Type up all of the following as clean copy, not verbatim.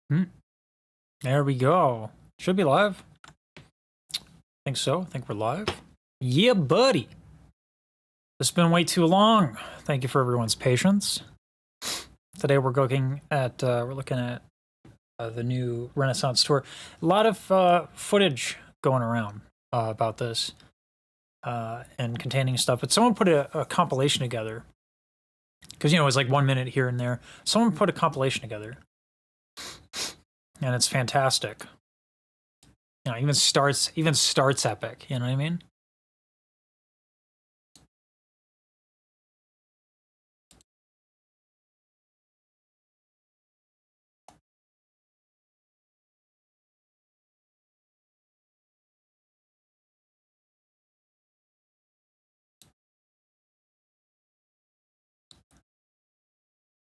Hmm. There we go. Should be live. Think so. Think we're live. Yeah, buddy. It's been way too long. Thank you for everyone's patience. Today we're looking at the new Renaissance tour. A lot of footage going around about this and containing stuff. But someone put a compilation together because it was like 1 minute here and there. Someone put a compilation together, and it's fantastic. Even starts epic. You know what I mean?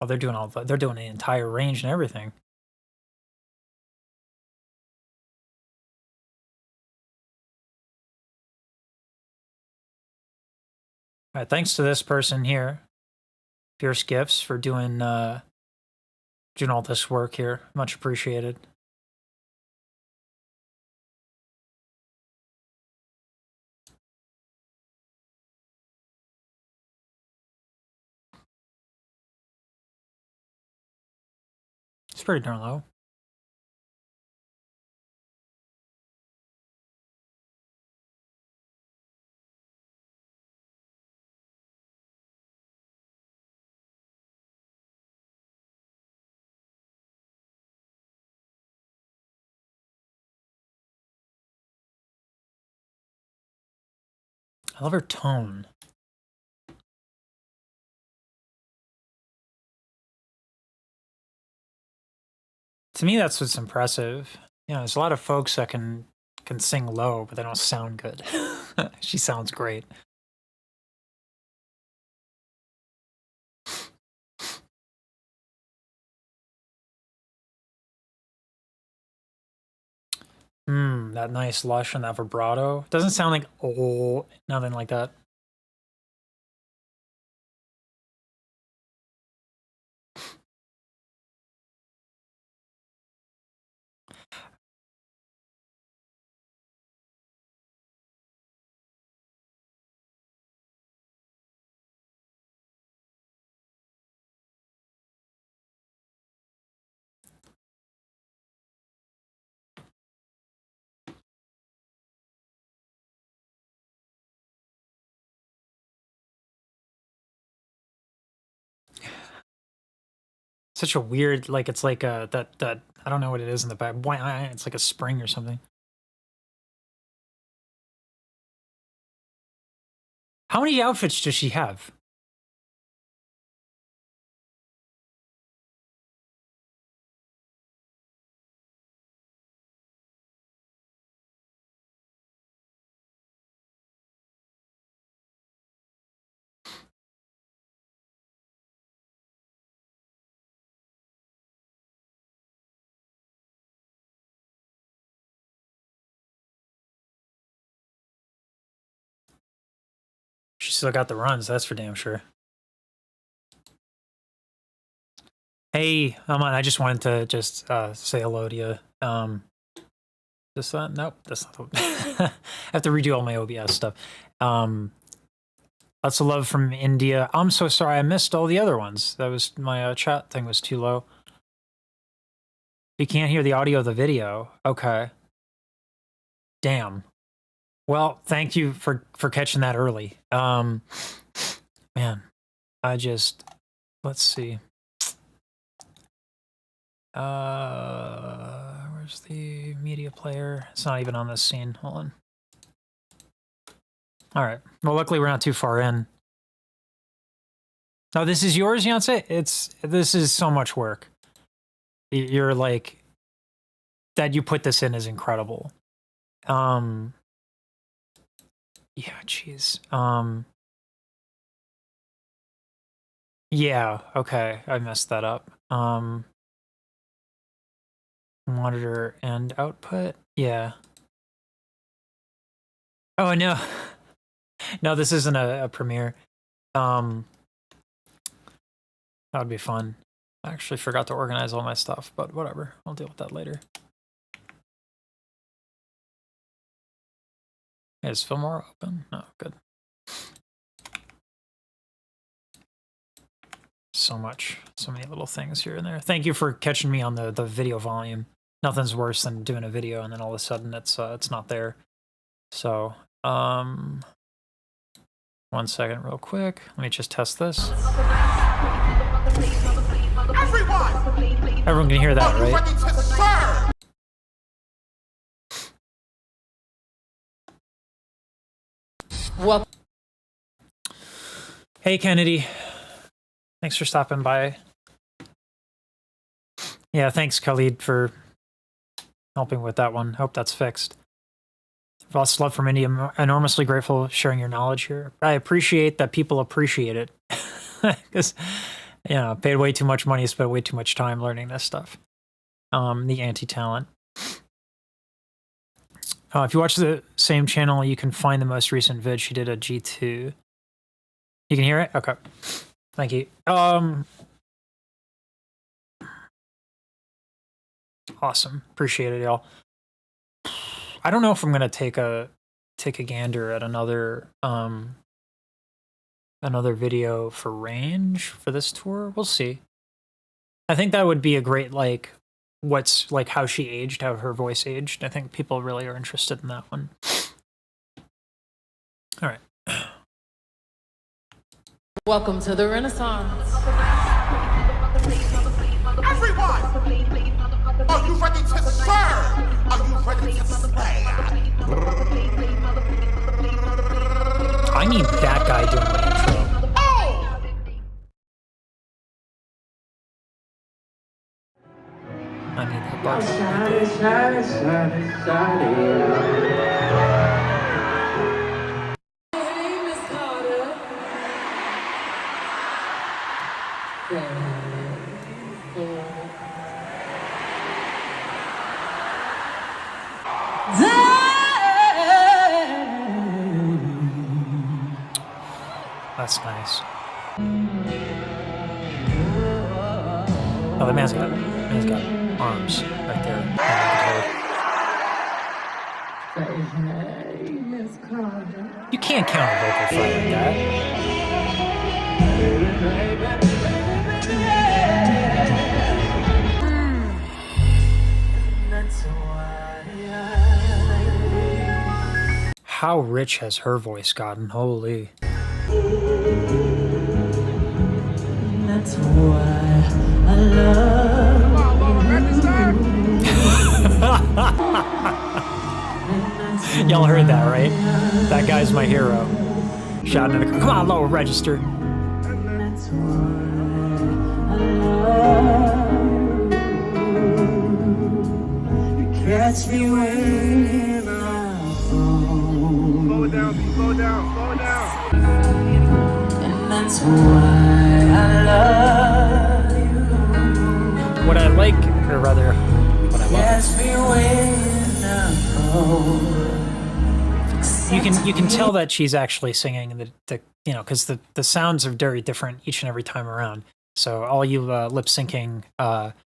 Oh, they're doing the entire range and everything. All right, thanks to this person here, Fierce Gifts, for doing all this work here. Much appreciated. It's pretty darn low. I love her tone. To me, that's what's impressive. There's a lot of folks that can sing low, but they don't sound good. She sounds great. That nice lush and that vibrato. Doesn't sound like nothing like that. Such a weird, like it's like that I don't know what it is in the back. It's like a spring or something. How many outfits does she have? She still got the runs, that's for damn sure. Hey, Aman, I just wanted to just say hello to you. This nope, that's not I have to redo all my OBS stuff. Lots of love from India. I'm so sorry I missed all the other ones. That was my chat thing was too low. You can't hear the audio of the video. Okay. Damn. Well, thank you for catching that early. Man, let's see. Where's the media player? It's not even on this scene. Hold on. All right. Well, luckily we're not too far in. Oh, this is yours, Beyonce? This is so much work. You're like, that you put this in is incredible. Yeah, jeez. Yeah, okay. I messed that up. Monitor and output. Yeah. Oh no. No, this isn't a premiere. That would be fun. I actually forgot to organize all my stuff, but whatever. I'll deal with that later. Hey, is Fillmore open? No, good. So many little things here and there. Thank you for catching me on the video volume. Nothing's worse than doing a video and then all of a sudden it's not there. So, 1 second real quick. Let me just test this. Everyone can hear that, right? Well, hey Kennedy. Thanks for stopping by. Yeah, thanks Khalid for helping with that one. Hope that's fixed. Lots of love from India. I'm enormously grateful sharing your knowledge here. I appreciate that people appreciate it. Because, you know, paid way too much money, spent way too much time learning this stuff. The anti-talent. If you watch the same channel, you can find the most recent vid. She did a G2. You can hear it? Okay. Thank you. Awesome. Appreciate it, y'all. I don't know if I'm gonna take a gander at another video for range for this tour. We'll see. I think that would be a great what's how she aged, how her voice aged. I think people really are interested in that one. All right. Welcome to the Renaissance. Everyone! Are you ready to serve? Are you ready to slay? I need that guy doing my intro. I need that part. That's nice. Oh, the man's got arms right there. You can't count a vocal fry like that. How rich has her voice gotten? Holy. That's why I love Y'all heard that, right? That guy's my hero. Shouting at the come on, lower register. That's why I love you. Catch me when I'm home. Slow down, slow down, slow down. And that's why I love you. What I like, or rather, what I love. You can tell that she's actually singing the you know, because the sounds are very different each and every time around. So all you lip syncing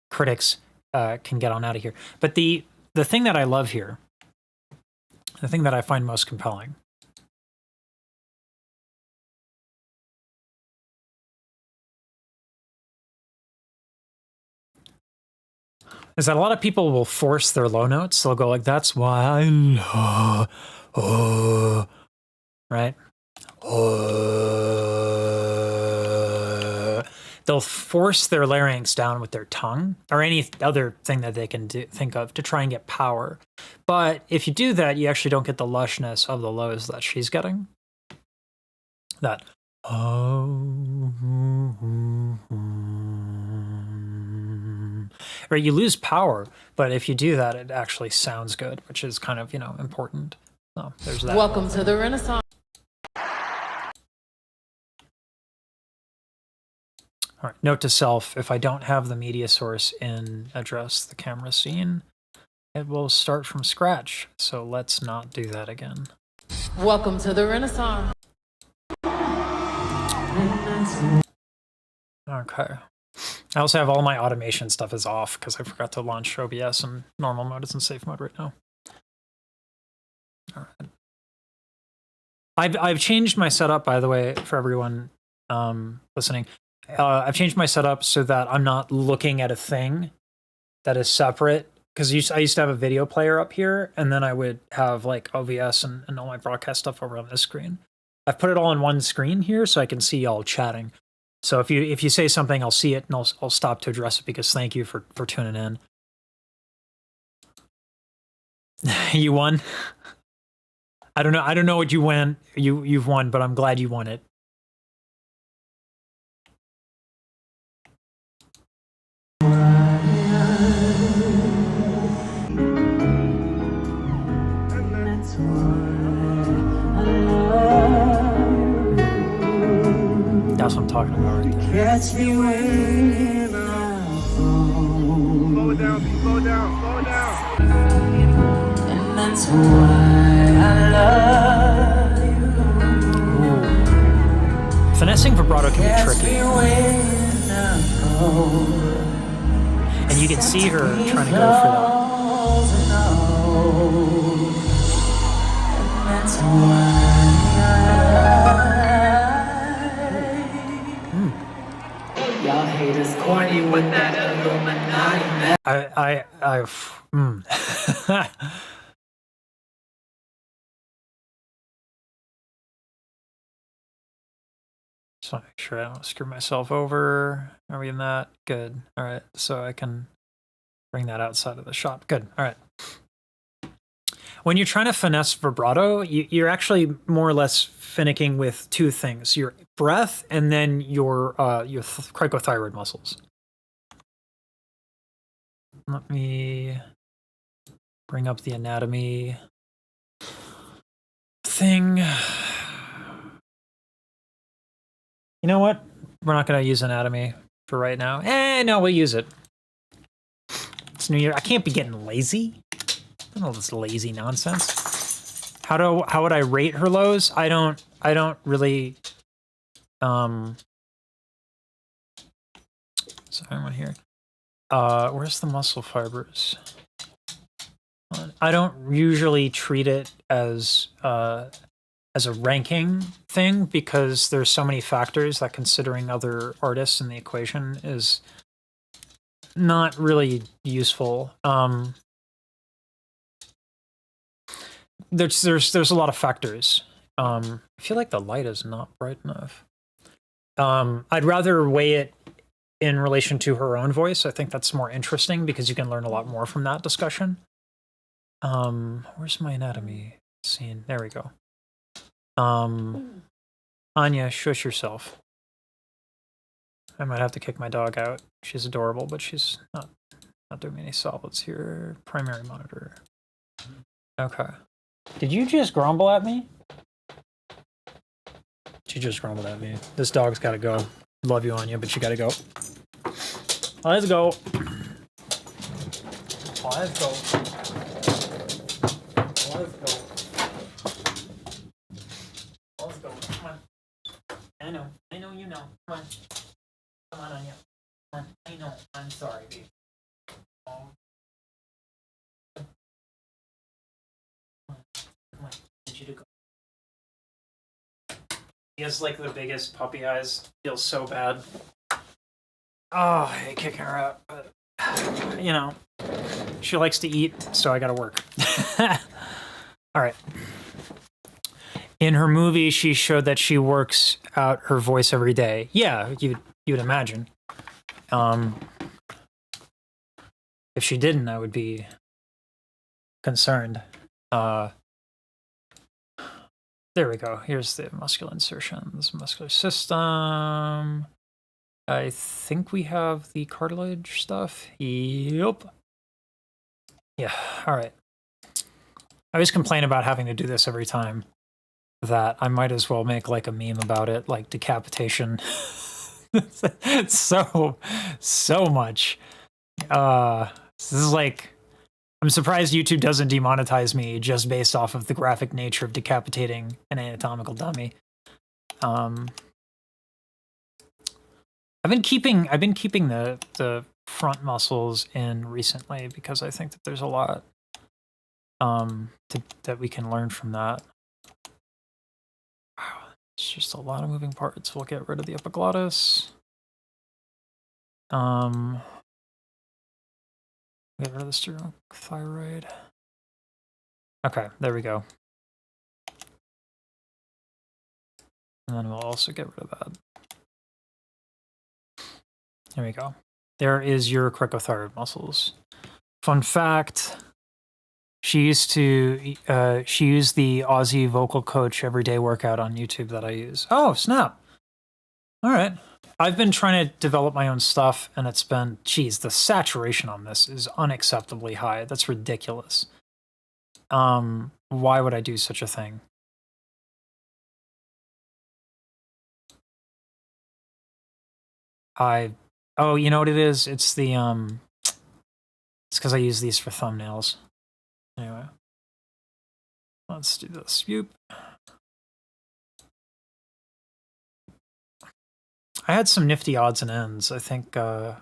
critics can get on out of here. But the thing that I love here, the thing that I find most compelling, is that a lot of people will force their low notes. They'll go like, "That's why I love." Right? They'll force their larynx down with their tongue or any other thing that they can think of to try and get power. But if you do that, you actually don't get the lushness of the lows that she's getting. That right, you lose power, but if you do that, it actually sounds good, which is kind of, you know, important. So there's that. Welcome to the Renaissance. All right, note to self, if I don't have the media source in address the camera scene, it will start from scratch. So let's not do that again. Welcome to the Renaissance. Okay. I also have all my automation stuff is off because I forgot to launch OBS in normal mode. It's in safe mode right now. All right. I've changed my setup, by the way, for everyone listening. I've changed my setup so that I'm not looking at a thing that is separate. Because I used to have a video player up here, and then I would have like OBS and all my broadcast stuff over on this screen. I've put it all on one screen here so I can see y'all chatting. So if you say something, I'll see it and I'll stop to address it because thank you for tuning in. You won. I don't know what you won. You've won, but I'm glad you won it. That's what I'm talking about right there. Slow down, slow down, slow down. And that's why I love you. Ooh. Finessing vibrato can be tricky. And you can see her trying to go for that. And that's why y'all haters corny with that Illuminati. Just want to make sure I don't screw myself over. Are we in that? Good. All right. So I can bring that outside of the shop. Good. All right. When you're trying to finesse vibrato, you're actually more or less finicking with two things: your breath and then your cricothyroid muscles. Let me bring up the anatomy thing. You know what? We're not going to use anatomy for right now. No, we'll use it. It's New Year. I can't be getting lazy. All this lazy nonsense. How would I rate her lows? I don't really sorry, one here. Where's the muscle fibers? I don't usually treat it as a ranking thing because there's so many factors that considering other artists in the equation is not really useful. There's a lot of factors. I feel like the light is not bright enough. I'd rather weigh it in relation to her own voice. I think that's more interesting because you can learn a lot more from that discussion. Where's my anatomy scene? There we go. Anya, shush yourself. I might have to kick my dog out. She's adorable, but she's not doing any solids here. Primary monitor. Okay. Did you just grumble at me? She just grumbled at me. This dog's got to go. Love you, Anya, but you got to go. Let's go. Let's go. Let's go. Let's go. Come on. I know you know. Come on. Come on, Anya. Come on. I know. I'm sorry, babe. Oh. Come on. I need you to go. He has like the biggest puppy eyes. Feels so bad. Oh, I hate kicking her out, but you know, she likes to eat, so I gotta work. All right. In her movie, she showed that she works out her voice every day. Yeah, you'd imagine. If she didn't, I would be concerned. There we go. Here's the muscular insertions, muscular system. I think we have the cartilage stuff. Yep. Yeah, all right. I always complain about having to do this every time that I might as well make like a meme about it, like decapitation. It's so much. This is like, I'm surprised YouTube doesn't demonetize me just based off of the graphic nature of decapitating an anatomical dummy. I've been keeping the front muscles in recently because I think that there's a lot that we can learn from that. Wow, it's just a lot of moving parts. We'll get rid of the epiglottis. Get rid of the sternothyroid. Okay, there we go. And then we'll also get rid of that. There we go. There is your cricothyroid muscles. Fun fact, she used the Aussie vocal coach everyday workout on YouTube that I use. Oh, snap. All right. I've been trying to develop my own stuff, and it's been, geez, the saturation on this is unacceptably high. That's ridiculous. Why would I do such a thing? Oh, you know what it is? It's the, it's because I use these for thumbnails. Anyway. Let's do this. Yoop. I had some nifty odds and ends. I think, yeah,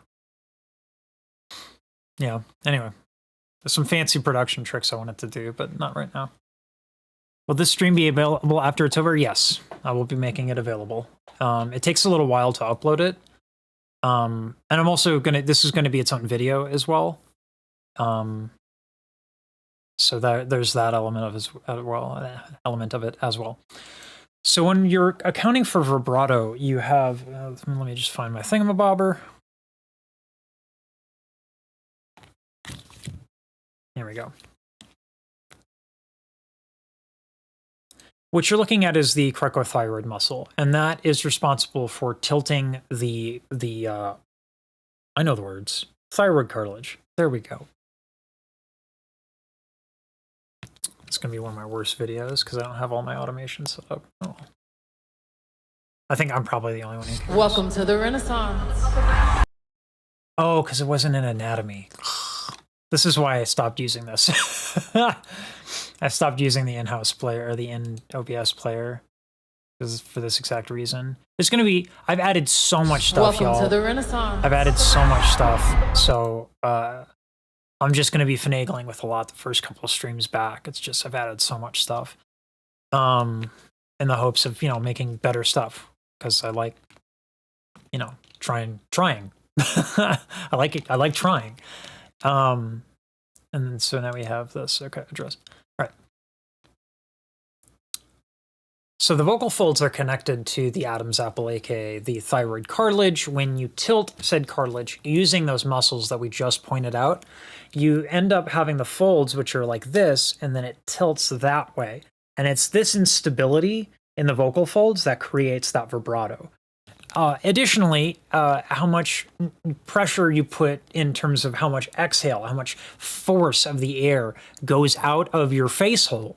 anyway. There's some fancy production tricks I wanted to do, but not right now. Will this stream be available after it's over? Yes, I will be making it available. It takes a little while to upload it. And I'm also this is gonna be its own video as well. So there's that element of it as well. So when you're accounting for vibrato, you have, let me just find my thingamabobber. Here we go. What you're looking at is the cricothyroid muscle, and that is responsible for tilting the I know the words, thyroid cartilage. There we go. It's going to be one of my worst videos because I don't have all my automation set up. Oh. I think I'm probably the only one who cares. Welcome to the Renaissance. Oh, because it wasn't in anatomy. This is why I stopped using this. I stopped using the in-house player, or the in-OBS player, for this exact reason. There's going to be, I've added so much stuff, y'all. Welcome to the Renaissance. I've added so much stuff, so I'm just going to be finagling with a lot the first couple of streams back. It's just I've added so much stuff, in the hopes of, you know, making better stuff, because I like, you know, trying. I like it. I like trying. And then, so now we have this. Okay, address. All right. So the vocal folds are connected to the Adam's apple, aka the thyroid cartilage. When you tilt said cartilage using those muscles that we just pointed out, you end up having the folds, which are like this, and then it tilts that way. And it's this instability in the vocal folds that creates that vibrato. Additionally, how much pressure you put in terms of how much exhale, how much force of the air goes out of your face hole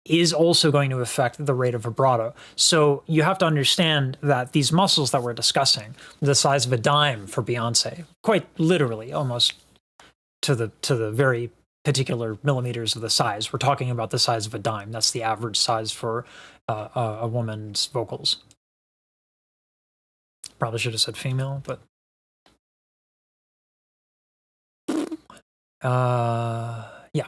is also going to affect the rate of vibrato. So you have to understand that these muscles that we're discussing, the size of a dime for Beyonce, quite literally, almost to the very particular millimeters of the size. We're talking about the size of a dime. That's the average size for a woman's vocals. Probably should have said female, but yeah.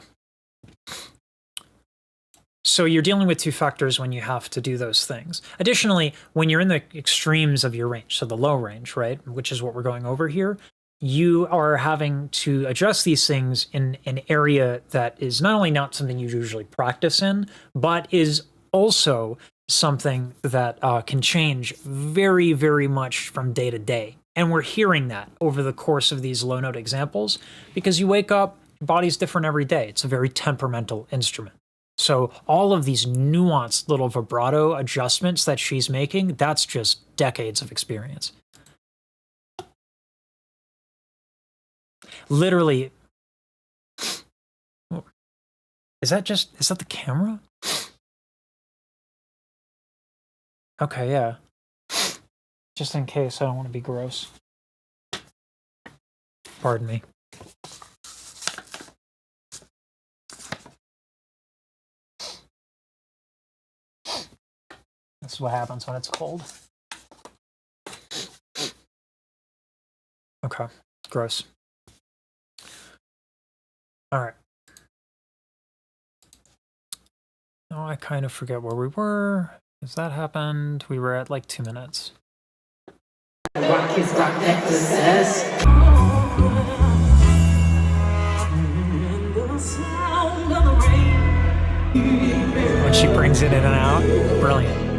So you're dealing with two factors when you have to do those things. Additionally, when you're in the extremes of your range, so the low range, right, which is what we're going over here, you are having to adjust these things in an area that is not only not something you usually practice in, but is also something that can change very, very much from day to day. And we're hearing that over the course of these low note examples, because you wake up, body's different every day. It's a very temperamental instrument. So all of these nuanced little vibrato adjustments that she's making, that's just decades of experience. Literally, is that the camera? Okay, yeah. Just in case, I don't want to be gross. Pardon me. This is what happens when it's cold. Okay, gross. All right. Oh, I kind of forget where we were. As that happened, we were at like 2 minutes. Rock his rock necklaces. When she brings it in and out, brilliant.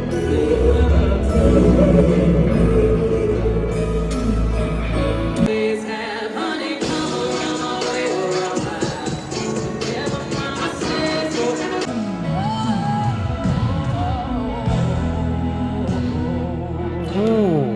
Ooh.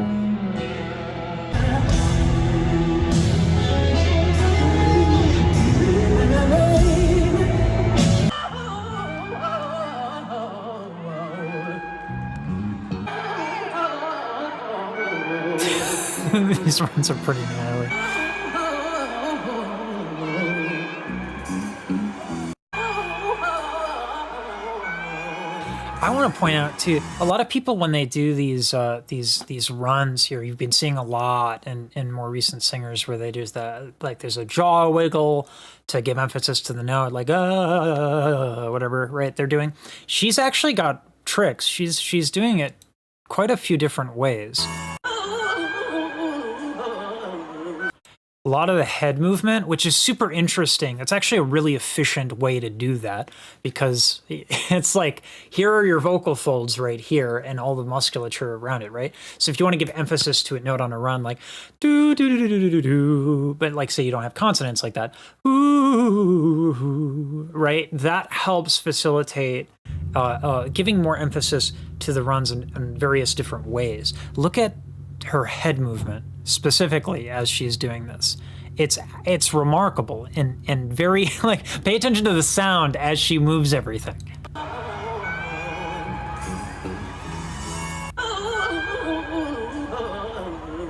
These runs are pretty gnarly. I want to point out too, a lot of people when they do these runs here, you've been seeing a lot in more recent singers where they do that, like there's a jaw wiggle to give emphasis to the note, like whatever, right? They're doing. She's actually got tricks. She's doing it quite a few different ways. A lot of the head movement, which is super interesting. It's actually a really efficient way to do that because it's like, here are your vocal folds right here and all the musculature around it, right? So if you want to give emphasis to a note on a run, like do do do do do do do, but like say you don't have consonants like that, ooh, right? That helps facilitate giving more emphasis to the runs in various different ways. Look at her head movement specifically as she's doing this. It's remarkable and very like pay attention to the sound as she moves everything.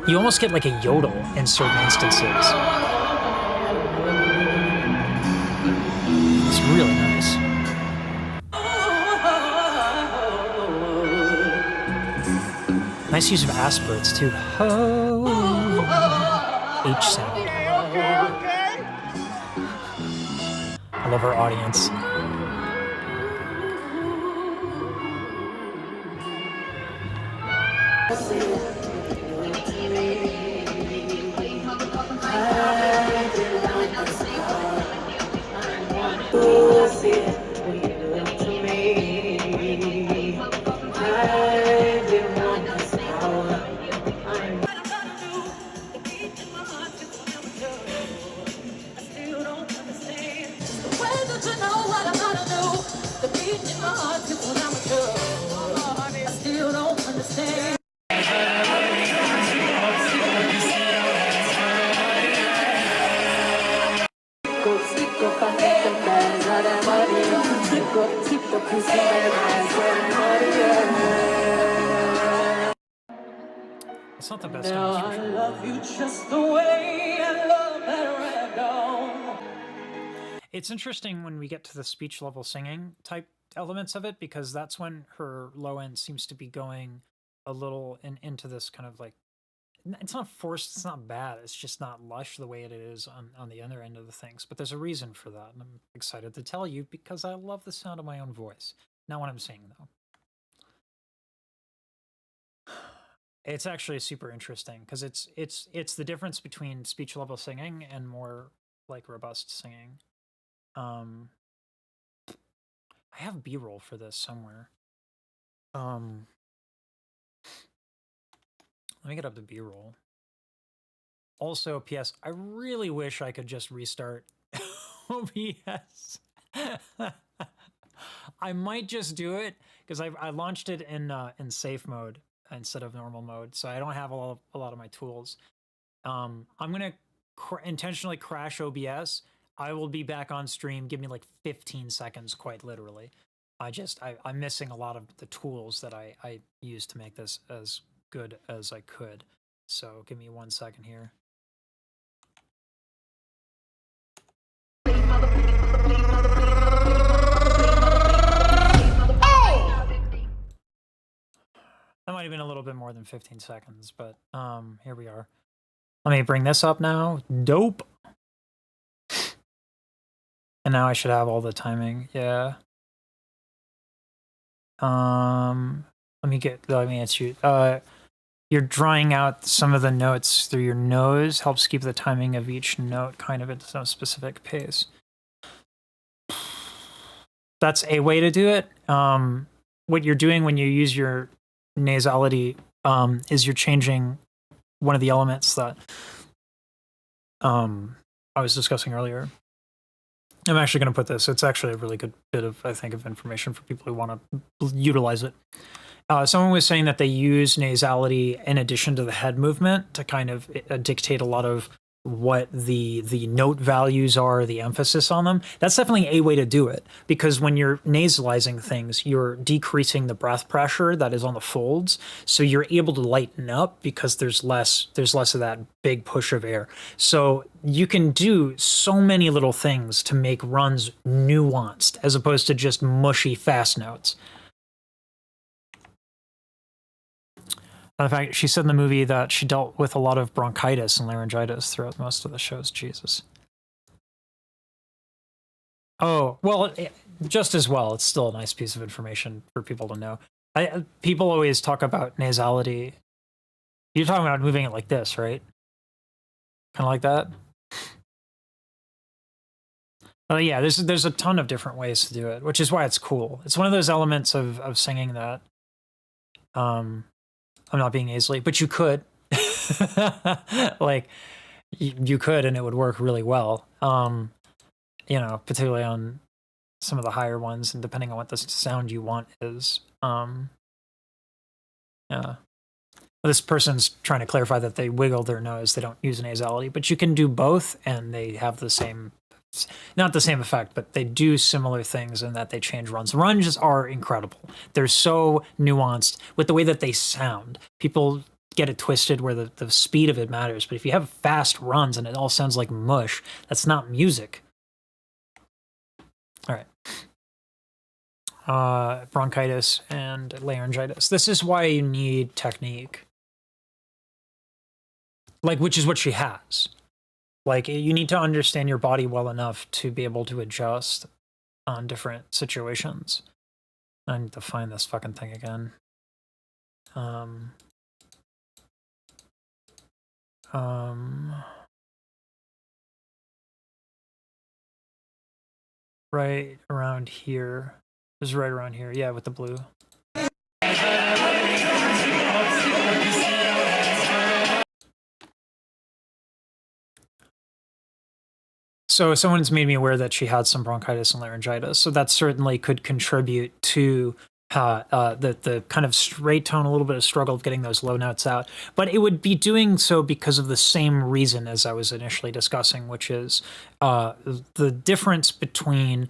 You almost get like a yodel in certain instances. It's really nice. Nice use of aspirates too. Ho. H sound. I love our audience. It's not the best demonstration. I love you just the way I love that ragdoll. It's interesting when we get to the speech level singing type elements of it, because that's when her low end seems to be going a little into this kind of like, it's not forced, it's not bad, it's just not lush the way it is on the other end of the things. But there's a reason for that, and I'm excited to tell you because I love the sound of my own voice. Not what I'm saying though. It's actually super interesting because it's the difference between speech level singing and more like robust singing. I have B-roll for this somewhere. Let me get up to B-roll. Also, P.S. I really wish I could just restart OBS. I might just do it because I launched it in safe mode instead of normal mode, so I don't have a lot of my tools. I'm gonna intentionally crash OBS. I will be back on stream. Give me like 15 seconds, quite literally. I'm missing a lot of the tools that I used to make this as good as I could. So give me 1 second here. That might have been a little bit more than 15 seconds, but here we are. Let me bring this up now. Dope. And now I should have all the timing. Yeah. Let me answer you. You're drawing out some of the notes through your nose, helps keep the timing of each note kind of at some specific pace. That's a way to do it. What you're doing when you use your nasality is you're changing one of the elements that I was discussing earlier. I'm actually going to put this. It's actually a really good bit of, I think, of information for people who want to utilize it. Someone was saying that they use nasality in addition to the head movement to kind of dictate a lot of what the note values are, the emphasis on them. That's definitely a way to do it, because when you're nasalizing things, you're decreasing the breath pressure that is on the folds, so you're able to lighten up because there's less of that big push of air. So you can do so many little things to make runs nuanced as opposed to just mushy fast notes. In fact, she said in the movie that she dealt with a lot of bronchitis and laryngitis throughout most of the shows. Jesus. Oh, well, just as well. It's still a nice piece of information for people to know. People always talk about nasality. You're talking about moving it like this, right? Kind of like that? Yeah, there's a ton of different ways to do it, which is why it's cool. It's one of those elements of singing that I'm not being nasally, but you could. Like, you could, and it would work really well. You know, particularly on some of the higher ones, and depending on what the sound you want is. Yeah. This person's trying to clarify that they wiggle their nose, they don't use nasality, but you can do both, and they have the same, not the same effect, but they do similar things in that they change runs. Runs are incredible. They're so nuanced with the way that they sound. People get it twisted where the speed of it matters, but if you have fast runs and it all sounds like mush, that's not music. All right. Bronchitis and laryngitis. This is why you need technique. Like, which is what she has. Like, you need to understand your body well enough to be able to adjust on different situations. I need to find this fucking thing again. Right around here. It was right around here. Yeah, with the blue. So someone's made me aware that she had some bronchitis and laryngitis, so that certainly could contribute to the kind of straight tone, a little bit of struggle of getting those low notes out. But it would be doing so because of the same reason as I was initially discussing, which is the difference between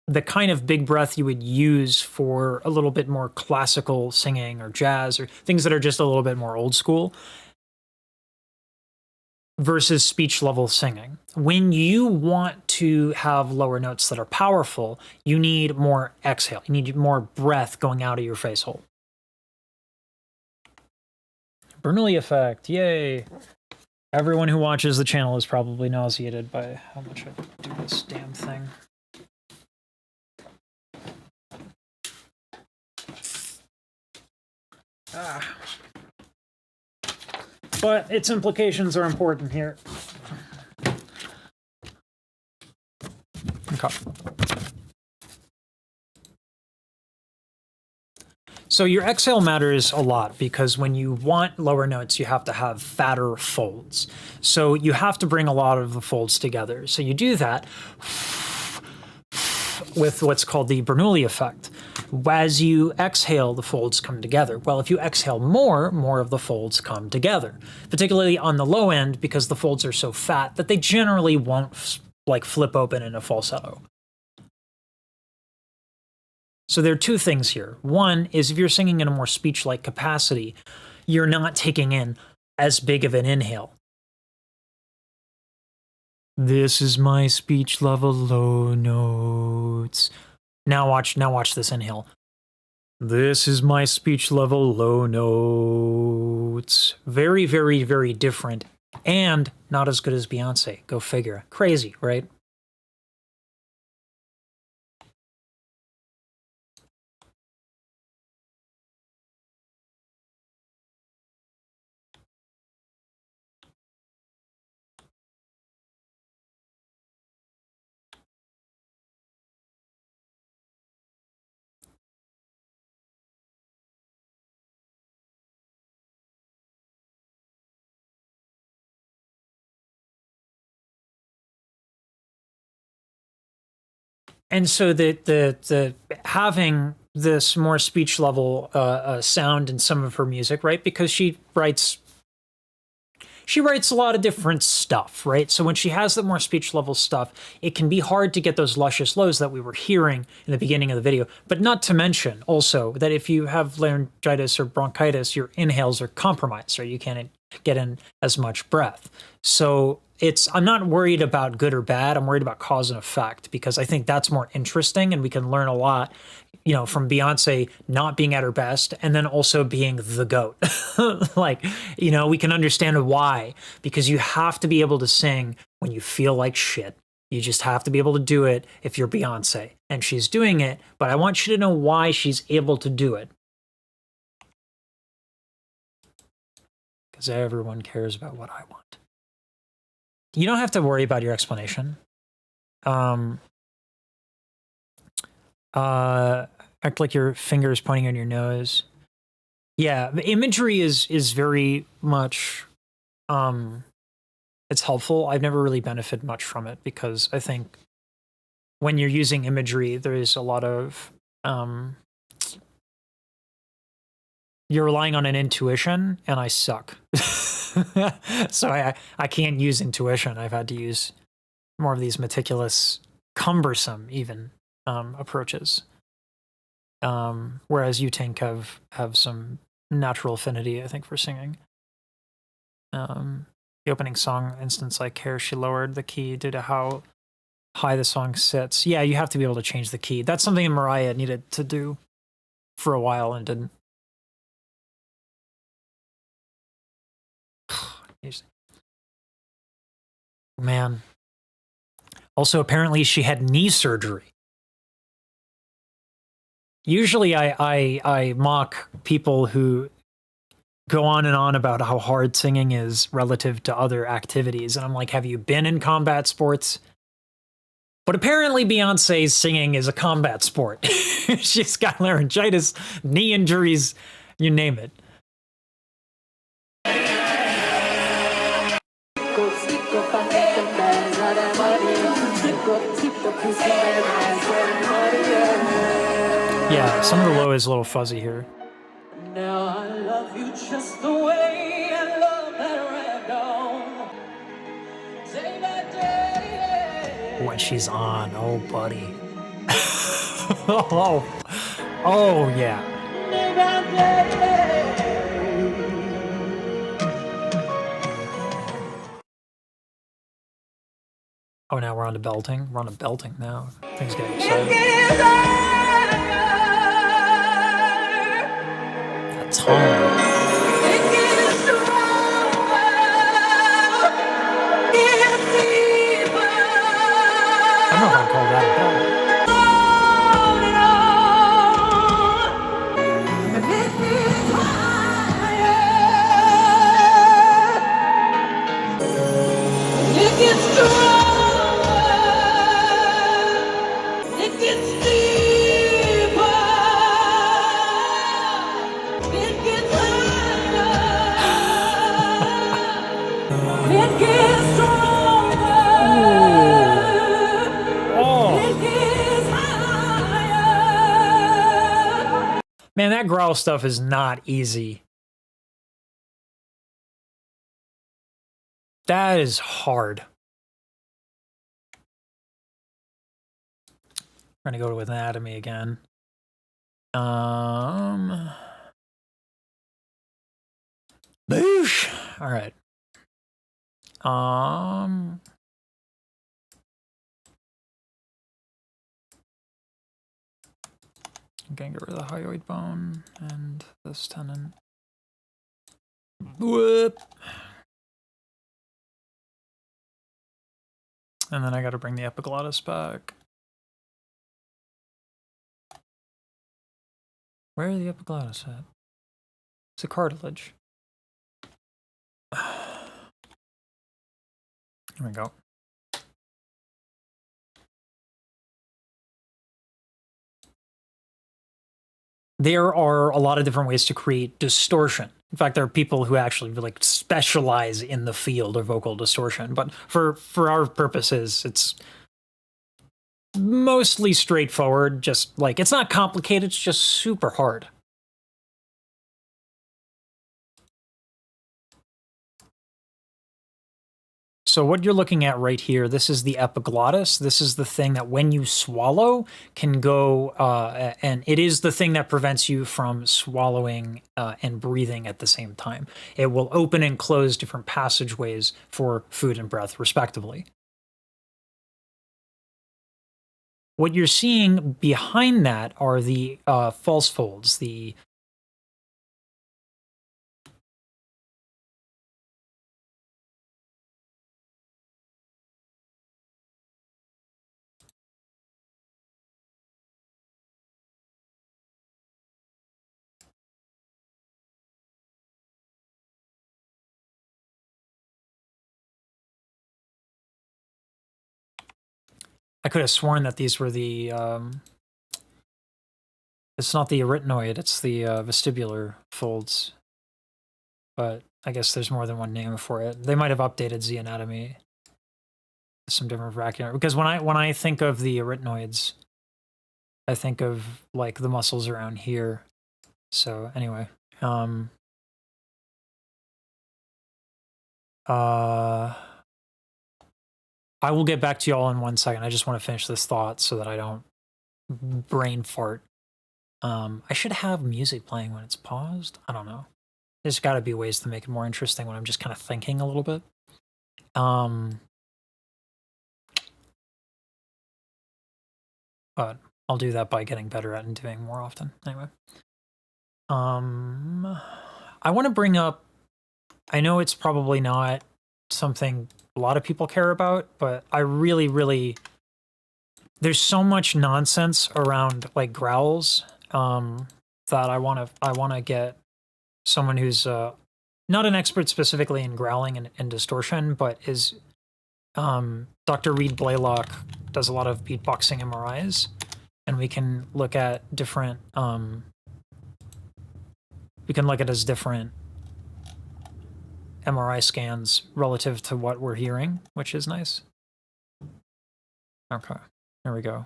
the kind of big breath you would use for a little bit more classical singing or jazz or things that are just a little bit more old school versus speech level singing. When you want to have lower notes that are powerful, you need more exhale. You need more breath going out of your face hole. Bernoulli effect, yay. Everyone who watches the channel is probably nauseated by how much I do this damn thing. But its implications are important here. Okay. So your exhale matters a lot because when you want lower notes, you have to have fatter folds. So you have to bring a lot of the folds together. So you do that with what's called the Bernoulli effect. As you exhale, the folds come together. Well, if you exhale more of the folds come together, particularly on the low end because the folds are so fat that they generally won't like flip open in a falsetto. So there are two things here. One is if you're singing in a more speech-like capacity, you're not taking in as big of an inhale. This is my speech level low notes. Now watch this inhale. This is my speech level low notes. Very, very, very different and not as good as Beyonce. Go figure. Crazy, right? And so the having this more speech level sound in some of her music, right? Because she writes a lot of different stuff, right? So when she has the more speech level stuff, it can be hard to get those luscious lows that we were hearing in the beginning of the video. But not to mention also that if you have laryngitis or bronchitis, your inhales are compromised, or you can't get in as much breath. So I'm not worried about good or bad. I'm worried about cause and effect, because I think that's more interesting, and we can learn a lot, from Beyonce not being at her best and then also being the GOAT. Like, we can understand why, because you have to be able to sing when you feel like shit. You just have to be able to do it if you're Beyonce, and she's doing it, but I want you to know why she's able to do it. Because everyone cares about what I want. You don't have to worry about your explanation. Act like your fingers pointing on your nose. Yeah, the imagery is very much it's helpful. I've never really benefited much from it, because I think when you're using imagery, there is a lot of you're relying on an intuition, and I suck. So I can't use intuition. I've had to use more of these meticulous, cumbersome even approaches. Whereas you, Tank, have some natural affinity, I think, for singing. The opening song instance, like Hair, she lowered the key due to how high the song sits. Yeah, you have to be able to change the key. That's something Mariah needed to do for a while and didn't. Man. Also, apparently she had knee surgery. Usually I mock people who go on and on about how hard singing is relative to other activities. And I'm like, have you been in combat sports? But apparently Beyonce's singing is a combat sport. She's got laryngitis, knee injuries, you name it. Yeah, some of the low is a little fuzzy here. Now I love you just the way I love that red dawn. Day by day. When she's on, oh buddy. oh yeah. Day by day. Oh, now we're on to belting. We're on to belting now. Things getting exciting. That tone. I don't know if I'd call that a belt. It gets stronger. It gets deeper. It gets higher. It gets stronger. Oh. It gets higher. Man, that growl stuff is not easy. That is hard. We're gonna go with anatomy again. Boosh. All right. Okay, get rid of the hyoid bone and this tendon. Whoop. And then I got to bring the epiglottis back. Where are the epiglottis at? It's a cartilage. Here we go. There are a lot of different ways to create distortion. In fact, there are people who actually like specialize in the field of vocal distortion. But for our purposes, it's mostly straightforward. Just like, it's not complicated, it's just super hard. So what you're looking at right here, this is the epiglottis. This is the thing that when you swallow can go, and it is the thing that prevents you from swallowing and breathing at the same time. It will open and close different passageways for food and breath, respectively. What you're seeing behind that are the false folds, the I could have sworn that these were the, it's not the arytenoid, it's the vestibular folds. But I guess there's more than one name for it. They might have updated Z anatomy. Some different vernacular. Because when I think of the arytenoids, I think of like the muscles around here. So anyway, I will get back to you all in 1 second. I just want to finish this thought so that I don't brain fart. I should have music playing when it's paused. I don't know. There's got to be ways to make it more interesting when I'm just kind of thinking a little bit. But I'll do that by getting better at it and doing more often. Anyway. I want to bring up, I know it's probably not something a lot of people care about, but I really, there's so much nonsense around like growls that I want to get someone who's not an expert specifically in growling and distortion, but is Dr. Reed Blaylock does a lot of beatboxing MRIs, and we can look at different his different MRI scans relative to what we're hearing, which is nice. Okay, there we go.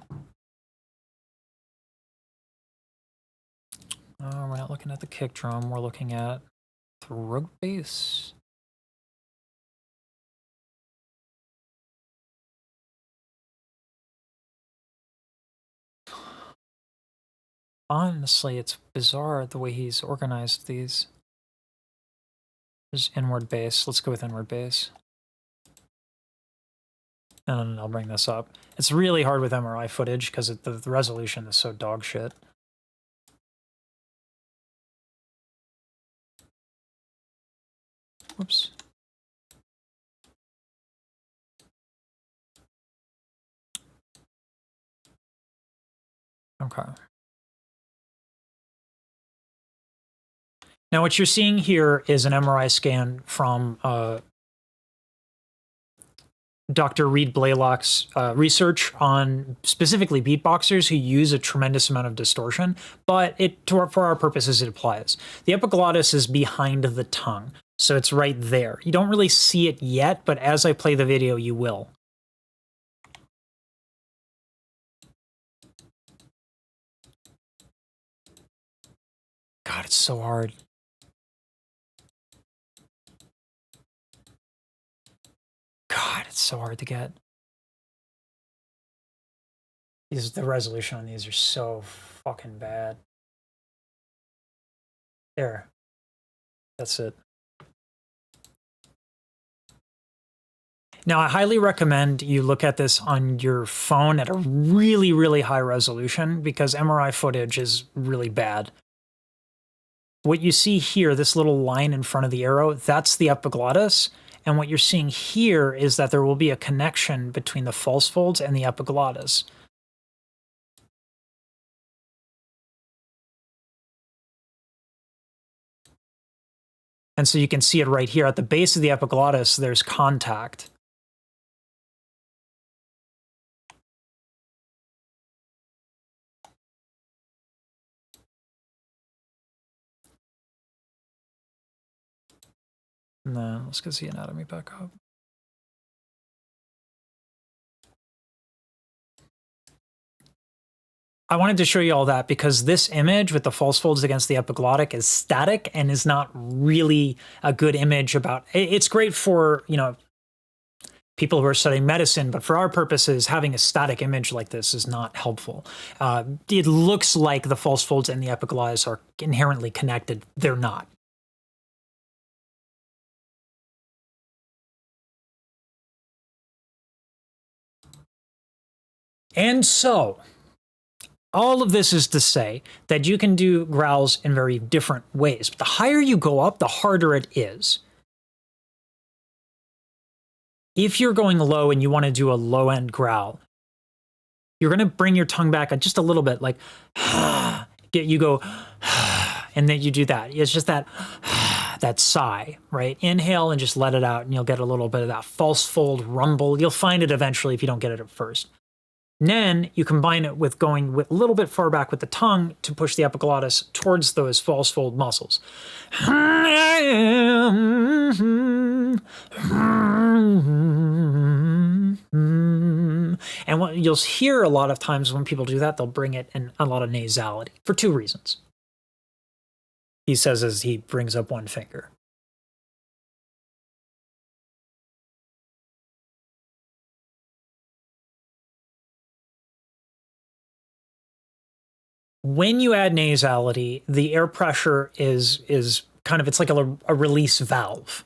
We're not looking at the kick drum, we're looking at throat bass. Honestly, it's bizarre the way he's organized these. There's inward bass. Let's go with inward bass. And then I'll bring this up. It's really hard with MRI footage because the resolution is so dog shit. Whoops. Okay. Now what you're seeing here is an MRI scan from Dr. Reed Blaylock's research on specifically beatboxers who use a tremendous amount of distortion, but for our purposes it applies. The epiglottis is behind the tongue, so it's right there. You don't really see it yet, but as I play the video, you will. God, it's so hard. God, it's so hard to get. The resolution on these are so fucking bad. There. That's it. Now, I highly recommend you look at this on your phone at a really high resolution because MRI footage is really bad. What you see here, this little line in front of the arrow, that's the epiglottis. And what you're seeing here is that there will be a connection between the false folds and the epiglottis. And so you can see it right here at the base of the epiglottis, there's contact. And then let's get the anatomy back up. I wanted to show you all that because this image with the false folds against the epiglottic is static and is not really a good image about, it's great for, you know, people who are studying medicine, but for our purposes, having a static image like this is not helpful. It looks like the false folds and the epiglottis are inherently connected. They're not. And so, all of this is to say that you can do growls in very different ways. But the higher you go up, the harder it is. If you're going low and you want to do a low-end growl, you're going to bring your tongue back just a little bit, like, you go, and then you do that. It's just that, that sigh, right? Inhale and just let it out, and you'll get a little bit of that false fold rumble. You'll find it eventually if you don't get it at first. And then you combine it with going with a little bit far back with the tongue to push the epiglottis towards those false fold muscles. And what you'll hear a lot of times when people do that, they'll bring it in a lot of nasality for two reasons. He says as he brings up one finger. When you add nasality, the air pressure is kind of, it's like a release valve.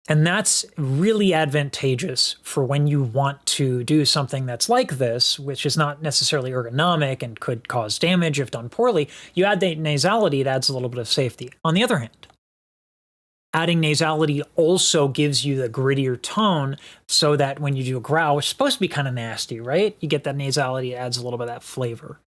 And that's really advantageous for when you want to do something that's like this, which is not necessarily ergonomic and could cause damage if done poorly. You add the nasality, it adds a little bit of safety. On the other hand, adding nasality also gives you the grittier tone so that when you do a growl, which is supposed to be kind of nasty, right? You get that nasality, it adds a little bit of that flavor.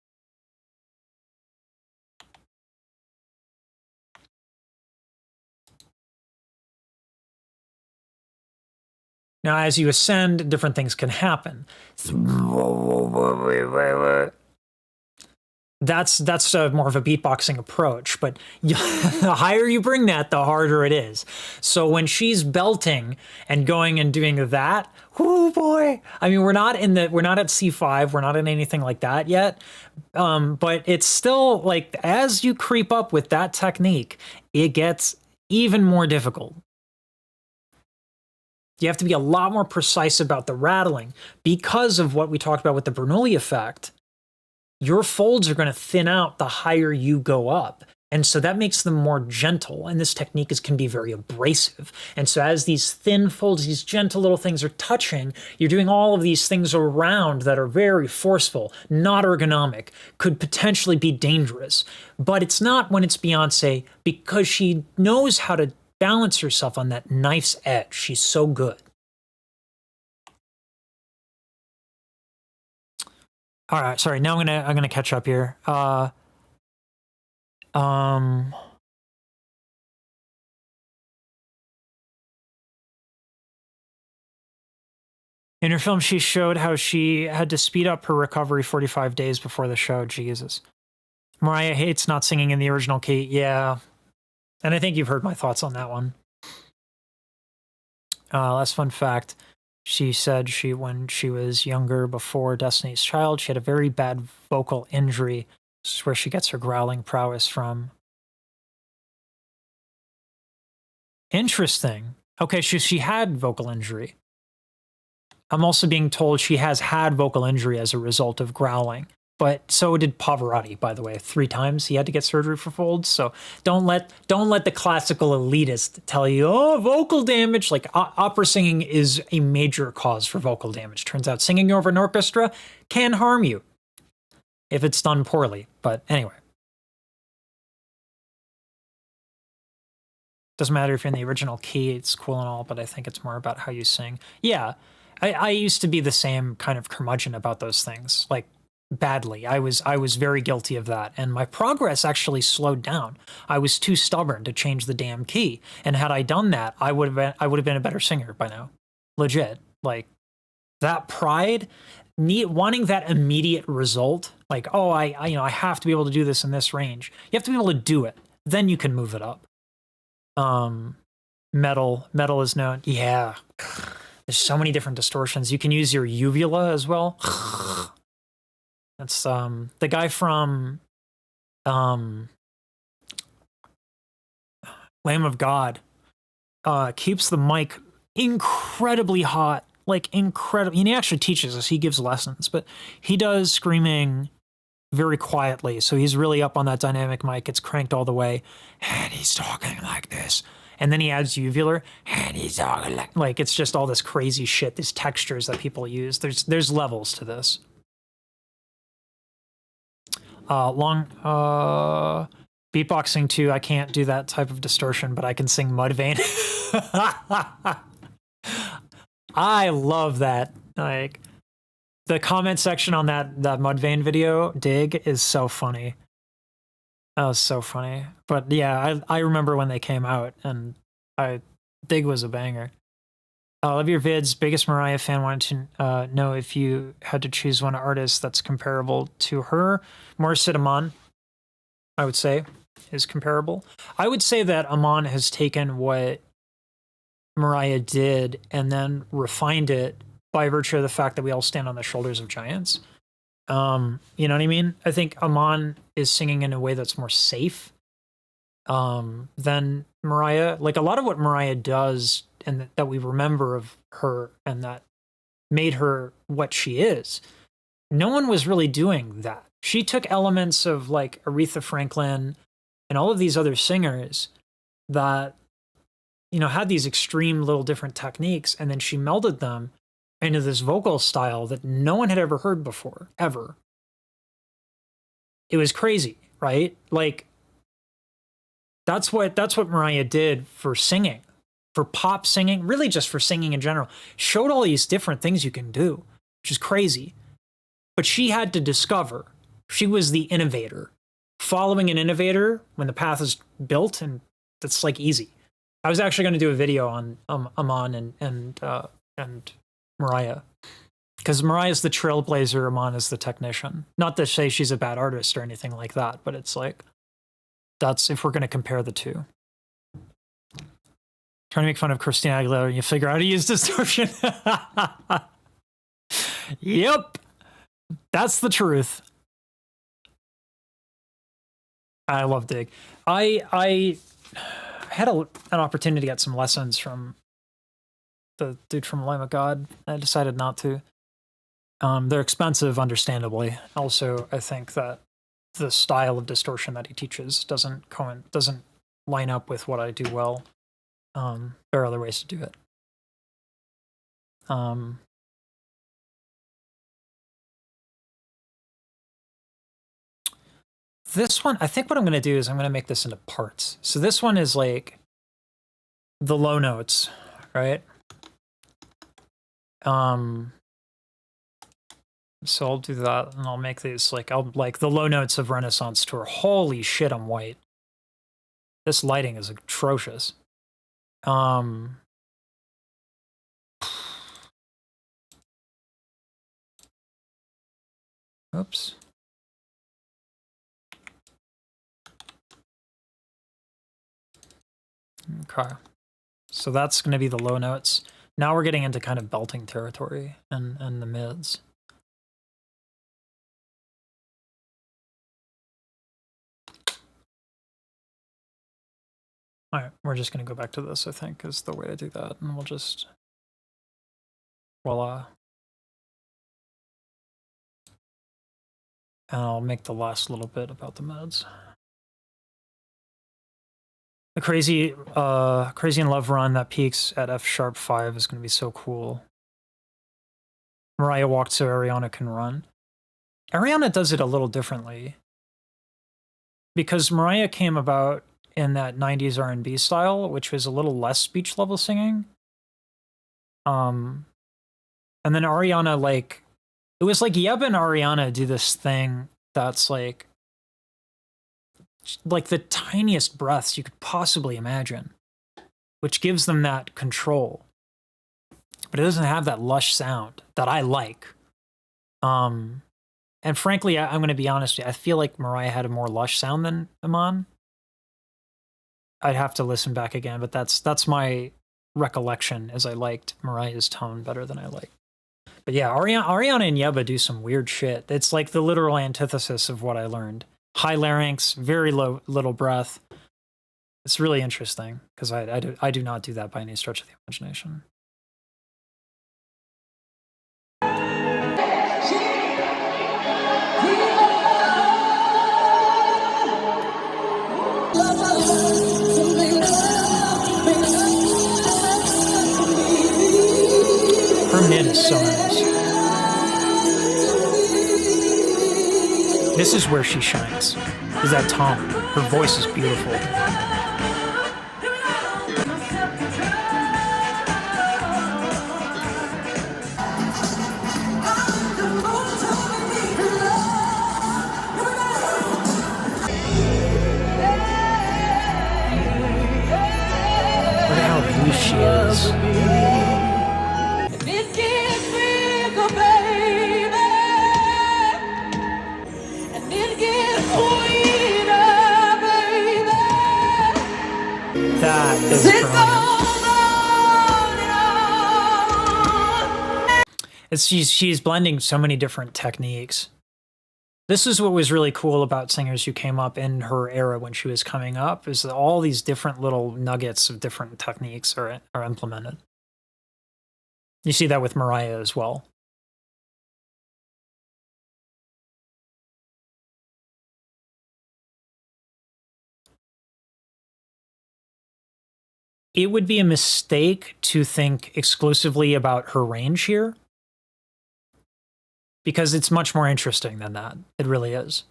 Now, as you ascend, different things can happen. That's more of a beatboxing approach, but the higher you bring that, the harder it is. So when she's belting and going and doing that, oh boy! I mean, we're not at C5, we're not in anything like that yet, but it's still like as you creep up with that technique, it gets even more difficult. You have to be a lot more precise about the rattling because of what we talked about with the Bernoulli effect. Your folds are going to thin out the higher you go up. And so that makes them more gentle. And this technique can be very abrasive. And so as these thin folds, these gentle little things are touching, you're doing all of these things around that are very forceful, not ergonomic, could potentially be dangerous. But it's not when it's Beyonce because she knows how to balance herself on that knife's edge. She's so good. All right, sorry. Now I'm gonna catch up here. In her film, she showed how she had to speed up her recovery 45 days before the show. Jesus. Mariah hates not singing in the original key. Yeah. And I think you've heard my thoughts on that one. Last fun fact. She said when she was younger, before Destiny's Child, she had a very bad vocal injury. This is where she gets her growling prowess from. Interesting. Okay, she had vocal injury. I'm also being told she has had vocal injury as a result of growling. But so did Pavarotti, by the way. 3 times he had to get surgery for folds. So don't let the classical elitist tell you, oh, vocal damage. Like opera singing is a major cause for vocal damage. Turns out singing over an orchestra can harm you if it's done poorly. But anyway. Doesn't matter if you're in the original key, it's cool and all, but I think it's more about how you sing. Yeah, I used to be the same kind of curmudgeon about those things, like badly. I was very guilty of that, and my progress actually slowed down. I was too stubborn to change the damn key, and had I done that, I would have been a better singer by now. Legit, like that pride, wanting that immediate result, like, oh, I have to be able to do this in this range. You have to be able to do it. Then you can move it up. Metal is known. Yeah. There's so many different distortions. You can use your uvula as well. That's the guy from Lamb of God keeps the mic incredibly hot, like incredible. And he actually teaches us. He gives lessons, but he does screaming very quietly. So he's really up on that dynamic mic. It's cranked all the way, and he's talking like this. And then he adds uvular, and he's talking like it's just all this crazy shit. These textures that people use. There's levels to this. Beatboxing too. I can't do that type of distortion, but I can sing Mudvayne. I love that. Like the comment section on that Mudvayne video, Dig, is so funny. That was so funny. But yeah, I remember when they came out, and Dig was a banger. I love your vids. Biggest Mariah fan. Wanted to know if you had to choose one artist that's comparable to her. Morissette Amon, I would say, is comparable. I would say that Amon has taken what Mariah did and then refined it by virtue of the fact that we all stand on the shoulders of giants. You know what I mean? I think Amon is singing in a way that's more safe than Mariah. Like a lot of what Mariah does and that we remember of her and that made her what she is, no one was really doing that. She took elements of like Aretha Franklin and all of these other singers that, you know, had these extreme little different techniques, and then she melded them into this vocal style that no one had ever heard before, ever. It was crazy, right? Like that's what Mariah did for singing, for pop singing, really just for singing in general. Showed all these different things you can do, which is crazy. But she had to discover. She was the innovator. Following an innovator when the path is built, and that's like easy. I was actually going to do a video on Amon and Mariah, because Mariah's the trailblazer, Amon is the technician. Not to say she's a bad artist or anything like that, but it's like that's if we're going to compare the two. Trying to make fun of Christina Aguilera, and you figure out how to use distortion. Yep, that's the truth. I love Dig. I had an opportunity to get some lessons from the dude from Lamb of God. I decided not to. They're expensive, understandably. Also, I think that the style of distortion that he teaches doesn't line up with what I do well. There are other ways to do it. This one, I think what I'm going to do is I'm going to make this into parts. So this one is like the low notes, right? So I'll do that, and I'll make these like the low notes of Renaissance Tour. Holy shit, I'm white. This lighting is atrocious. Oops. Okay. So that's going to be the low notes. Now we're getting into kind of belting territory and the mids. All right, we're just going to go back to this, I think, is the way to do that. And we'll just, voila. And I'll make the last little bit about the mids. The Crazy in Love run that peaks at F sharp 5 is going to be so cool. Mariah walked so Ariana can run. Ariana does it a little differently. Because Mariah came about in that 90s R&B style, which was a little less speech level singing. And then Ariana, like, it was like Yeba and Ariana do this thing that's like the tiniest breaths you could possibly imagine, which gives them that control. But it doesn't have that lush sound that I like. And frankly, I'm going to be honest with you, I feel like Mariah had a more lush sound than Iman. I'd have to listen back again, but that's my recollection, as I liked Mariah's tone better than I liked. But yeah, Ariana and Yeba do some weird shit. It's like the literal antithesis of what I learned. High larynx, very little breath. It's really interesting because I do not do that by any stretch of the imagination. Her mid is so nice. This is where she shines. Is that tone? Her voice is beautiful. Look at how loose she is. It gets bigger, baby, and it gets sweeter, baby. That is brilliant. She's blending so many different techniques. This is what was really cool about singers who came up in her era when she was coming up, is that all these different little nuggets of different techniques are implemented. You see that with Mariah as well. It would be a mistake to think exclusively about her range here, because it's much more interesting than that. It really is.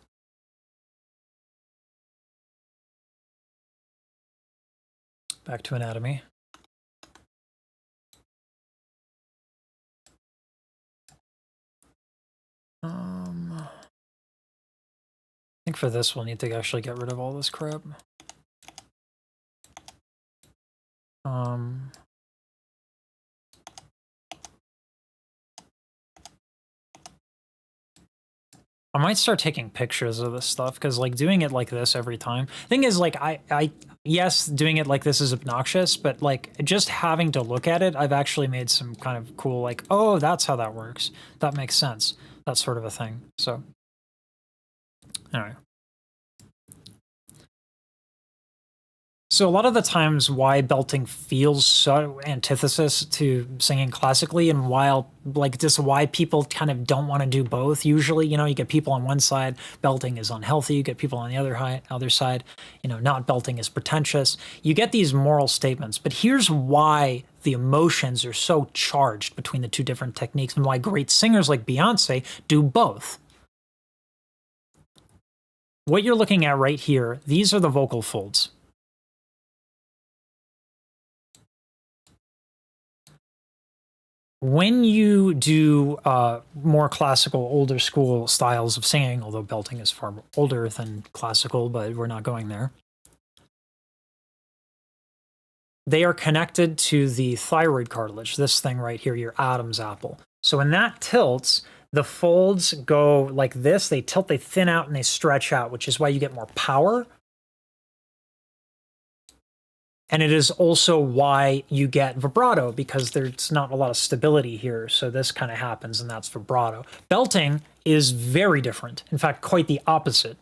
Back to anatomy. I think for this we'll need to actually get rid of all this crap. I might start taking pictures of this stuff, because like doing it like this every time. Thing is, like, yes, doing it like this is obnoxious, but like just having to look at it, I've actually made some kind of cool, like, oh, that's how that works. That makes sense. That sort of a thing. So, anyway. So a lot of the times why belting feels so antithesis to singing classically, and while like just why people kind of don't want to do both usually, you know, you get people on one side, belting is unhealthy, you get people on the other side, you know, not belting is pretentious. You get these moral statements, but here's why the emotions are so charged between the two different techniques, and why great singers like Beyonce do both. What you're looking at right here, these are the vocal folds. When you do more classical, older school styles of singing, although belting is far older than classical, but we're not going there, they are connected to the thyroid cartilage, this thing right here, your Adam's apple. So when that tilts, the folds go like this, they tilt, they thin out, and they stretch out, which is why you get more power. And it is also why you get vibrato, because there's not a lot of stability here. So this kind of happens, and that's vibrato. Belting is very different. In fact, quite the opposite.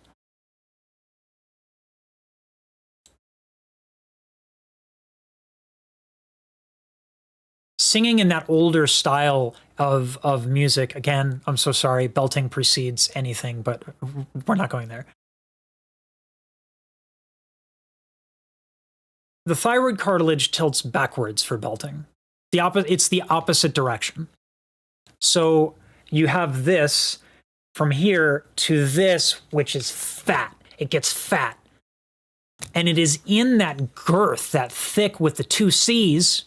Singing in that older style of music, again, I'm so sorry, belting precedes anything, but we're not going there. The thyroid cartilage tilts backwards for belting. It's the opposite direction. So you have this from here to this, which is fat. It gets fat. And it is in that girth, that thick with the two C's,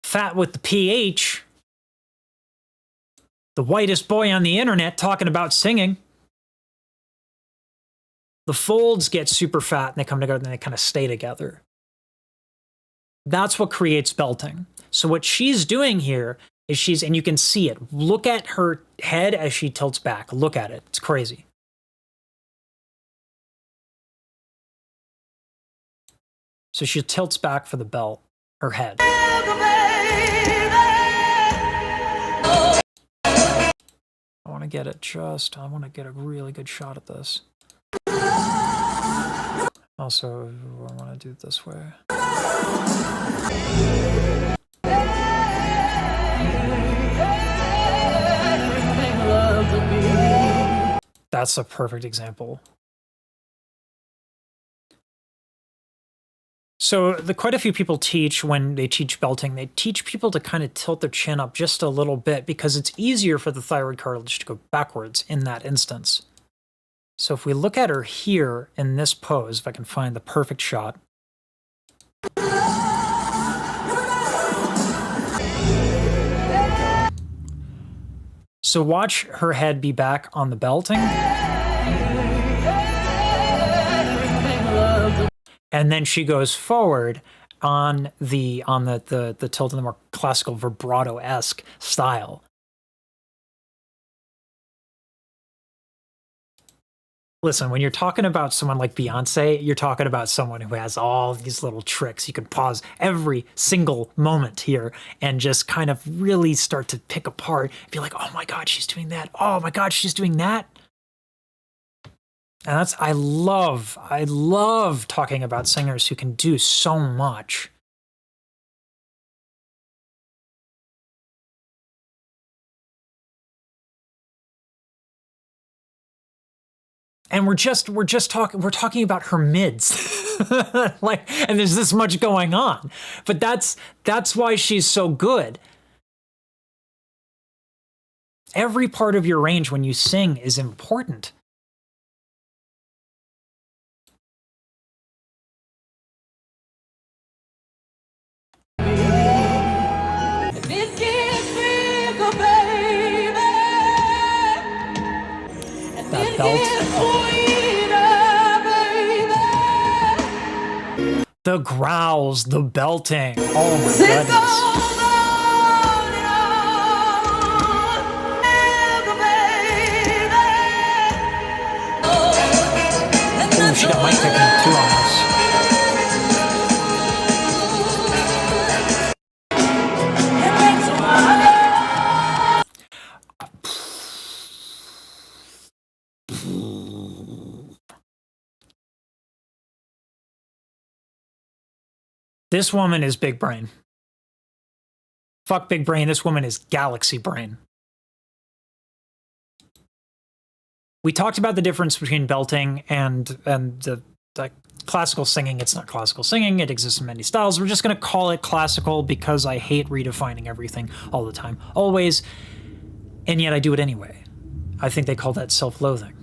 fat with the PH, the whitest boy on the internet talking about singing. The folds get super fat and they come together and they kind of stay together. That's what creates belting. So what she's doing here is and you can see it. Look at her head as she tilts back. Look at it. It's crazy. So she tilts back for the belt, her head. I want to get it I want to get a really good shot at this. Also, I want to do it this way. That's a perfect example. So quite a few people teach, when they teach belting, they teach people to kind of tilt their chin up just a little bit because it's easier for the thyroid cartilage to go backwards in that instance. So if we look at her here in this pose, if I can find the perfect shot. So watch her head be back on the belting. And then she goes forward on the tilt in the more classical vibrato-esque style. Listen, when you're talking about someone like Beyonce, you're talking about someone who has all these little tricks. You can pause every single moment here and just kind of really start to pick apart. Be like, oh my God, she's doing that. Oh my God, she's doing that. And I love talking about singers who can do so much. And we're talking about her mids. And there's this much going on. But that's why she's so good. Every part of your range when you sing is important. That belt. The growls, the belting. Oh my goodness. Oh, she got mic technique too on this. This woman is big brain. Fuck big brain. This woman is galaxy brain. We talked about the difference between belting and the classical singing. It's not classical singing. It exists in many styles. We're just going to call it classical because I hate redefining everything all the time. Always. And yet I do it anyway. I think they call that self-loathing.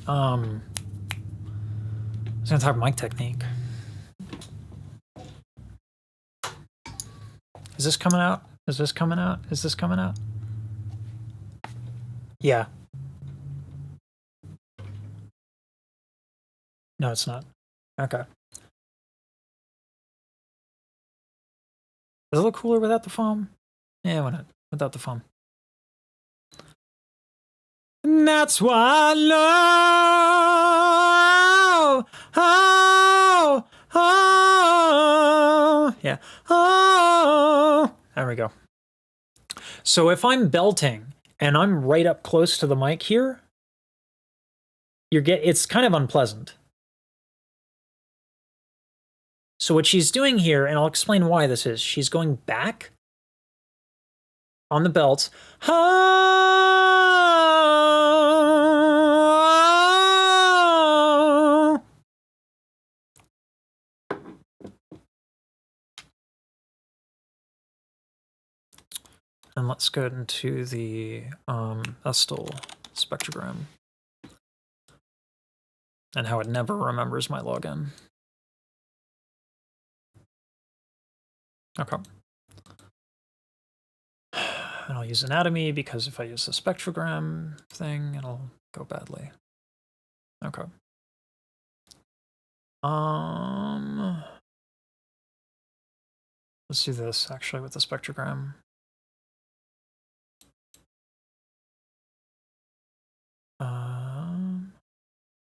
I was going to talk mic technique. Is this coming out? Is this coming out? Is this coming out? Yeah. No, it's not. Okay. Does it look cooler without the foam? Yeah, why not? Without the foam. And that's why I love. Oh, oh, yeah. Oh. There we go. So if I'm belting and I'm right up close to the mic here, it's kind of unpleasant. So what she's doing here, and I'll explain why this is, she's going back on the belt. And let's go into the Estel spectrogram. and how it never remembers my login. Okay. And I'll use anatomy because if I use the spectrogram thing, it'll go badly. Okay. Let's do this actually with the spectrogram.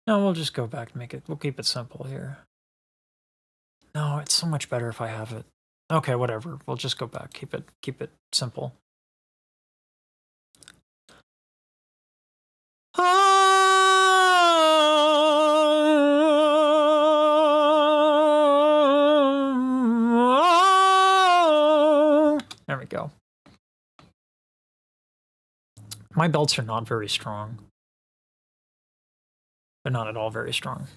No, we'll just go back and make it. We'll keep it simple here. No, it's so much better if I have it. Okay, whatever. We'll just go back. Keep it simple. There we go. My belts are not very strong. They're not at all very strong.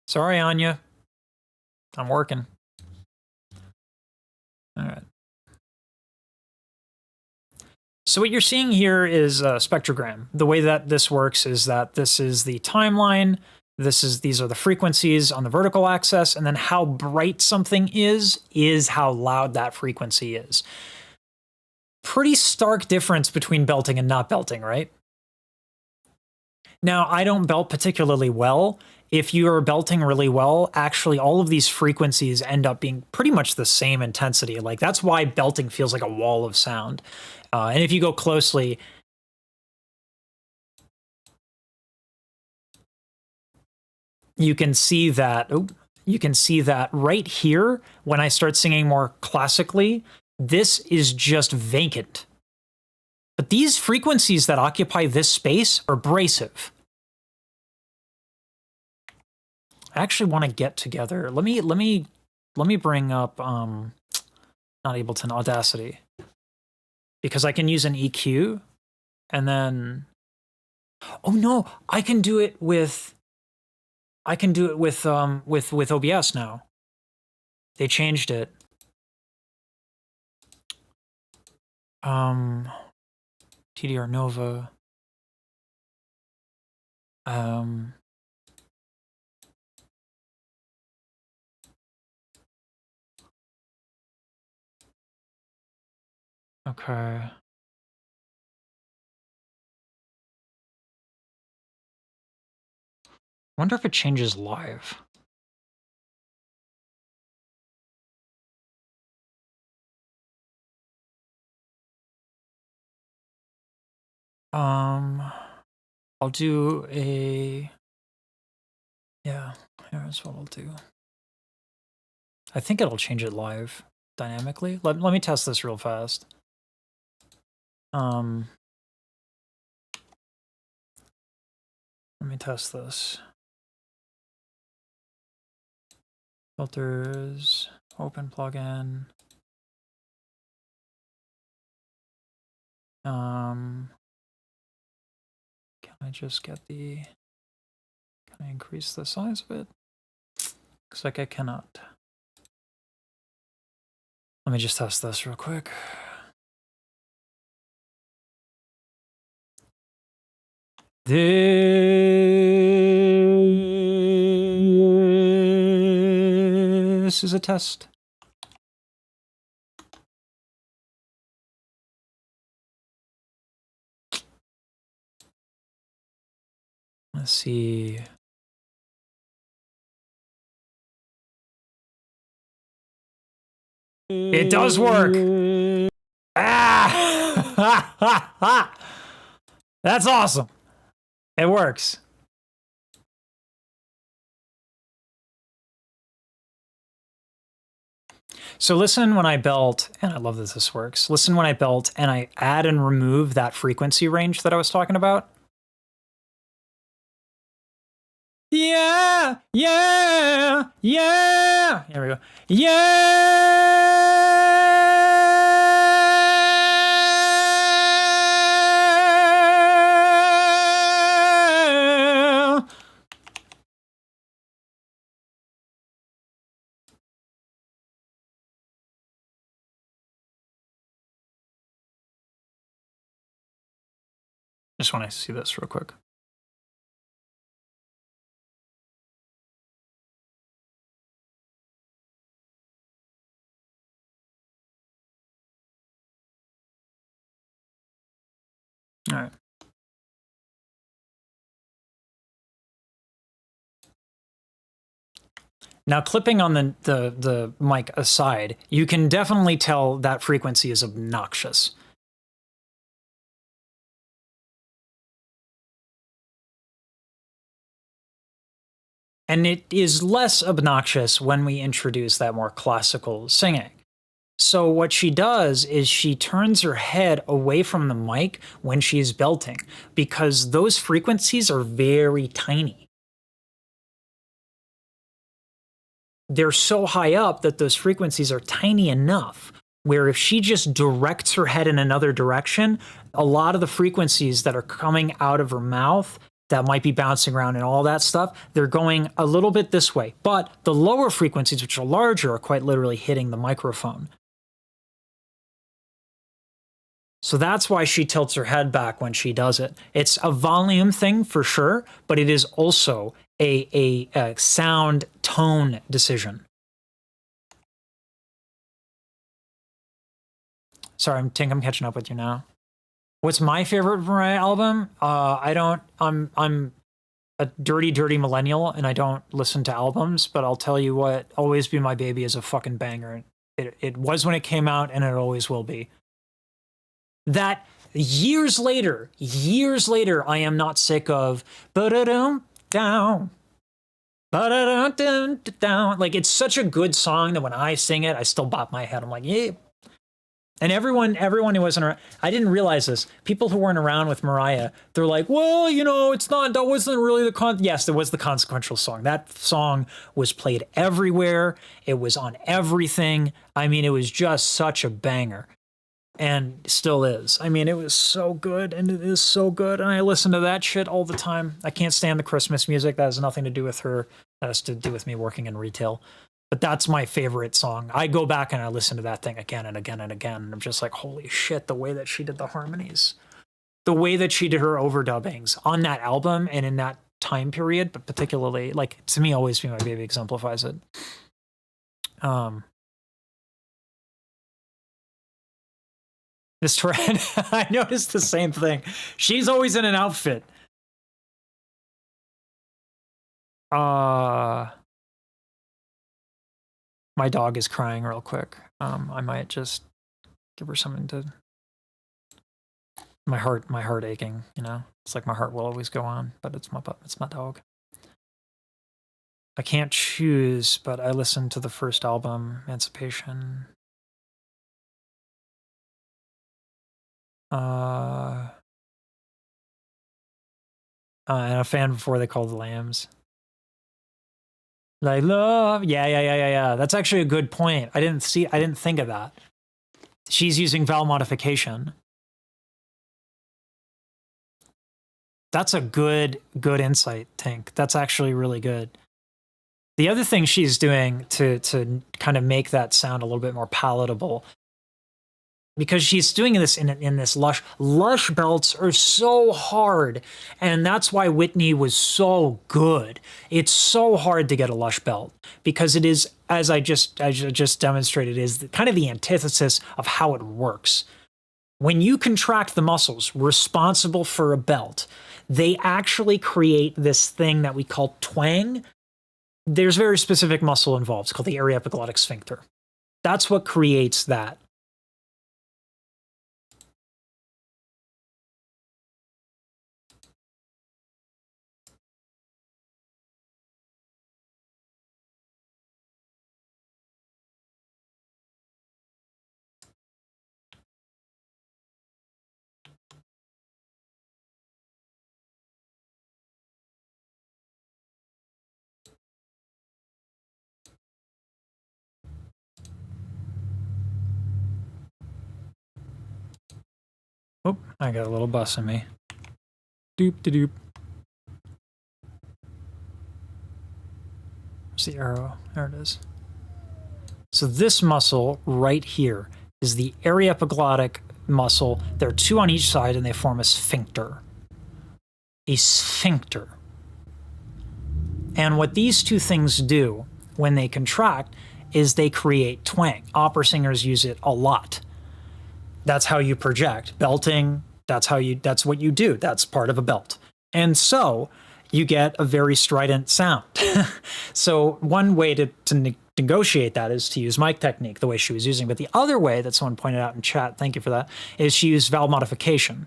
Sorry, Anya. I'm working. All right. So what you're seeing here is a spectrogram. The way that this works is that this is the timeline. These are the frequencies on the vertical axis, and then how bright something is how loud that frequency is. Pretty stark difference between belting and not belting, right? Now, I don't belt particularly well. If you are belting really well, actually all of these frequencies end up being pretty much the same intensity. Like that's why belting feels like a wall of sound. And if you go closely, you can see that. You can see that right here when I start singing more classically. This is just vacant. But these frequencies that occupy this space are abrasive. I actually want to get together. Let me bring up not Ableton, Audacity, because I can use an EQ, and then oh no, I can do it with OBS now. They changed it. TDR Nova. Okay. Wonder if it changes live. I'll do a, yeah, here's what I'll do. I think it'll change it live dynamically. Let me test this real fast. Let me test this. Filters, open plugin. Can I just get the, can I increase the size of it? Looks like I cannot. Let me just test this real quick. This is a test. Let's see. It does work. Ah! That's awesome. It works. So listen when I belt, and I love that this works. Listen when I belt and I add and remove that frequency range that I was talking about. Yeah, yeah, yeah. Here we go. Yeah. Just want to see this real quick. All right. Now, clipping on the mic aside, you can definitely tell that frequency is obnoxious. And it is less obnoxious when we introduce that more classical singing. So what she does is she turns her head away from the mic when she's belting, because those frequencies are very tiny. They're so high up that those frequencies are tiny enough where if she just directs her head in another direction, a lot of the frequencies that are coming out of her mouth that might be bouncing around and all that stuff, they're going a little bit this way. But the lower frequencies, which are larger, are quite literally hitting the microphone. So that's why she tilts her head back when she does it. It's a volume thing for sure, but it is also a sound tone decision. Sorry, I'm catching up with you now. What's my favorite Mariah album? I'm a dirty millennial and I don't listen to albums, but I'll tell you what, Always Be My Baby is a fucking banger. It was when it came out and it always will be. That years later, I am not sick of ba-da-dum down. Ba-da-dum down. Like, it's such a good song that when I sing it, I still bop my head. I'm like, yeah. And everyone who wasn't around, I didn't realize this. People who weren't around with Mariah, they're like, well, you know, that wasn't really yes, there was the consequential song. That song was played everywhere. It was on everything. I mean, it was just such a banger. And still is. I mean, it was so good, and it is so good. And I listen to that shit all the time. I can't stand the Christmas music. That has nothing to do with her. That has to do with me working in retail. But that's my favorite song. I go back and I listen to that thing again and again and again. And I'm just like, holy shit, the way that she did the harmonies. The way that she did her overdubbings on that album and in that time period, but particularly, like, to me, Always Be My Baby exemplifies it. This trend, I noticed the same thing. She's always in an outfit. My dog is crying real quick. I might just give her something to. My heart aching. You know, it's like my heart will always go on, but it's my dog. I can't choose, but I listened to the first album, Emancipation. And a fan before they called the Lambs. Like love, yeah. That's actually a good point. I didn't think of that. She's using vowel modification. That's a good insight, Tink. That's actually really good. The other thing she's doing to kind of make that sound a little bit more palatable, because she's doing this in this lush belts are so hard, and that's why Whitney was so good. It's so hard to get a lush belt because it is, as I just demonstrated, is kind of the antithesis of how it works. When you contract the muscles responsible for a belt, they actually create this thing that we call twang. There's very specific muscle involved. It's called the area epiglottic sphincter. That's what creates that. Oh, I got a little bus in me. Doop-de-doop. Where's the arrow? There it is. So this muscle right here is the area epiglottic muscle. There are two on each side, and they form a sphincter. A sphincter. And what these two things do when they contract is they create twang. Opera singers use it a lot. That's how you project. Belting, That's what you do. That's part of a belt. And so you get a very strident sound. So one way to negotiate that is to use mic technique the way she was using. But the other way that someone pointed out in chat, thank you for that, is she used vowel modification.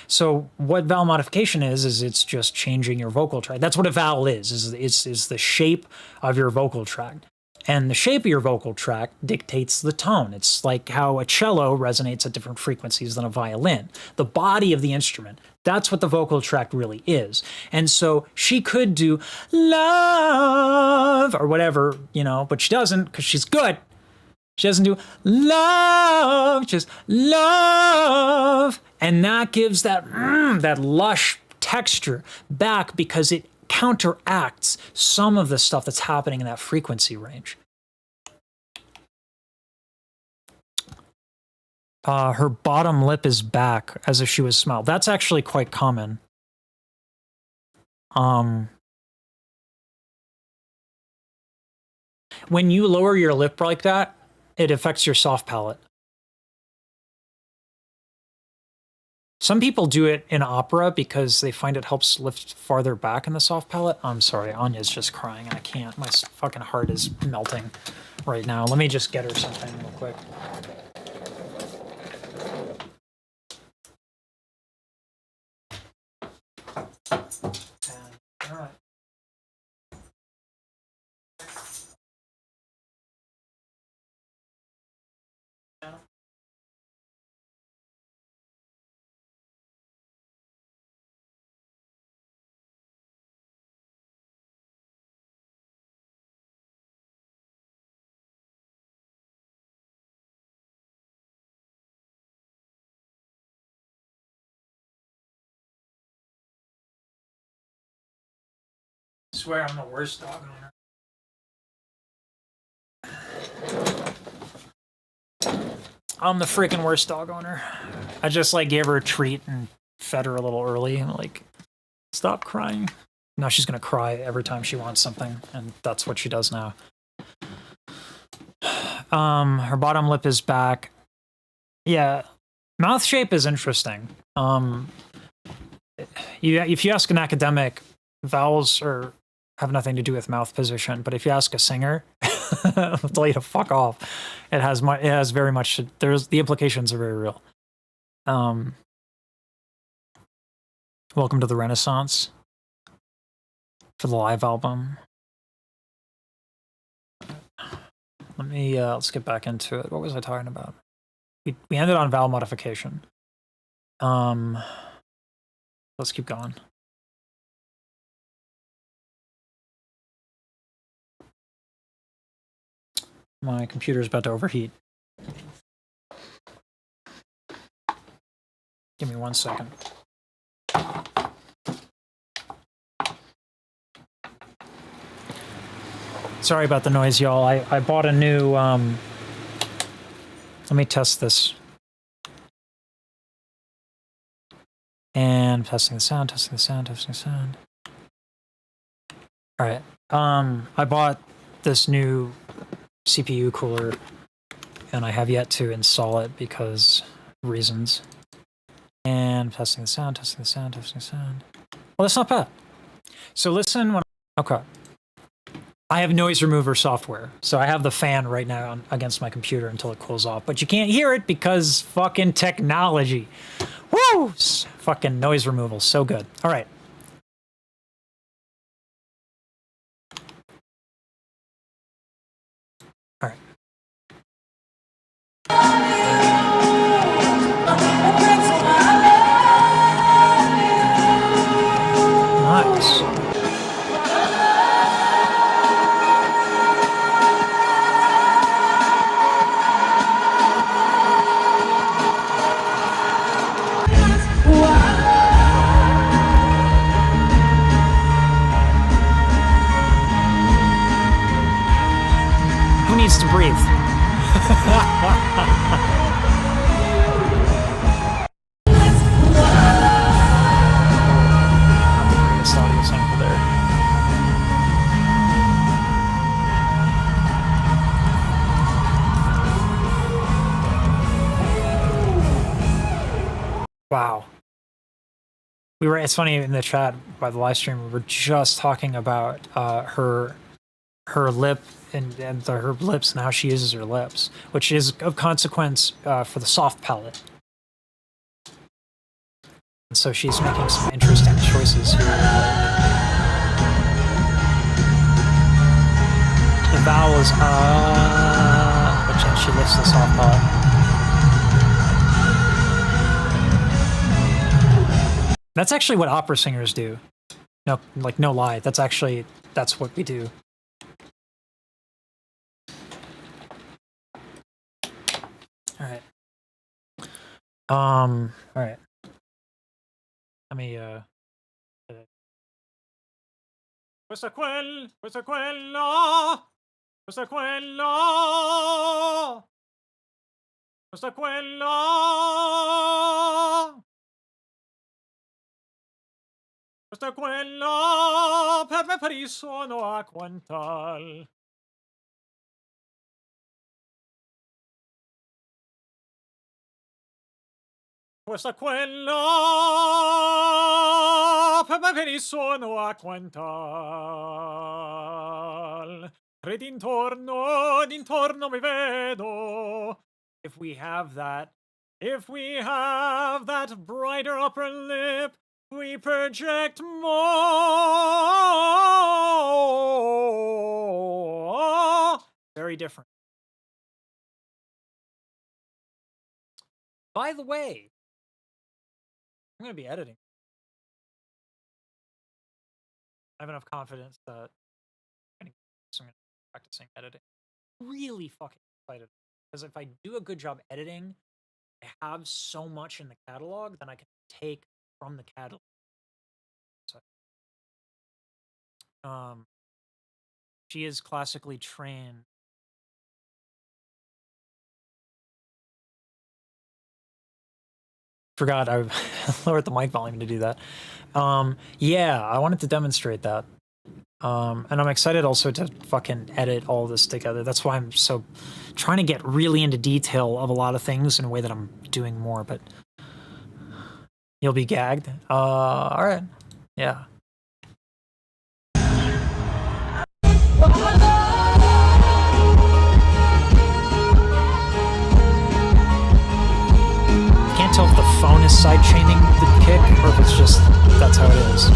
So what vowel modification is it's just changing your vocal tract. That's what a vowel is the shape of your vocal tract. And the shape of your vocal tract dictates the tone. It's like how a cello resonates at different frequencies than a violin. The body of the instrument, that's what the vocal tract really is. And so she could do love or whatever, but she doesn't because she's good. She doesn't do love, just love. And that gives that lush texture back because it counteracts some of the stuff that's happening in that frequency range. Her bottom lip is back as if she was smiled. That's actually quite common. When you lower your lip like that, it affects your soft palate. Some people do it in opera because they find it helps lift farther back in the soft palate. I'm sorry, Anya's just crying. I can't. My fucking heart is melting right now. Let me just get her something real quick. All right. I swear I'm the worst dog owner. I'm the freaking worst dog owner. I just gave her a treat and fed her a little early. I'm like, stop crying. Now she's gonna cry every time she wants something, and that's what she does now. Her bottom lip is back. Yeah, mouth shape is interesting. If you ask an academic, vowels have nothing to do with mouth position, but if you ask a singer, I'll tell you to fuck off. It has very much. The implications are very real. Welcome to the Renaissance for the live album. Let's get back into it. What was I talking about? We ended on vowel modification. Let's keep going. My computer's about to overheat. Give me 1 second. Sorry about the noise, y'all. I bought a new, let me test this. And testing the sound. All right. I bought this new CPU cooler, and I have yet to install it because reasons. And testing the sound. Well, that's not bad. So listen when. Okay. I have noise remover software, so I have the fan right now against my computer until it cools off. But you can't hear it because fucking technology. Woo! Fucking noise removal, so good. All right. All right. Nice. Who needs to breathe? Greatest audio sample there. It's funny in the chat by the live stream, we were just talking about her lip and her lips and how she uses her lips, which is of consequence for the soft palate. And so she's making some interesting choices here. The vowel is but then she lifts the soft palate. That's actually what opera singers do. No, like no lie. That's what we do. All right. All right. Let me Questa quella, questa quella, questa quella, questa quella. Questa quella per me per suono a quantal. Questa quella per me per suono a quantal. Tre d'intorno mi vedo. If we have that brighter upper lip, we project more. Very different. By the way, I'm going to be editing. I have enough confidence that I'm going to be practicing editing. Really fucking excited. Because if I do a good job editing, I have so much in the catalog that I can take from the catalog. So, she is classically trained. Forgot I lowered the mic volume to do that. Yeah, I wanted to demonstrate that. And I'm excited also to fucking edit all this together. That's why I'm so trying to get really into detail of a lot of things in a way that I'm doing more, but you'll be gagged. All right. Yeah. Can't tell if the phone is side chaining the kick or if it's just that's how it is.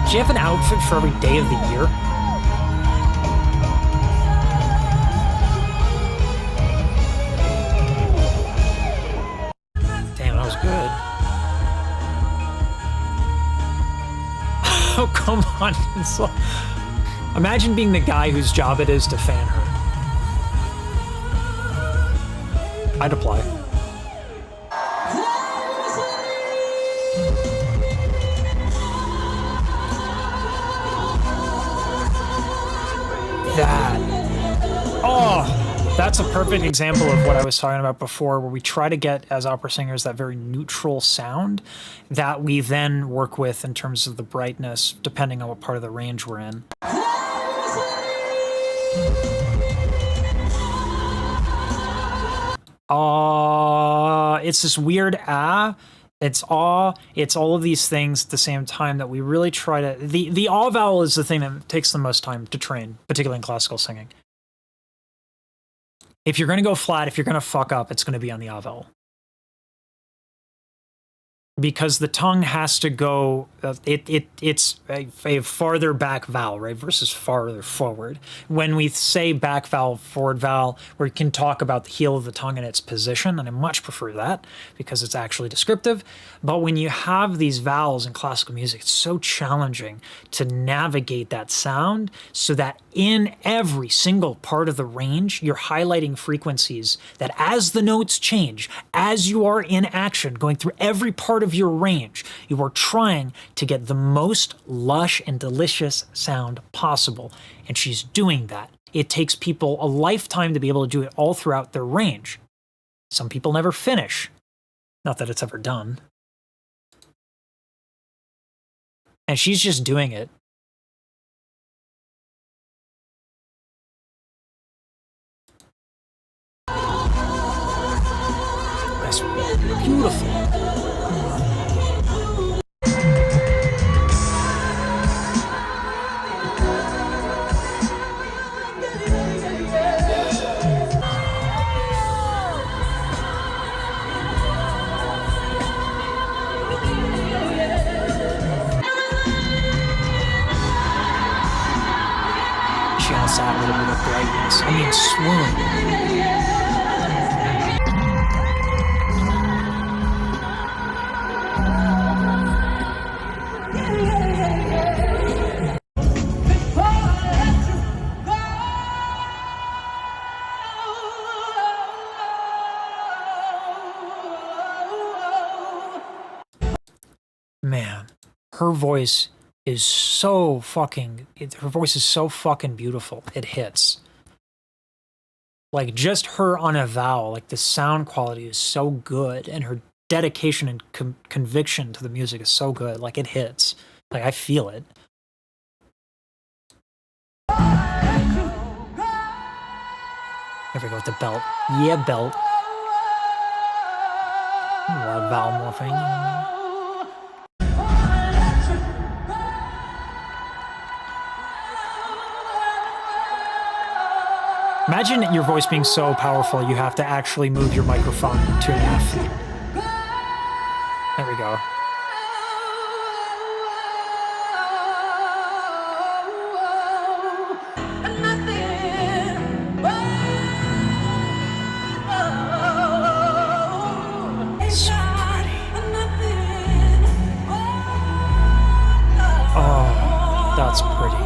Do you have an outfit for every day of the year? Damn, that was good. Oh, come on. Imagine being the guy whose job it is to fan her. I'd apply. That's a perfect example of what I was talking about before, where we try to get, as opera singers, that very neutral sound that we then work with in terms of the brightness, depending on what part of the range we're in. It's this weird it's all of these things at the same time that we really try to... The vowel is the thing that takes the most time to train, particularly in classical singing. If you're going to go flat, if you're going to fuck up, it's going to be on the vowel. Because the tongue has to go, it's a farther back vowel, right, versus farther forward. When we say back vowel, forward vowel, we can talk about the heel of the tongue and its position, and I much prefer that because it's actually descriptive. But when you have these vowels in classical music, it's so challenging to navigate that sound so that in every single part of the range, you're highlighting frequencies that as the notes change, as you are in action, going through every part of your range, you are trying to get the most lush and delicious sound possible. And she's doing that. It takes people a lifetime to be able to do it all throughout their range. Some people never finish. Not that it's ever done. And she's just doing it. She also had a little bit of brightness. I mean, swoon. Man, her voice is so fucking, her voice is so fucking beautiful. It hits. Like, just her on a vowel, like, the sound quality is so good, and her dedication and conviction to the music is so good. Like, it hits. Like, I feel it. Here we go with the belt. Yeah, belt. A lot of vowel morphing. Imagine your voice being so powerful you have to actually move your microphone 2.5 feet. There we go. So pretty. Oh, that's pretty.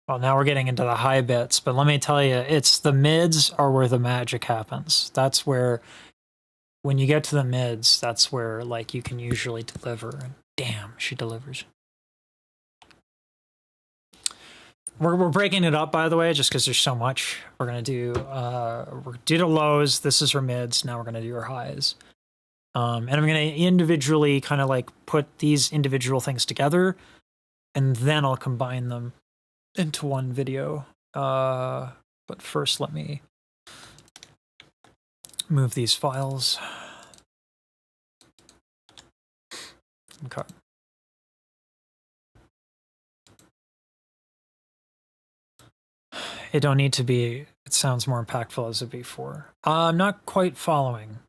Well, now we're getting into the high bits, but let me tell you, it's the mids are where the magic happens. That's where, when you get to the mids, that's where, like, you can usually deliver. And damn, she delivers. We're breaking it up, by the way, just because there's so much. We're gonna do the lows. This is her mids. Now we're gonna do her highs. And I'm gonna individually kind of like put these individual things together, and then I'll combine them into one video. But first, let me move these files. Okay. It don't need to be, it sounds more impactful as a B4. I'm not quite following.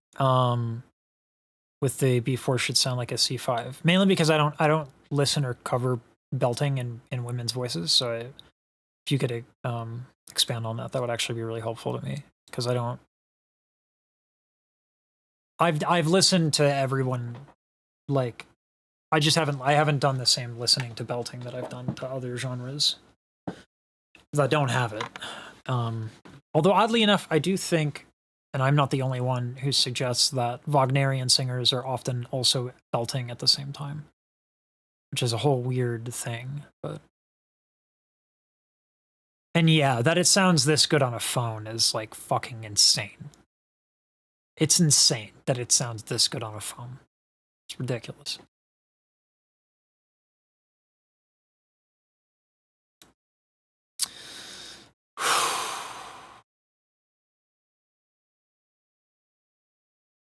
With the B4 should sound like a C5, mainly because I don't listen or cover belting in women's voices. So if you could expand on that, that would actually be really helpful to me, because I don't. I've listened to everyone, like, I haven't done the same listening to belting that I've done to other genres that don't have it. Although oddly enough, I do think, and I'm not the only one who suggests that Wagnerian singers are often also belting at the same time, which is a whole weird thing. But and yeah, that it sounds this good on a phone is like fucking insane. It's insane that it sounds this good on a phone. It's ridiculous.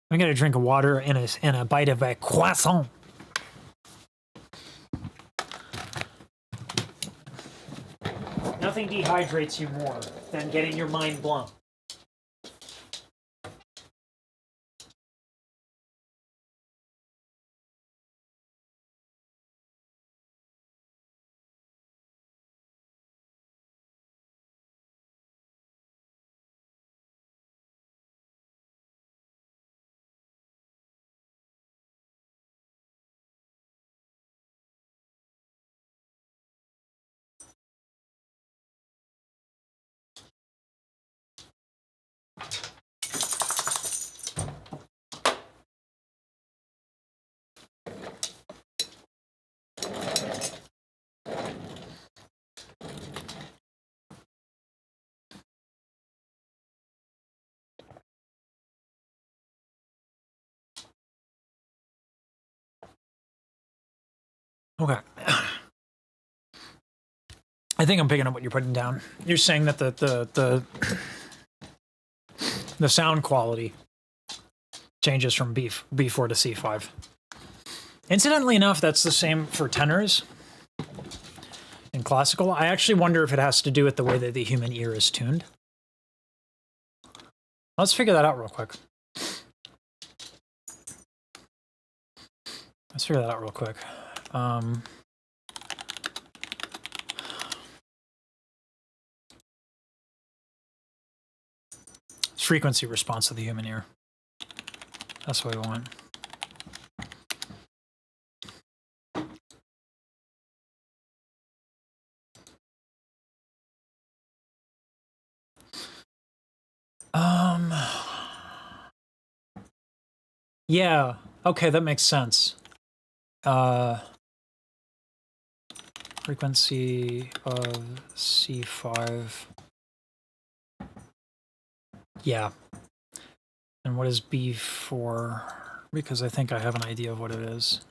I'm gonna drink water and a bite of a croissant. Nothing dehydrates you more than getting your mind blown. Okay. I think I'm picking up what you're putting down. You're saying that the sound quality changes from B4 to C5. Incidentally enough, that's the same for tenors in classical. I actually wonder if it has to do with the way that the human ear is tuned. Let's figure that out real quick. It's frequency response of the human ear. That's what we want. Yeah, okay, that makes sense. Frequency of C5. Yeah. And what is B4? Because I think I have an idea of what it is.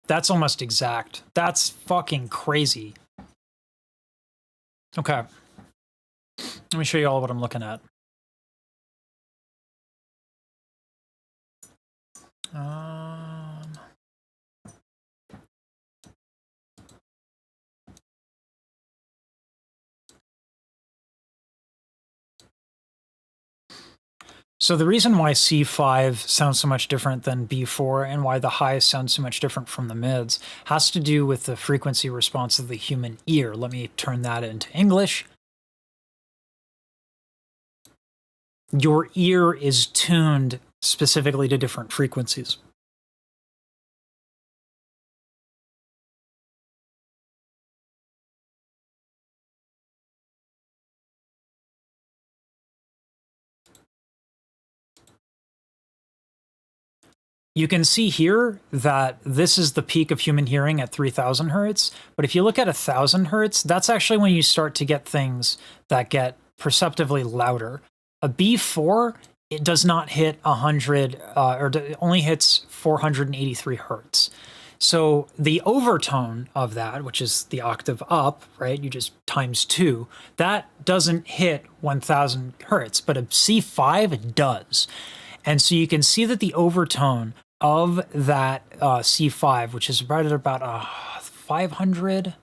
That's almost exact. That's fucking crazy. Okay. Let me show you all what I'm looking at. So the reason why C5 sounds so much different than B4 and why the highs sound so much different from the mids has to do with the frequency response of the human ear. Let me turn that into English. Your ear is tuned specifically to different frequencies. You can see here that this is the peak of human hearing at 3000 hertz. But if you look at 1000 hertz, that's actually when you start to get things that get perceptively louder. A B4, it does not hit 100, or only hits 483 hertz. So the overtone of that, which is the octave up, right? You just times 2, that doesn't hit 1000 hertz, but a C5 does. And so you can see that the overtone of that C5, which is right at about 500.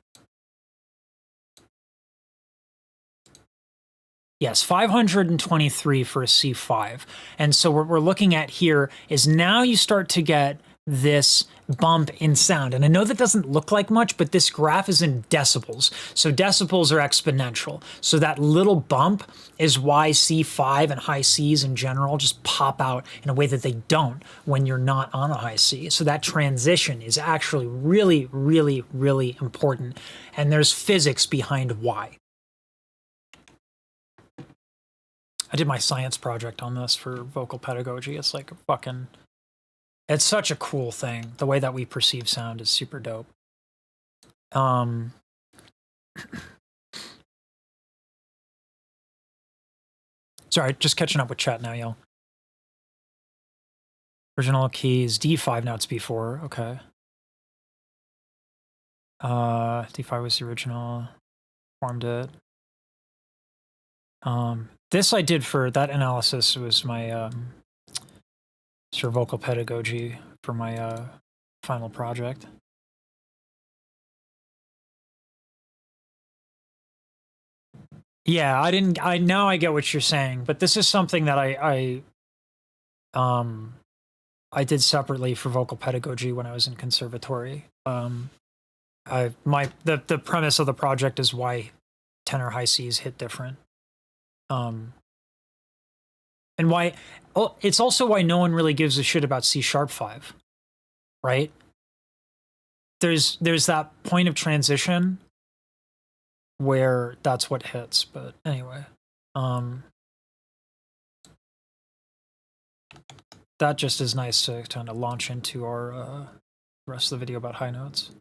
Yes, 523 for a C5. And so what we're looking at here is now you start to get this bump in sound. And I know that doesn't look like much, but this graph is in decibels. So decibels are exponential. So that little bump is why C5 and high Cs in general just pop out in a way that they don't when you're not on a high C. So that transition is actually really, really, really important. And there's physics behind why. I did my science project on this for vocal pedagogy. It's like a fucking... It's such a cool thing. The way that we perceive sound is super dope. Sorry, just catching up with chat now, y'all. Original key is D5, now it's B4. Okay. D5 was the original. Formed it. This I did for that analysis was my for vocal pedagogy for my final project. Yeah, now I get what you're saying, but this is something that I did separately for vocal pedagogy when I was in conservatory. The premise of the project is why tenor high Cs hit different. And why, it's also why no one really gives a shit about C#5, right? There's that point of transition where that's what hits, but anyway. That just is nice to kind of launch into our rest of the video about high notes.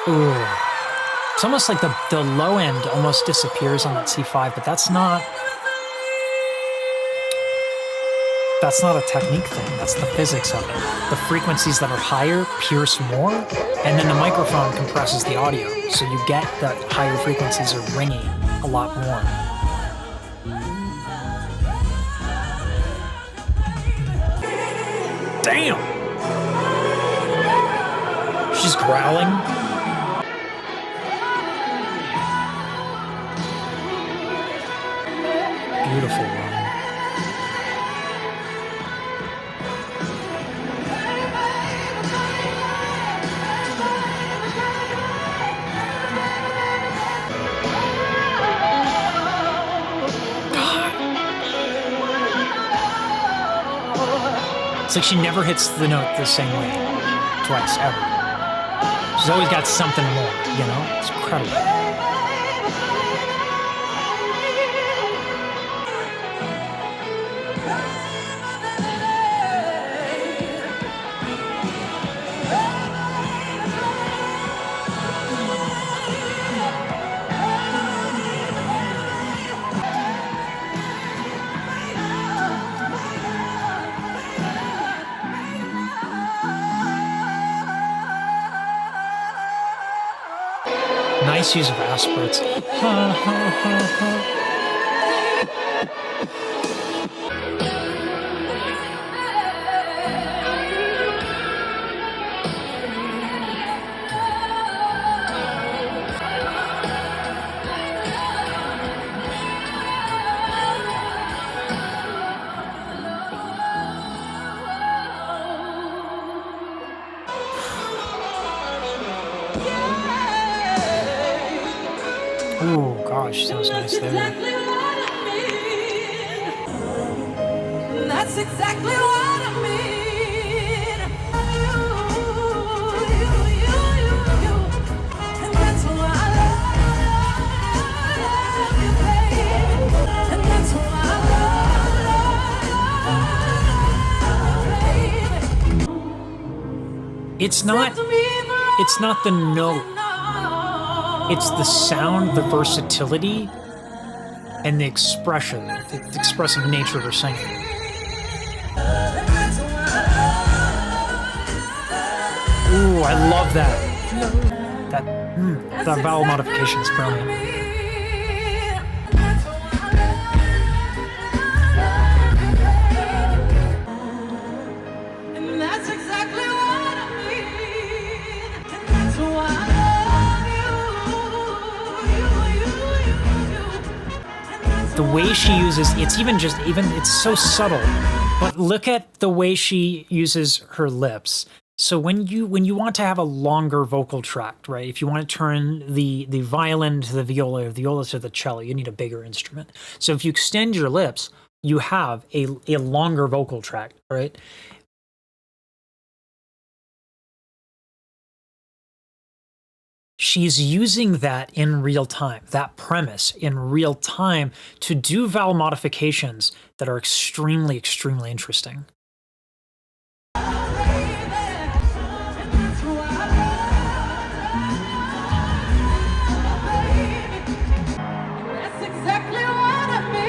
Ooh. It's almost like the low end almost disappears on that C5, but that's not a technique thing. That's the physics of it. The frequencies that are higher pierce more, and then the microphone compresses the audio. So you get that higher frequencies are ringing a lot more. Damn! She's growling. Beautiful one. It's like she never hits the note the same way twice, ever. She's always got something more, you know? It's incredible. Nice use of aspirates. Ha, ha, ha, ha. Ooh, gosh, that was nice there. That's exactly what I mean. You. And that's why I love you, babe. And that's why I love you, babe. It's not the note. It's the sound, the versatility, and the expression, the expressive nature of her singing. Ooh, I love that. That vowel modification is brilliant. And that's exactly what I mean. And that's why I The way she uses, it's so subtle, but look at the way she uses her lips. So when you want to have a longer vocal tract, right? If you want to turn the violin to the viola or the viola to the cello, you need a bigger instrument. So if you extend your lips, you have a longer vocal tract, right? She's using that in real time, that premise in real time, to do vowel modifications that are extremely, extremely interesting. That's exactly what I mean.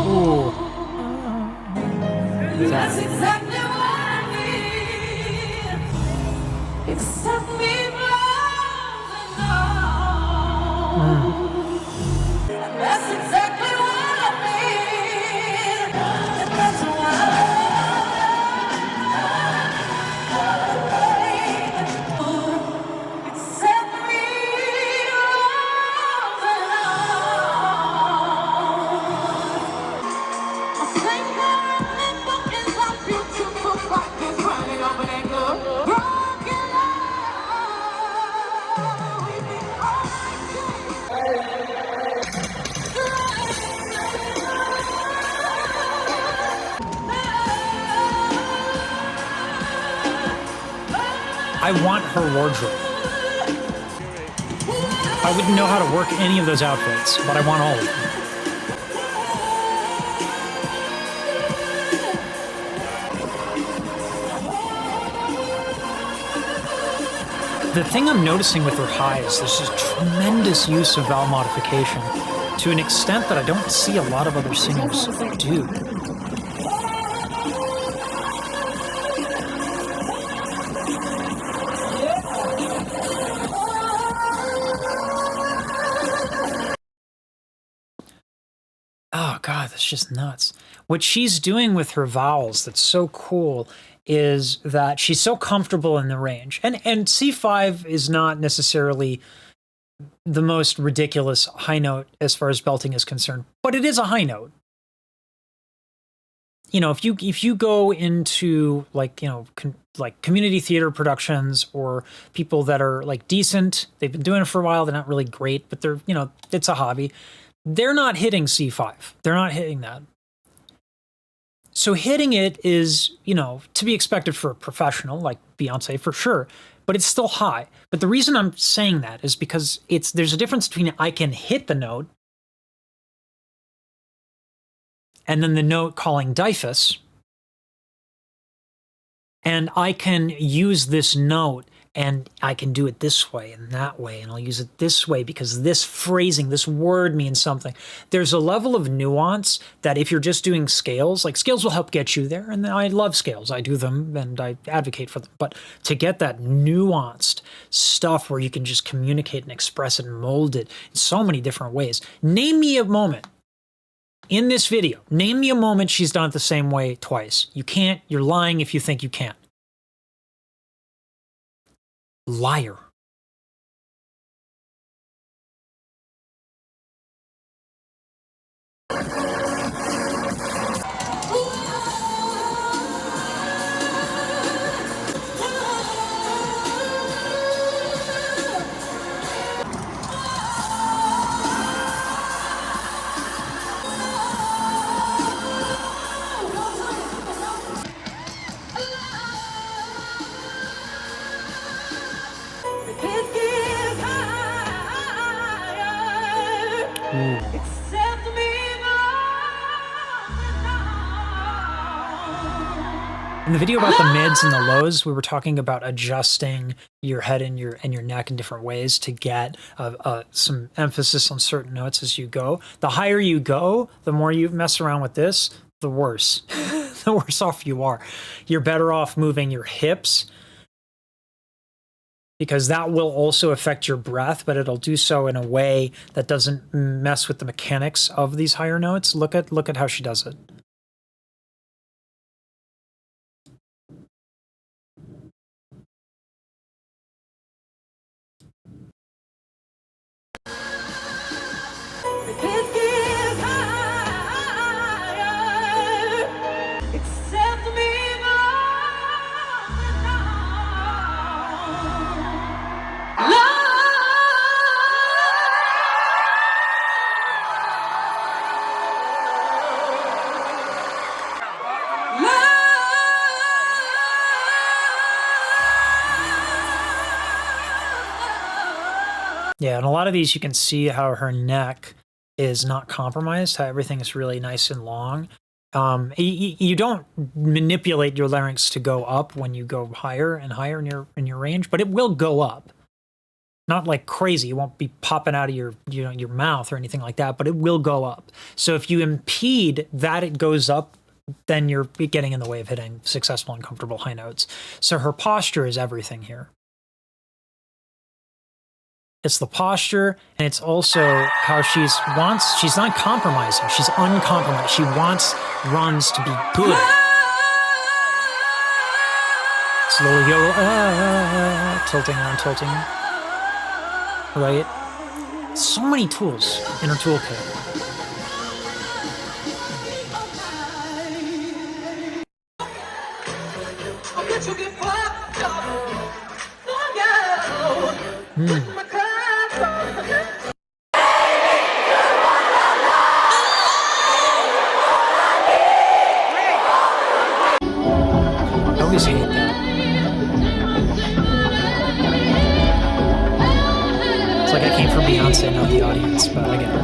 Ooh. That's exactly what I need. Except me That's exactly what I need. And that's why except me I want her wardrobe. I wouldn't know how to work any of those outfits, but I want all of them. The thing I'm noticing with her highs, there's a tremendous use of vowel modification to an extent that I don't see a lot of other singers do. Oh God, that's just nuts. What she's doing with her vowels that's so cool is that she's so comfortable in the range. And C5 is not necessarily the most ridiculous high note as far as belting is concerned, but it is a high note. You know, if you go into like, you know, like community theater productions or people that are like decent, they've been doing it for a while, they're not really great, but they're, you know, it's a hobby. They're not hitting C5. They're not hitting that. So hitting it is, you know, to be expected for a professional like Beyonce for sure, but it's still high. But the reason I'm saying that is because there's a difference between I can hit the note and then the note calling Diffus, and I can use this note and I can do it this way and that way, and I'll use it this way because this phrasing, this word means something. There's a level of nuance that if you're just doing scales, like scales will help get you there, and I love scales. I do them and I advocate for them. But to get that nuanced stuff where you can just communicate and express it and mold it in so many different ways. Name me a moment in this video. Name me a moment she's done it the same way twice. You can't. You're lying if you think you can't. Liar. In the video about the mids and the lows, we were talking about adjusting your head and your neck in different ways to get some emphasis on certain notes as you go. The higher you go, the more you mess around with this, the worse. The worse off you are. You're better off moving your hips, because that will also affect your breath, but it'll do so in a way that doesn't mess with the mechanics of these higher notes. Look at how she does it. Yeah, and a lot of these you can see how her neck is not compromised, how everything is really nice and long. You don't manipulate your larynx to go up when you go higher and higher in your range, but it will go up. Not like crazy. It won't be popping out of your mouth or anything like that, but it will go up. So if you impede that it goes up, then you're getting in the way of hitting successful and comfortable high notes. So her posture is everything here. It's the posture, and it's also how she's not compromising. She's uncompromised. She wants runs to be good. Slowly go, tilting around, tilting. Right? So many tools in her toolkit. I always hate that. It's like I came from Beyonce. Beyonce, not the audience, but I get it.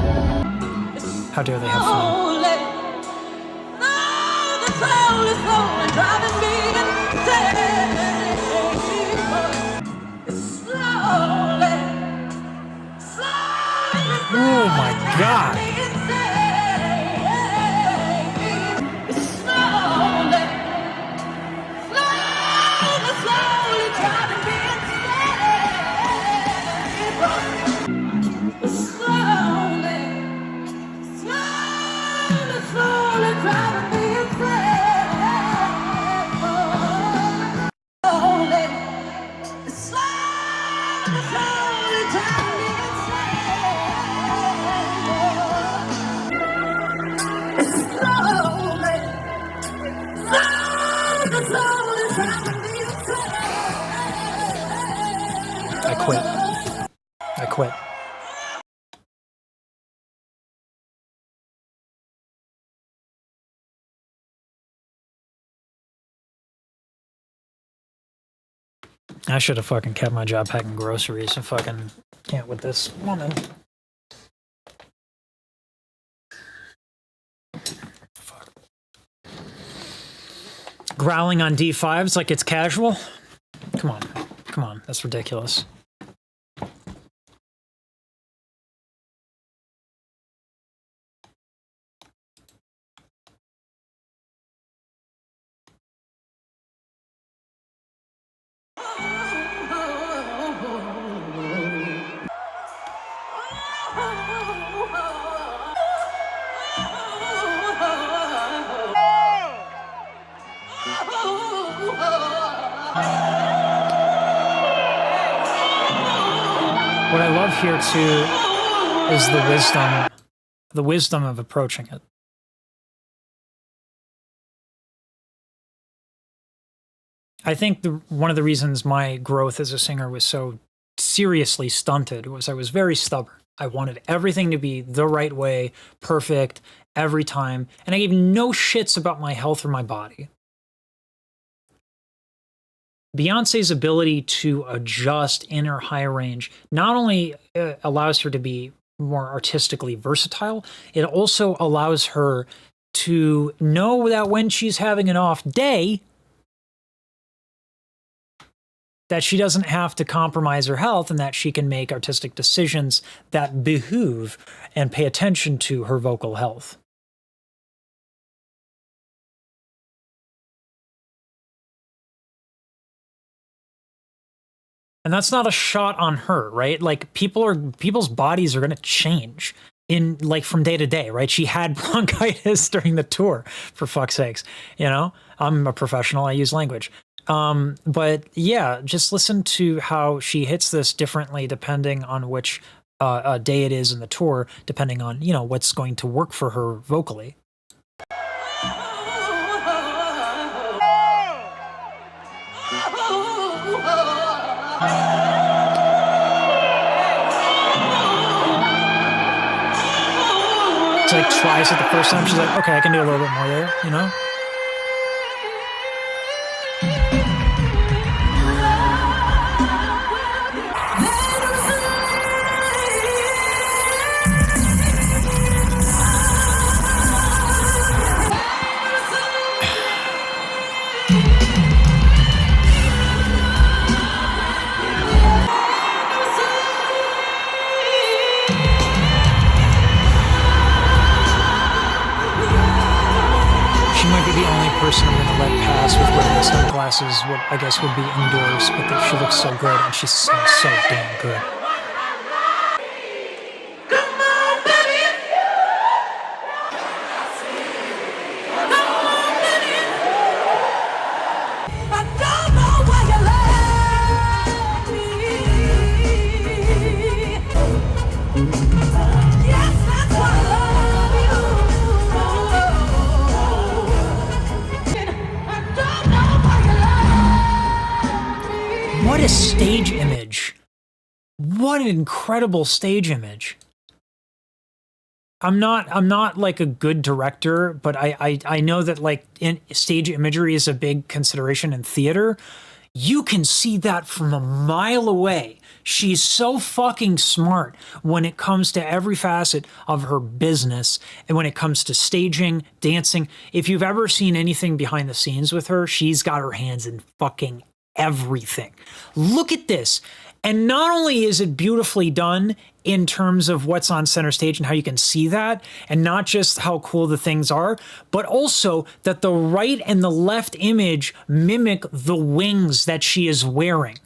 How dare they have fun? Oh my God! I quit. I quit. I should have fucking kept my job packing groceries and fucking can't with this woman. Fuck. Growling on D5s like it's casual? Come on. Come on. That's ridiculous. What I love here too is the wisdom of approaching it. I think one of the reasons my growth as a singer was so seriously stunted was I was very stubborn. I wanted everything to be the right way, perfect, every time, and I gave no shits about my health or my body. Beyonce's ability to adjust in her high range not only allows her to be more artistically versatile, it also allows her to know that when she's having an off day, that she doesn't have to compromise her health and that she can make artistic decisions that behoove and pay attention to her vocal health. And that's not a shot on her, right? Like people's bodies are going to change in like from day to day, right? She had bronchitis during the tour, for fuck's sakes. You know, I'm a professional. I use language. But yeah, just listen to how she hits this differently depending on which day it is in the tour, depending on, you know, what's going to work for her vocally. It's like tries it the first time. She's like, okay, I can do a little bit more there, you know? Person I'm gonna let pass with wearing sunglasses would, I guess, would be indoors, but she looks so good and she sounds so damn good. What a stage image. What an incredible stage image. I'm not like a good director, but I know that like stage imagery is a big consideration in theater. You can see that from a mile away. She's so fucking smart when it comes to every facet of her business and when it comes to staging, dancing. If you've ever seen anything behind the scenes with her, she's got her hands in fucking everything. Look at this. And not only is it beautifully done in terms of what's on center stage and how you can see that, and not just how cool the things are, but also that the right and the left image mimic the wings that she is wearing.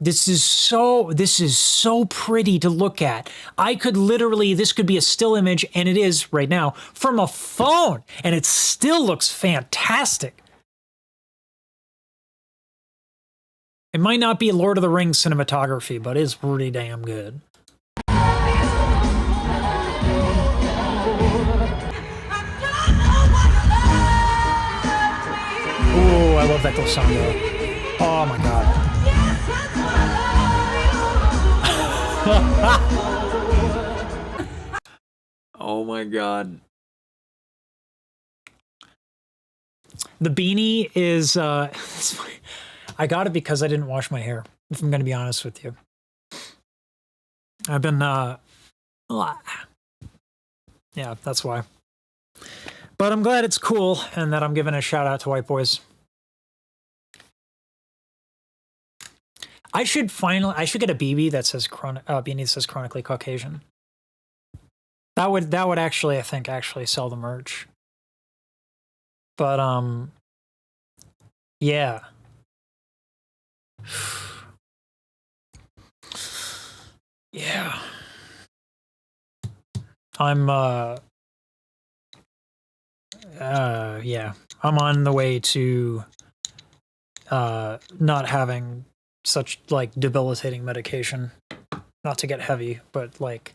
This is so pretty to look at. I could literally, this could be a still image, and it is right now, from a phone, and it still looks fantastic. It might not be Lord of the Rings cinematography, but it's pretty damn good. Ooh, I love that glissando. Oh my god. Oh my god. The beanie is I got it because I didn't wash my hair, if I'm going to be honest with you. I've been, yeah, that's why. But I'm glad it's cool and that I'm giving a shout out to white boys. I should get a BB that says beanie that says chronically Caucasian. That would actually, I think, sell the merch. But, yeah. Yeah. Yeah. I'm on the way to not having such like debilitating medication. Not to get heavy, but like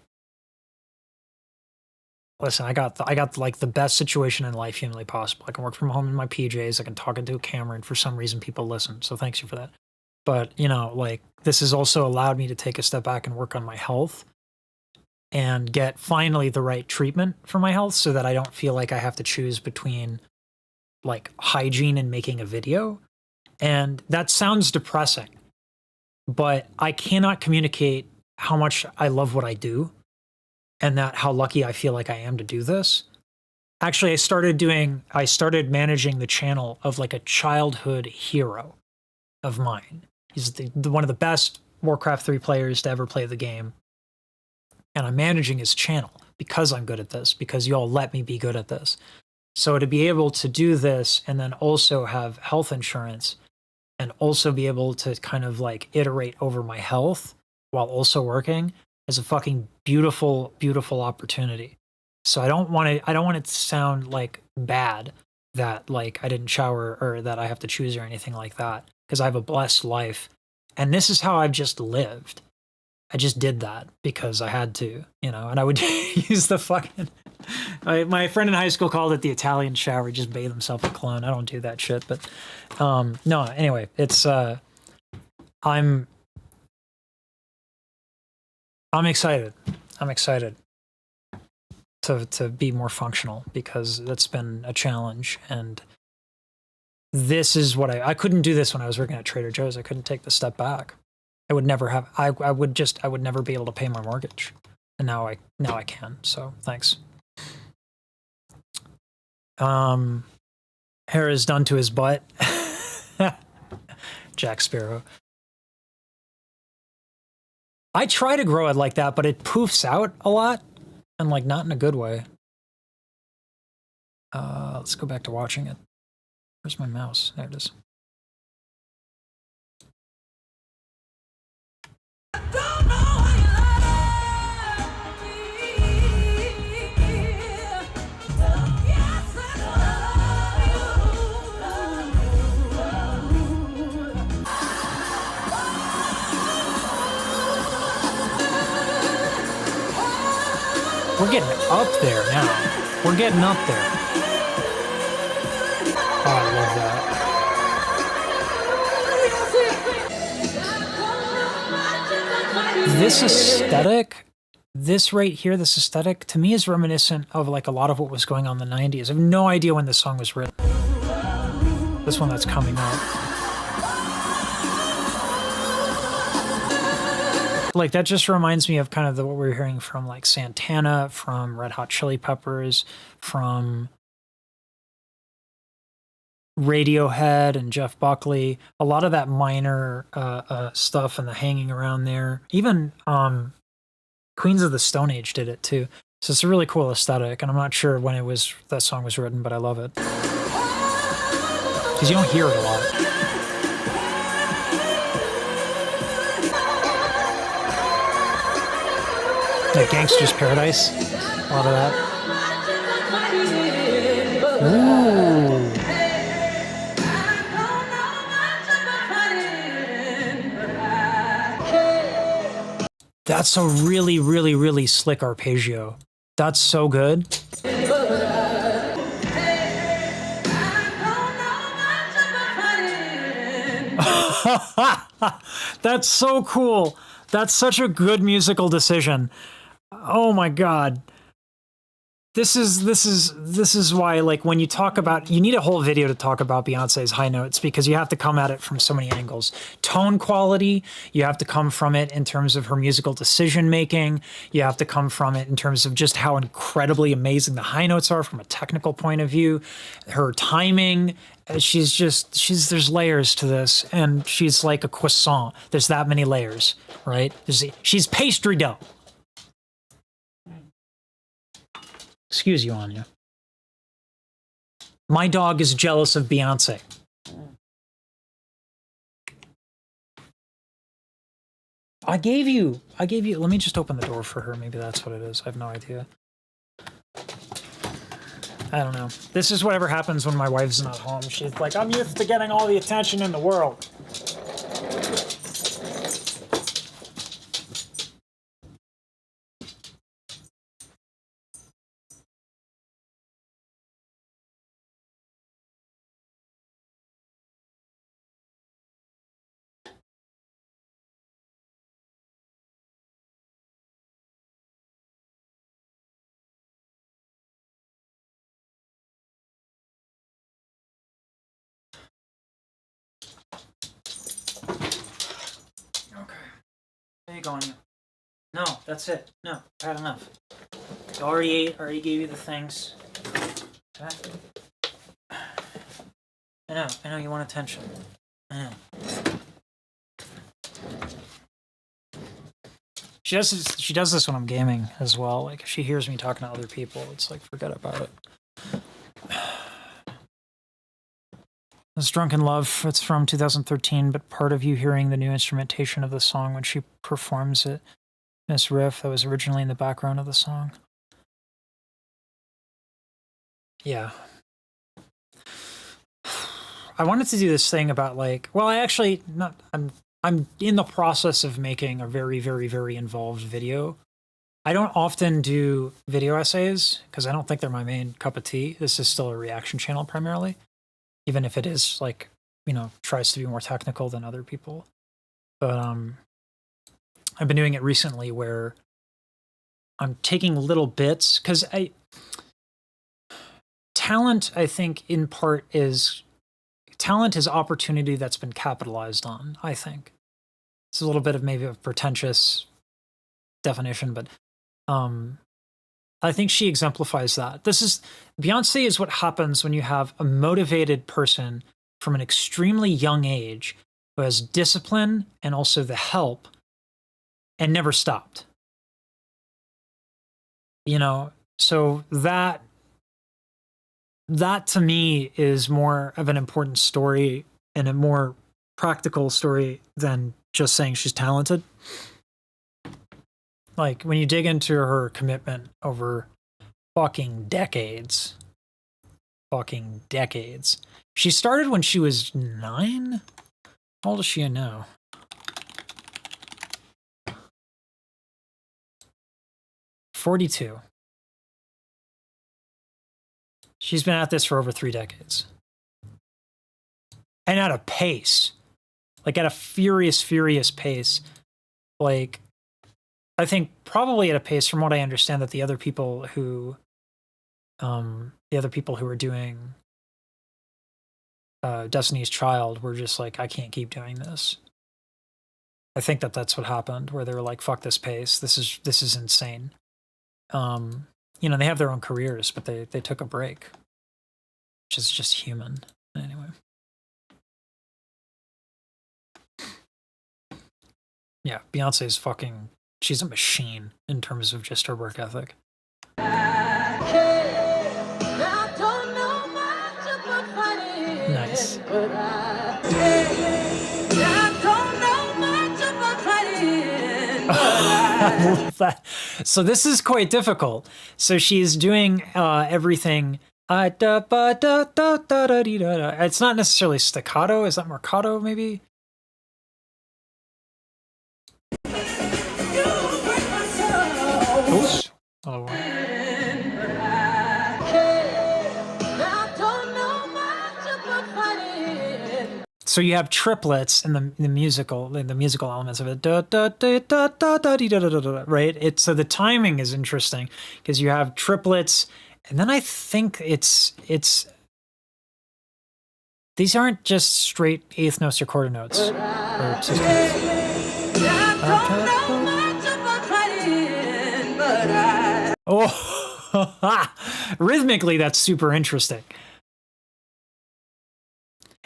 listen, I got like the best situation in life humanly possible. I can work from home in my PJs, I can talk into a camera, and for some reason people listen. So thanks you for that. But, you know, like, this has also allowed me to take a step back and work on my health and get finally the right treatment for my health so that I don't feel like I have to choose between, like, hygiene and making a video. And that sounds depressing, but I cannot communicate how much I love what I do and that how lucky I feel like I am to do this. Actually, I started managing the channel of, like, a childhood hero of mine. He's one of the best Warcraft 3 players to ever play the game. And I'm managing his channel because I'm good at this, because you all let me be good at this. So to be able to do this and then also have health insurance and also be able to kind of like iterate over my health while also working is a fucking beautiful, beautiful opportunity. So I don't want it to sound like bad that like I didn't shower or that I have to choose or anything like that, because I have a blessed life. And this is how I've just lived. I just did that because I had to, you know, and I would use the fucking, my friend in high school called it the Italian shower. He just bathe himself in cologne. I don't do that shit, but no, anyway, it's, I'm excited. I'm excited to be more functional because that's been a challenge. And this is what I couldn't do this when I was working at Trader Joe's. I couldn't take the step back. I would never have, I would never be able to pay my mortgage. And now I can. So thanks. Hair is done to his butt. Jack Sparrow. I try to grow it like that, but it poofs out a lot and like not in a good way. Let's go back to watching it. Where's my mouse? There it is. We're getting up there now. We're getting up there. Oh, I love that. This aesthetic this right here, this aesthetic, to me is reminiscent of like a lot of what was going on in the 90s. I have no idea when this song was written. This one that's coming up. Like, that just reminds me of kind of what we were hearing from like Santana, from Red Hot Chili Peppers, from Radiohead and Jeff Buckley. A lot of that minor stuff and the hanging around there. Even Queens of the Stone Age did it too. So it's a really cool aesthetic, and I'm not sure when that song was written, but I love it. Because you don't hear it a lot. Like Gangsta's Paradise, a lot of that. Ooh. That's a really, really, really slick arpeggio. That's so good. That's so cool. That's such a good musical decision. Oh my God. This is why, like, when you talk about, you need a whole video to talk about Beyonce's high notes, because you have to come at it from so many angles. Tone quality, you have to come from it in terms of her musical decision making. You have to come from it in terms of just how incredibly amazing the high notes are from a technical point of view. Her timing, there's layers to this, and she's like a croissant. There's that many layers, right? She's pastry dough. Excuse you, Anya. My dog is jealous of Beyonce. I gave you, let me just open the door for her. Maybe that's what it is. I have no idea. I don't know. This is whatever happens when my wife's not home. She's like, I'm used to getting all the attention in the world. There you go, Anya. No, that's it. No, I had enough. I already ate, already gave you the things. Okay? I know you want attention. I know. She does this when I'm gaming as well. Like, if she hears me talking to other people, it's like, forget about it. This Drunken Love, it's from 2013, but part of you hearing the new instrumentation of the song when she performs it. This riff that was originally in the background of the song. Yeah. I wanted to do this thing about, like, well, I'm in the process of making a very, very, very involved video. I don't often do video essays because I don't think they're my main cup of tea. This is still a reaction channel primarily, even if it is, like, tries to be more technical than other people. But I've been doing it recently where I'm taking little bits, because talent, I think, in part is opportunity that's been capitalized on, I think. It's a little bit of maybe a pretentious definition, but I think she exemplifies that. Beyonce is what happens when you have a motivated person from an extremely young age who has discipline and also the help and never stopped. So that to me is more of an important story and a more practical story than just saying she's talented. Like, when you dig into her commitment over fucking decades. She started when she was 9? How old is she now? "42. She's been at this for over 3 decades. And at a pace. Like, at a furious pace. Like, I think probably at a pace, from what I understand, that the other people who were doing Destiny's Child were just like, I can't keep doing this. I think that that's what happened, where they were like, fuck this pace. This is insane. You know, they have their own careers, but they took a break, which is just human. Anyway. Yeah, Beyonce's fucking, she's a machine in terms of just her work ethic. Nice. I love that. So this is quite difficult. So she's doing everything. It's not necessarily staccato. Is that marcato, maybe? Oops. Oh. So you have triplets in the musical elements of it, right? So the timing is interesting because you have triplets, and then I think it's these aren't just straight eighth notes or quarter notes or sixteenths. Oh, rhythmically that's super interesting.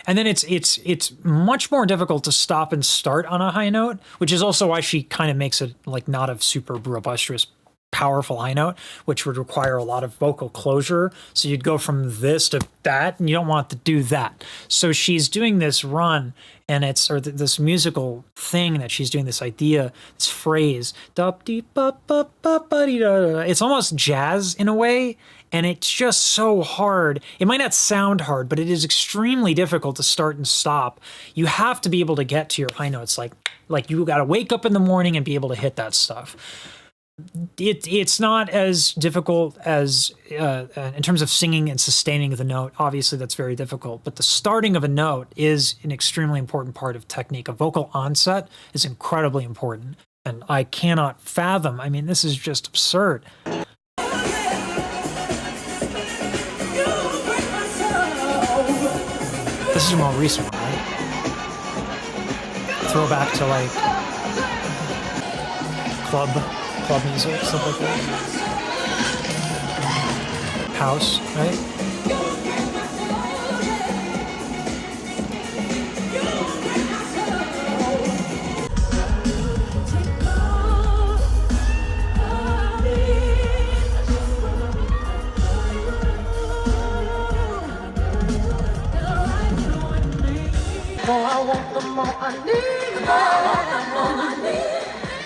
And then it's much more difficult to stop and start on a high note, which is also why she kind of makes it like not a super robustrous, powerful high note, which would require a lot of vocal closure. So you'd go from this to that, and you don't want to do that. So she's doing this run, and this musical thing that she's doing, this idea, this phrase, it's almost jazz in a way. And it's just so hard. It might not sound hard, but it is extremely difficult to start and stop. You have to be able to get to your high notes. Like you got to wake up in the morning and be able to hit that stuff. It's not as difficult as in terms of singing and sustaining the note. Obviously, that's very difficult. But the starting of a note is an extremely important part of technique. A vocal onset is incredibly important. And I cannot fathom. I mean, this is just absurd. This is a more recent one, right? Throwback to like club music, stuff like that. House, right?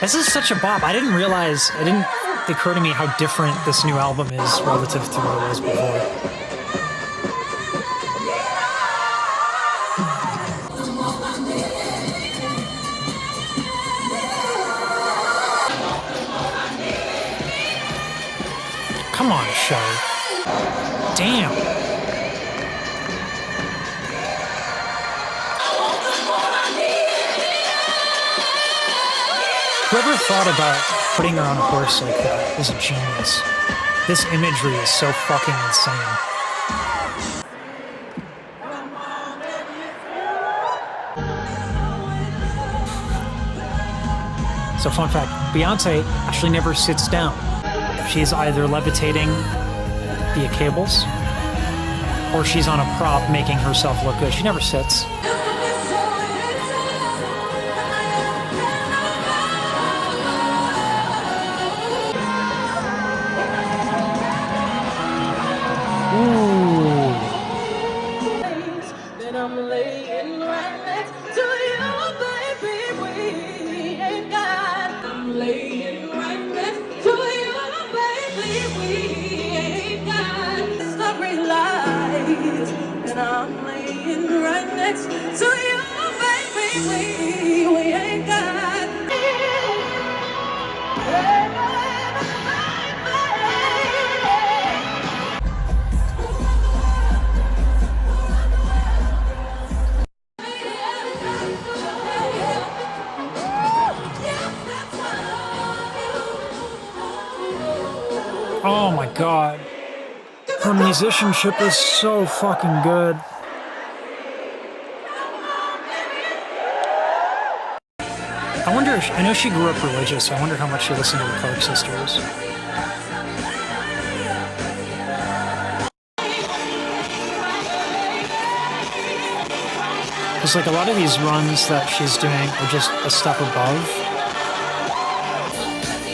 This is such a bop. It didn't occur to me how different this new album is relative to what it was before. Come on, Shelly. Damn. Whoever thought about putting her on a horse like that is a genius. This imagery is so fucking insane. So fun fact, Beyonce actually never sits down. She's either levitating via cables or she's on a prop making herself look good. She never sits. god. Her musicianship is so fucking good. I wonder if, I know she grew up religious, so I wonder how much she listened to the Clark sisters. Because like a lot of these runs that she's doing are just a step above,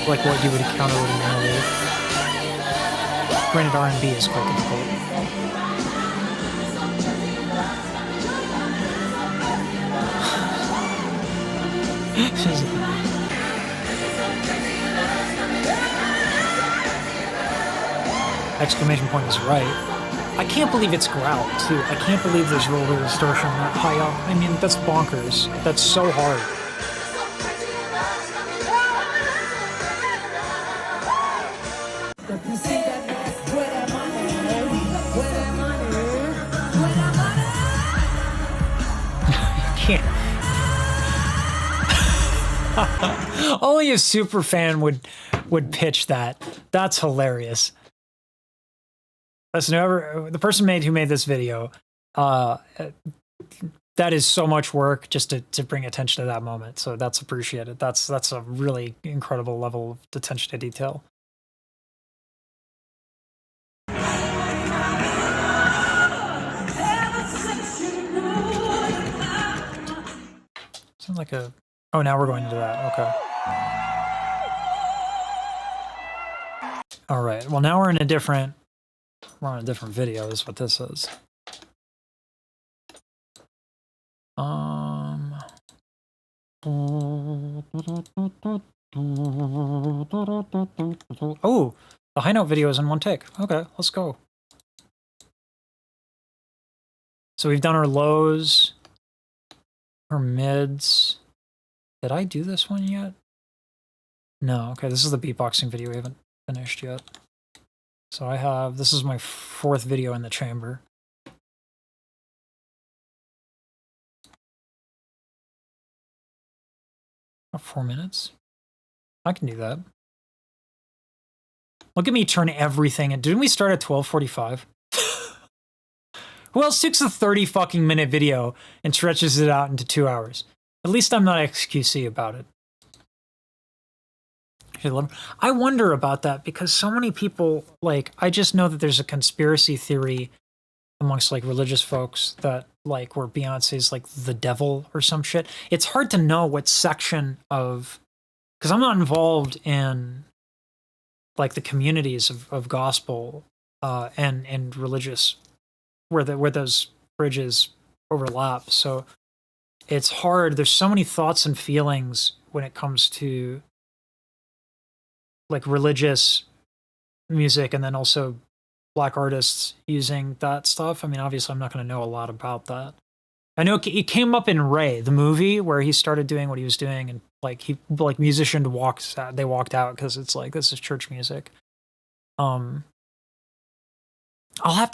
like what you would encounter ordinarily. Granted, R&B is quite difficult. Exclamation point is right. I can't believe it's growl, too. I can't believe there's roller distortion that high up. I mean, that's bonkers. That's so hard. You can't. Only a super fan would pitch that. That's hilarious. Listen, whoever the person who made this video, that is so much work just to bring attention to that moment. So that's appreciated. That's a really incredible level of attention to detail. Sounds like a. Oh, now we're going into that. Okay. All right. Well, now we're on a different video is what this is. Oh, the high note video is in one take. Okay, let's go. So we've done our lows, our mids. Did I do this one yet? No, okay, this is the beatboxing video we haven't finished yet. So I have, this is my fourth video in the chamber. About 4 minutes. I can do that. Look at me turn everything. And didn't we start at 12:45? Who else takes a 30 fucking minute video and stretches it out into 2 hours? At least I'm not XQC about it. I wonder about that because so many people, like, I just know that there's a conspiracy theory amongst like religious folks that like where Beyonce's like the devil or some shit. It's hard to know what section of, because I'm not involved in like the communities of gospel and religious where those bridges overlap. So it's hard. There's so many thoughts and feelings when it comes to like religious music and then also Black artists using that stuff. I mean, obviously I'm not going to know a lot about that. I know it came up in Ray, the movie, where he started doing what he was doing, and like musicians walked out because it's like, this is church music. I have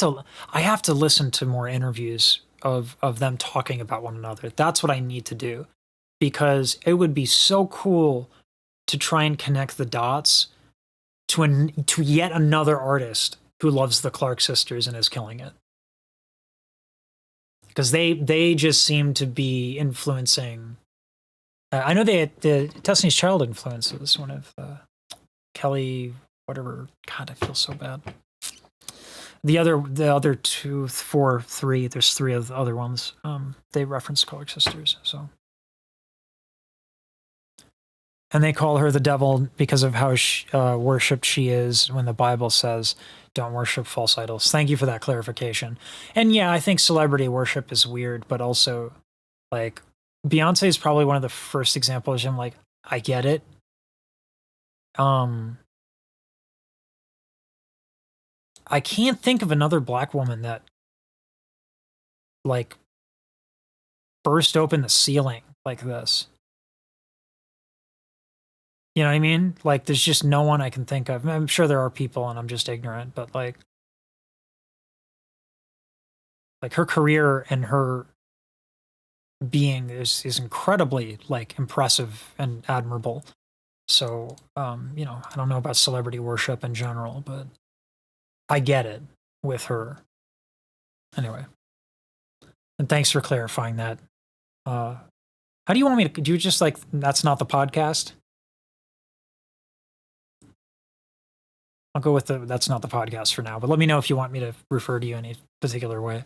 to listen to more interviews of them talking about one another. That's what I need to do, because it would be so cool to try and connect the dots to yet another artist who loves the Clark sisters and is killing it. Because they just seem to be influencing. I know the Destiny's Child influences one of Kelly, whatever. God, I feel so bad. The other two, four, three. There's three of the other ones. They reference Clark sisters. So, and they call her the devil because of how worshipped she is. When the Bible says, "Don't worship false idols." Thank you for that clarification. And yeah, I think celebrity worship is weird, but also, like, Beyonce is probably one of the first examples. I'm like, I get it. I can't think of another Black woman that, like, burst open the ceiling like this. You know what I mean? Like, there's just no one I can think of. I'm sure there are people and I'm just ignorant, but like her career and her being is incredibly like impressive and admirable. So, you know, I don't know about celebrity worship in general, but I get it with her. Anyway. And thanks for clarifying that. How do you want me to do? Just like that's not the podcast? I'll go with the that's not the podcast for now, but let me know if you want me to refer to you any particular way.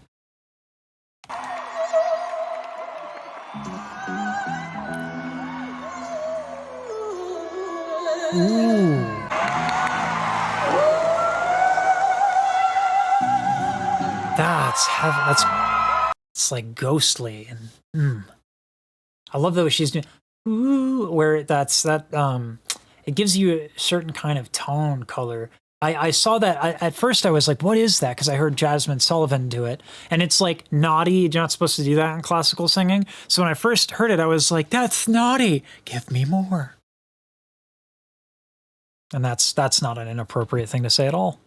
Ooh. That's heavy. That's it's like ghostly and I love the way she's doing ooh, where that's that it gives you a certain kind of tone color. I saw that at first I was like, what is that? Because I heard Jasmine Sullivan do it. And it's like naughty. You're not supposed to do that in classical singing. So when I first heard it, I was like, that's naughty. Give me more. And that's not an inappropriate thing to say at all.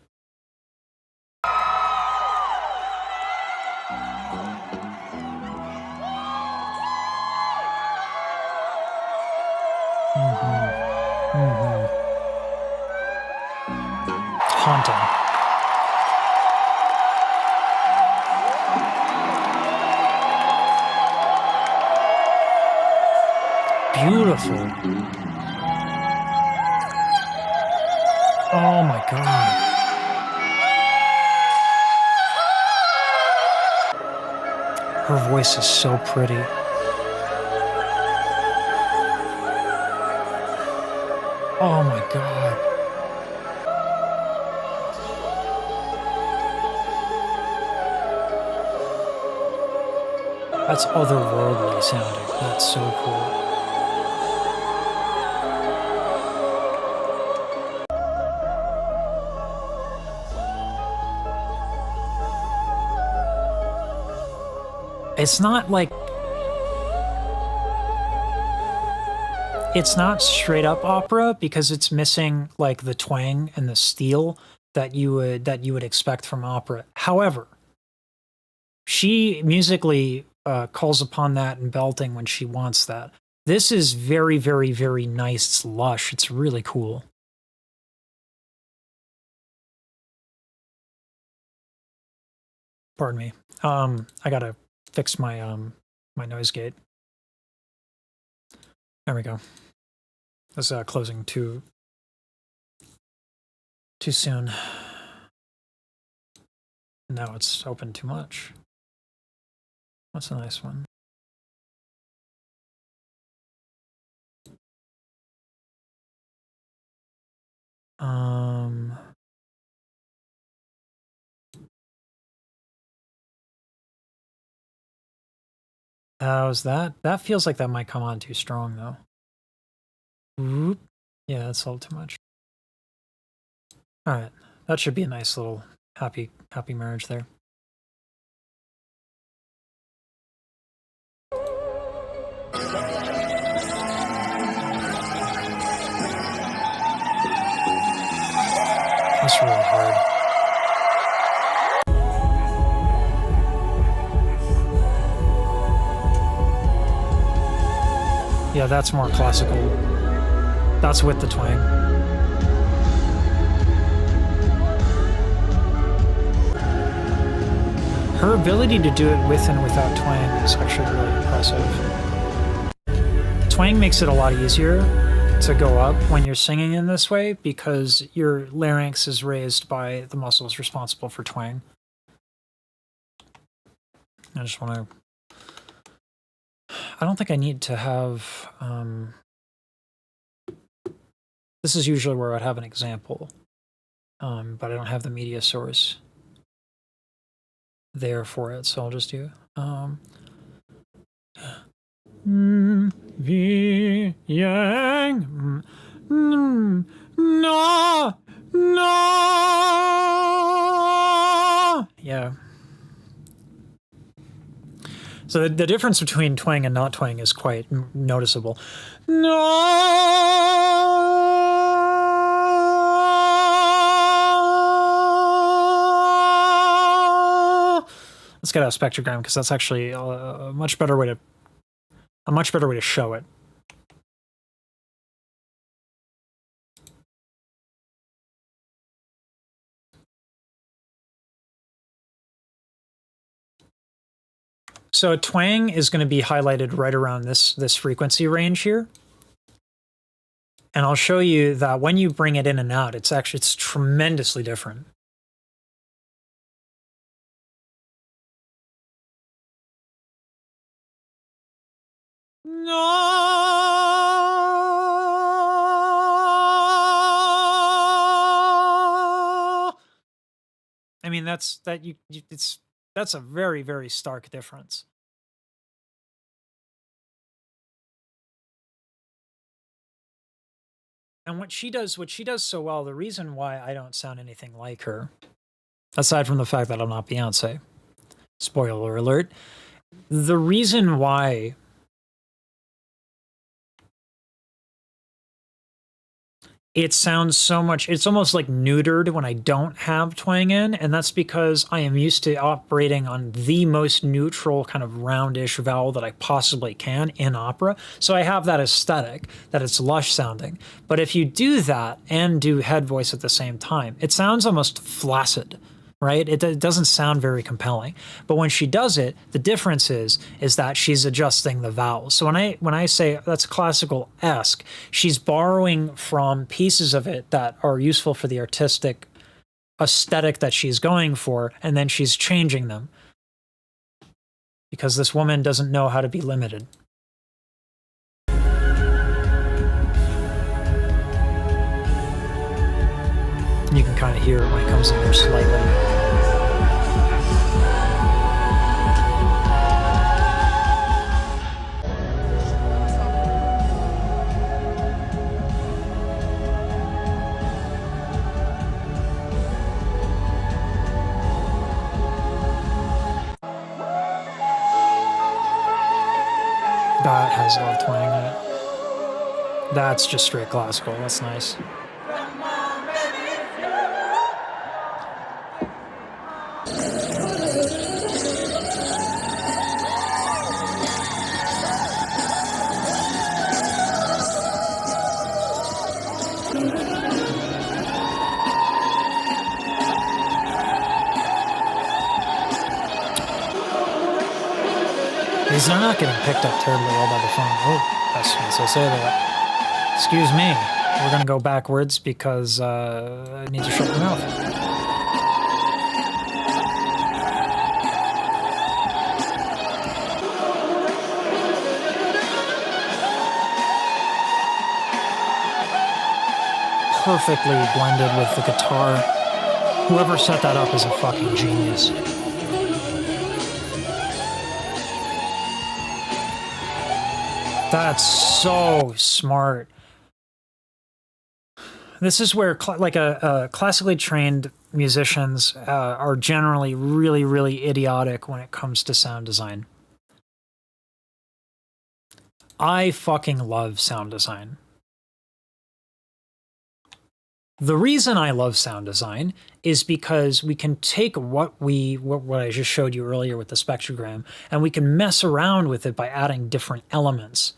Haunting. Beautiful. Oh my God. Her voice is so pretty. Oh my God. That's otherworldly sounding. That's so cool. It's not like it's not straight up opera because it's missing like the twang and the steel that you would expect from opera. However, she musically calls upon that in belting when she wants that. This is very, very, very nice. It's lush. It's really cool. Pardon me. I gotta fix my my noise gate. There we go. This is closing too soon. Now it's open too much. That's a nice one. How's that? That feels like that might come on too strong though. Oop. Yeah, that's all too much. All right, that should be a nice little happy marriage there. That's really hard. Yeah, that's more classical. That's with the twang. Her ability to do it with and without twang is actually really impressive. Twang makes it a lot easier to go up when you're singing in this way because your larynx is raised by the muscles responsible for twang. I just want to... I don't think I need to have... This is usually where I'd have an example, but I don't have the media source there for it, so I'll just do Vi yang no yeah. So the difference between twang and not twang is quite noticeable. Let's get a spectrogram because that's actually a much better way to show it. So twang is going to be highlighted right around this frequency range here. And I'll show you that when you bring it in and out, it's tremendously different. No. I mean, that's a very, very stark difference. And what she does so well, the reason why I don't sound anything like her, aside from the fact that I'm not Beyonce, spoiler alert, the reason why it sounds so much, it's almost like neutered when I don't have twang in, and that's because I am used to operating on the most neutral kind of roundish vowel that I possibly can in opera. So I have that aesthetic, that it's lush sounding. But if you do that and do head voice at the same time, it sounds almost flaccid, right? It doesn't sound very compelling. But when she does it, the difference is that she's adjusting the vowels. So when I say that's classical-esque, she's borrowing from pieces of it that are useful for the artistic aesthetic that she's going for, and then she's changing them. Because this woman doesn't know how to be limited. You can kind of hear it when it comes in there slightly. That has a lot of twang in it. That's just straight classical. That's nice. These are not getting picked up terribly well by the phone. Oh, that's what I say that. Excuse me. We're going to go backwards because I need to shut my mouth. Perfectly blended with the guitar. Whoever set that up is a fucking genius. That's so smart. This is where classically trained musicians are generally really, really idiotic when it comes to sound design. I fucking love sound design. The reason I love sound design is because we can take what I just showed you earlier with the spectrogram, and we can mess around with it by adding different elements.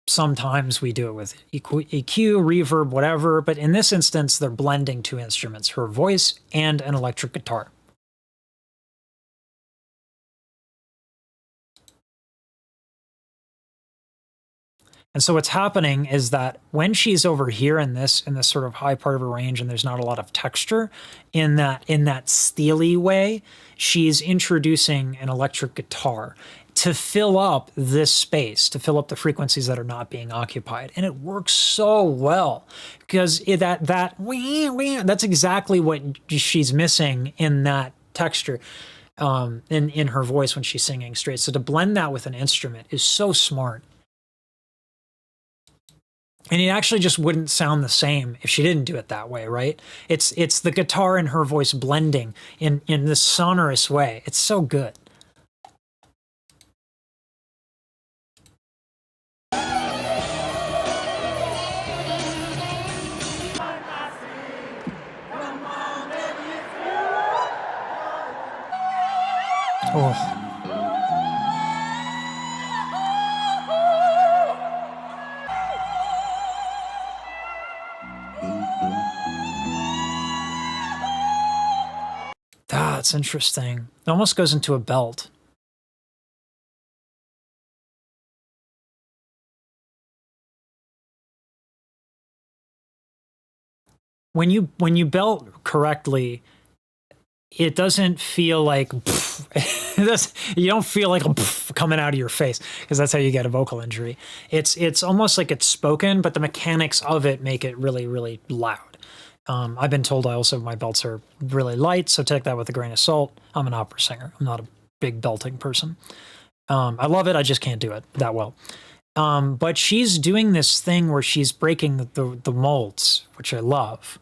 Sometimes we do it with EQ, reverb, whatever, but in this instance, they're blending two instruments, her voice and an electric guitar. And so what's happening is that when she's over here in this sort of high part of her range and there's not a lot of texture in that steely way, she's introducing an electric guitar to fill up this space, to fill up the frequencies that are not being occupied. And it works so well because that's exactly what she's missing in that texture in her voice when she's singing straight. So to blend that with an instrument is so smart. And it actually just wouldn't sound the same if she didn't do it that way, right? It's the guitar and her voice blending in this sonorous way. It's so good. Oh. That's interesting. It almost goes into a belt. when you belt correctly, it doesn't feel like you don't feel like coming out of your face, because that's how you get a vocal injury. It's almost like it's spoken, but the mechanics of it make it really, really loud. I've been told my belts are really light, so take that with a grain of salt. I'm an opera singer. I'm not a big belting person. I love it. I just can't do it that well. But she's doing this thing where she's breaking the molds, which I love.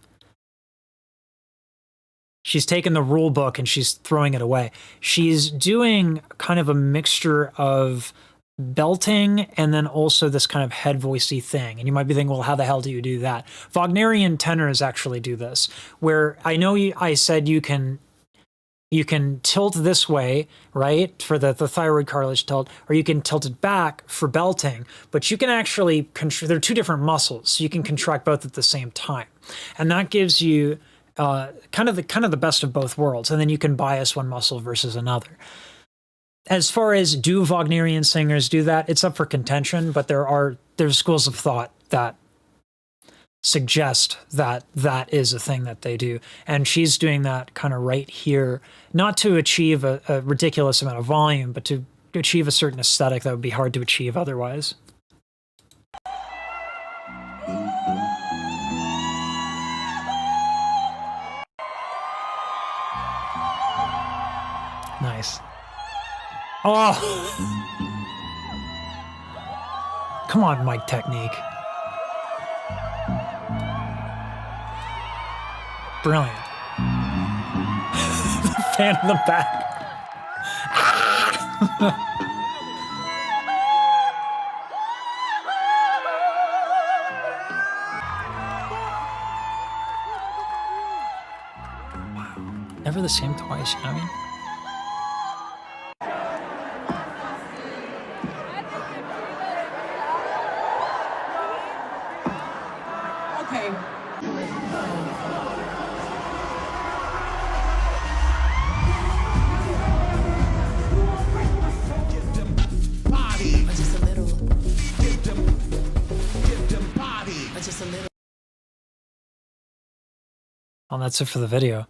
She's taken the rule book and she's throwing it away. She's doing kind of a mixture of belting and then also this kind of head voicey thing. And you might be thinking, well, how the hell do you do that? Wagnerian tenors actually do this, where I know I said you can tilt this way, right, for the thyroid cartilage tilt, or you can tilt it back for belting, but you can actually, they're two different muscles, so you can contract both at the same time. And that gives you kind of the best of both worlds, and then you can bias one muscle versus another. As far as do Wagnerian singers do that, it's up for contention, but there's schools of thought that suggest that that is a thing that they do. And she's doing that kind of right here, not to achieve a ridiculous amount of volume, but to achieve a certain aesthetic that would be hard to achieve otherwise. Nice. Oh! Come on, mic technique. Brilliant. The fan in the back. Wow. Never the same twice, you know what I mean? Well, that's it for the video.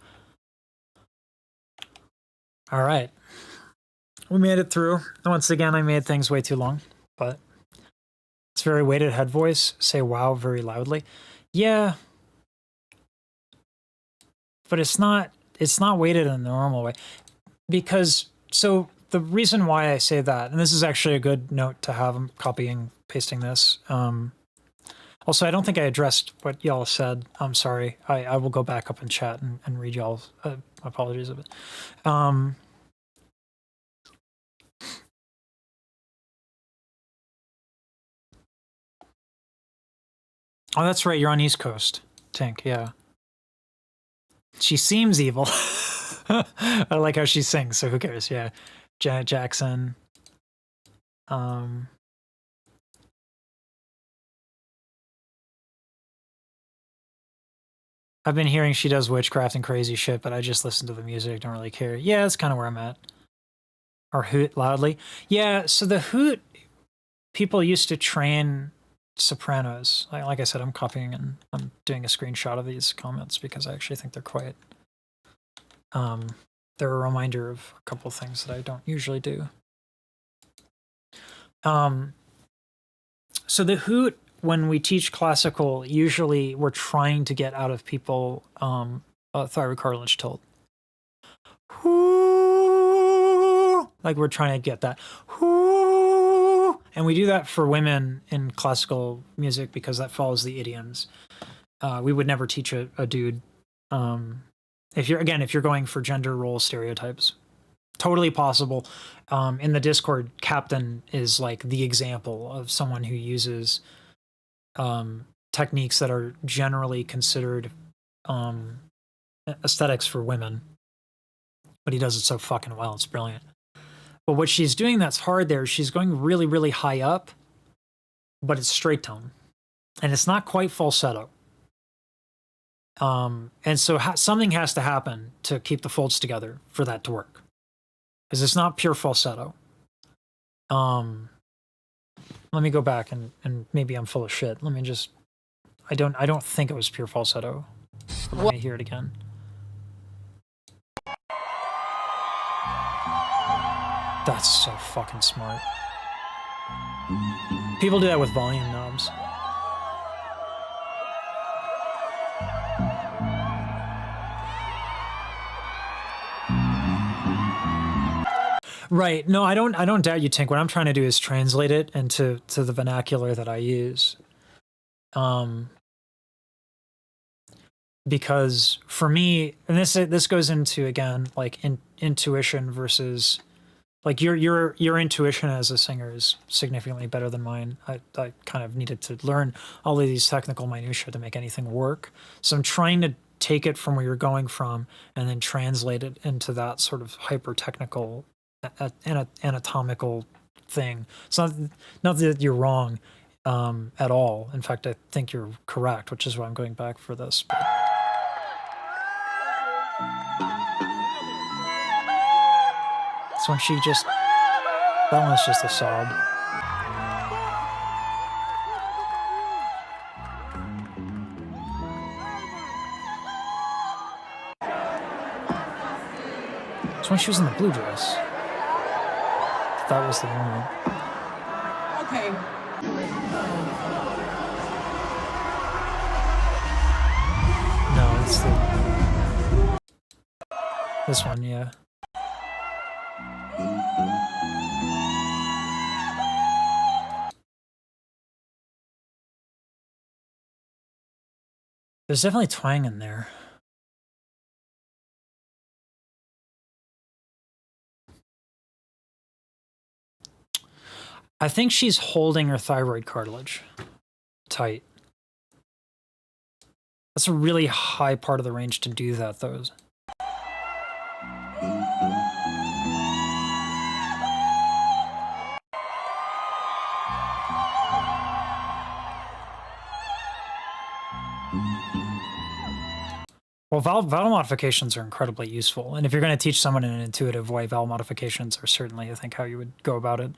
All right. We made it through. Once again, I made things way too long, but it's very weighted head voice. Say wow very loudly. Yeah. But it's not weighted in the normal way. Because, so the reason why I say that, and this is actually a good note to have, I'm copying, pasting this. Also, I don't think I addressed what y'all said. I'm sorry. I will go back up in chat and read y'all's apologies of it. Oh, that's right. You're on East Coast, Tink. Yeah. She seems evil. I like how she sings, so who cares? Yeah. Janet Jackson. I've been hearing she does witchcraft and crazy shit, but I just listen to the music, don't really care. Yeah, that's kind of where I'm at. Or hoot loudly. Yeah, so the hoot, people used to train sopranos. Like I said, I'm copying and I'm doing a screenshot of these comments because I actually think they're quite... they're a reminder of a couple things that I don't usually do. So the hoot, when we teach classical, usually we're trying to get out of people thyroid cartilage tilt. Like we're trying to get that. And we do that for women in classical music because that follows the idioms. We would never teach a dude. If you're going for gender role stereotypes. Totally possible. In the Discord, Captain is like the example of someone who uses techniques that are generally considered aesthetics for women, but he does it so fucking well. It's brilliant. But what she's doing that's hard there, she's going really, really high up, but it's straight tone, and it's not quite falsetto. And so something has to happen to keep the folds together for that to work, because it's not pure falsetto. Let me go back and maybe I'm full of shit. Let me just, I don't think it was pure falsetto. But let me hear it again. That's so fucking smart. People do that with volume knobs. Right. No, I don't doubt you, Tink. What I'm trying to do is translate it into the vernacular that I use. Because for me, and this goes into, again, like intuition versus, like, your intuition as a singer is significantly better than mine. I kind of needed to learn all of these technical minutiae to make anything work. So I'm trying to take it from where you're going from and then translate it into that sort of hyper technical anatomical thing. It's not that you're wrong at all. In fact, I think you're correct, which is why I'm going back for this. But this one, that one's just a sob. This one, she was in the blue dress. That was the moment. Okay. No, it's this one, yeah. There's definitely twang in there. I think she's holding her thyroid cartilage tight. That's a really high part of the range to do that, though. Well, vowel modifications are incredibly useful, and if you're going to teach someone in an intuitive way, vowel modifications are certainly, I think, how you would go about it,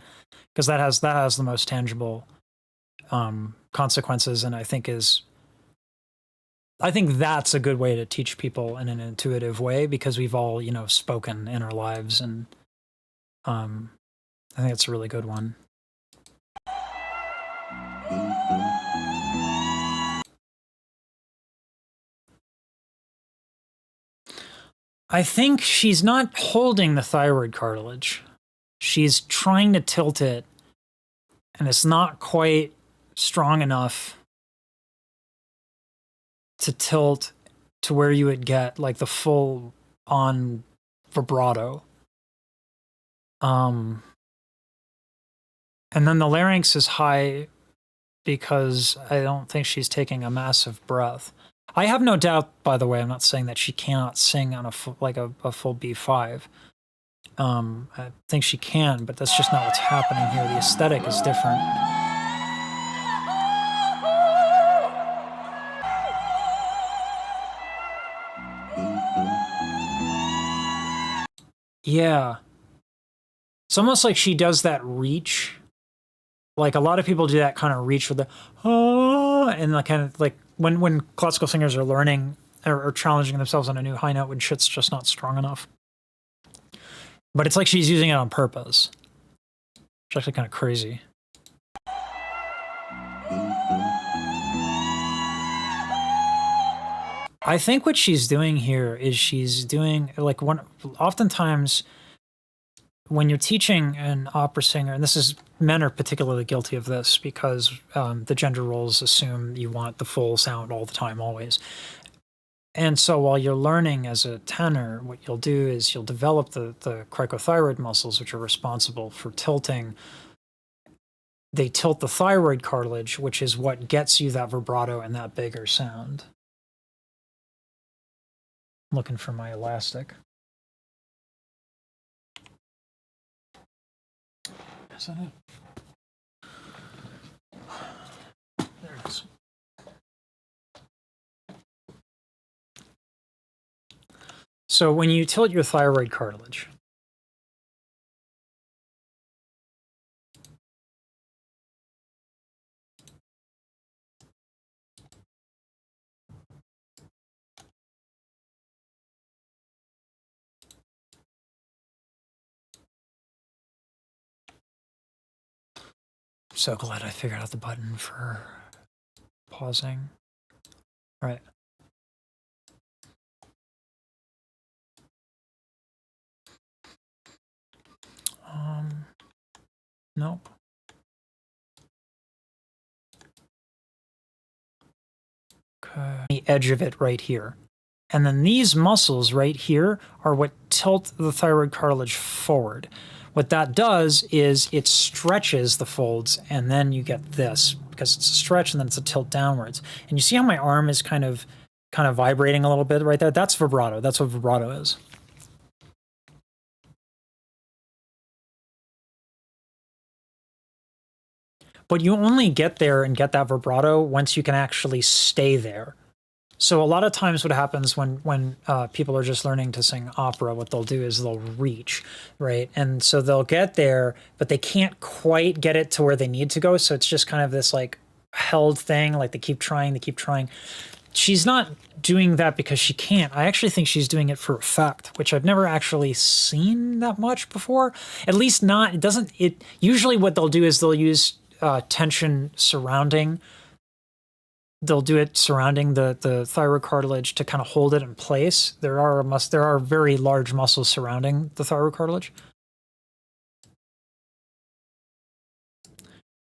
because that has the most tangible consequences, and I think that's a good way to teach people in an intuitive way, because we've all, spoken in our lives, and I think it's a really good one. I think she's not holding the thyroid cartilage. She's trying to tilt it, and it's not quite strong enough to tilt to where you would get like the full on vibrato. And then the larynx is high because I don't think she's taking a massive breath. I have no doubt, by the way, I'm not saying that she cannot sing on a full B5. I think she can, but that's just not what's happening here. The aesthetic is different. Yeah. It's almost like she does that reach. Like a lot of people do that kind of reach with the and like kind of like when classical singers are learning or challenging themselves on a new high note when shit's just not strong enough. But it's like she's using it on purpose. It's actually kind of crazy. I think what she's doing here is she's doing like oftentimes when you're teaching an opera singer, and men are particularly guilty of this because the gender roles assume you want the full sound all the time, always. And so while you're learning as a tenor, what you'll do is you'll develop the cricothyroid muscles, which are responsible for tilting. They tilt the thyroid cartilage, which is what gets you that vibrato and that bigger sound. I'm looking for my elastic. Is that it? There it is. So when you tilt your thyroid cartilage, So glad I figured out the button for pausing. All right. Nope. Okay. The edge of it right here. And then these muscles right here are what tilt the thyroid cartilage forward. What that does is it stretches the folds, and then you get this because it's a stretch and then it's a tilt downwards. And you see how my arm is kind of vibrating a little bit right there? That's vibrato. That's what vibrato is. But you only get there and get that vibrato once you can actually stay there. So a lot of times what happens when people are just learning to sing opera, what they'll do is they'll reach, right? And so they'll get there, but they can't quite get it to where they need to go. So it's just kind of this like held thing, like they keep trying. She's not doing that because she can't. I actually think she's doing it for effect, which I've never actually seen that much before. At least not, usually what they'll do is they'll use tension surrounding. They'll do it surrounding the thyroid cartilage to kind of hold it in place. There are very large muscles surrounding the thyroid cartilage.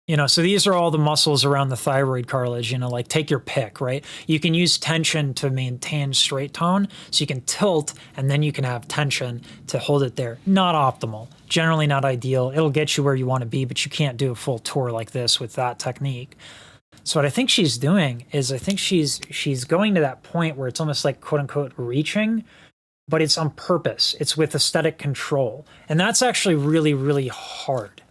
You know, so these are all the muscles around the thyroid cartilage, you know, like take your pick, right? You can use tension to maintain straight tone. So you can tilt and then you can have tension to hold it there. Not optimal, generally not ideal. It'll get you where you want to be, but you can't do a full tour like this with that technique. So what I think she's doing is I think she's going to that point where it's almost like quote unquote reaching, but it's on purpose. It's with aesthetic control. And that's actually really, really hard.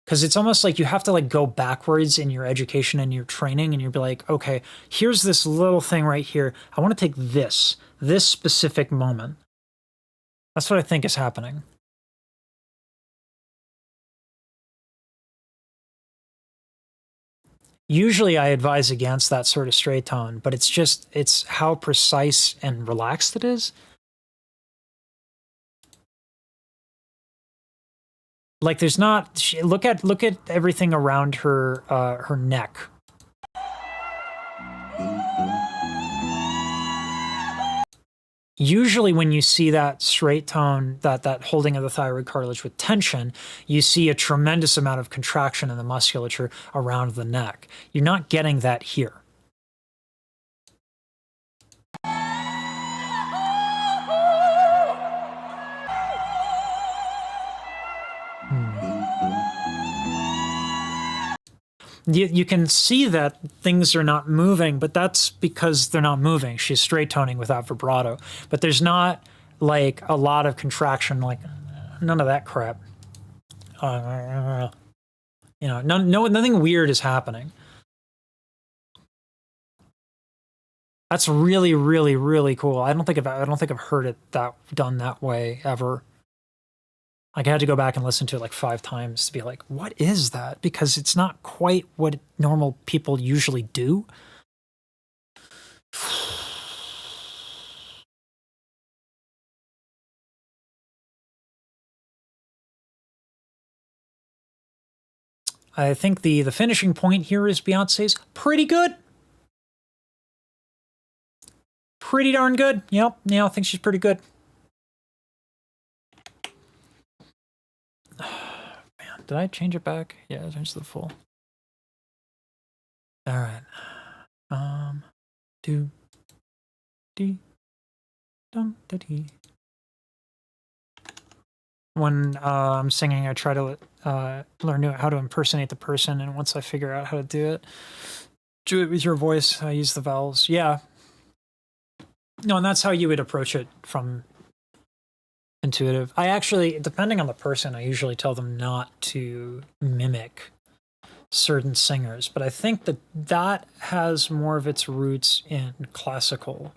Because it's almost like you have to like go backwards in your education and your training, and you'll be like, okay, here's this little thing right here. I want to take this specific moment. That's what I think is happening. Usually I advise against that sort of straight tone, but it's how precise and relaxed it is. Like there's not, look at everything around her, her neck. Usually when you see that straight tone, that holding of the thyroid cartilage with tension, you see a tremendous amount of contraction in the musculature around the neck. You're not getting that here. You can see that things are not moving, but that's because they're not moving. She's straight toning without vibrato, but there's not like a lot of contraction, like none of that crap. You know, nothing weird is happening. That's really, really, really cool. I don't think I've heard it done that way ever. Like I had to go back and listen to it like 5 times to be like, what is that? Because it's not quite what normal people usually do. I think the finishing point here is Beyonce's pretty good. Pretty darn good. Yep. Yeah, I think she's pretty good. Man, did I change it back? Yeah, I changed the full. All right. Do dee dum da dee. When I'm singing, I try to learn how to impersonate the person, and once I figure out how to do it with your voice. I use the vowels. Yeah. No, and that's how you would approach it from intuitive. I actually, depending on the person, I usually tell them not to mimic certain singers, but I think that has more of its roots in classical,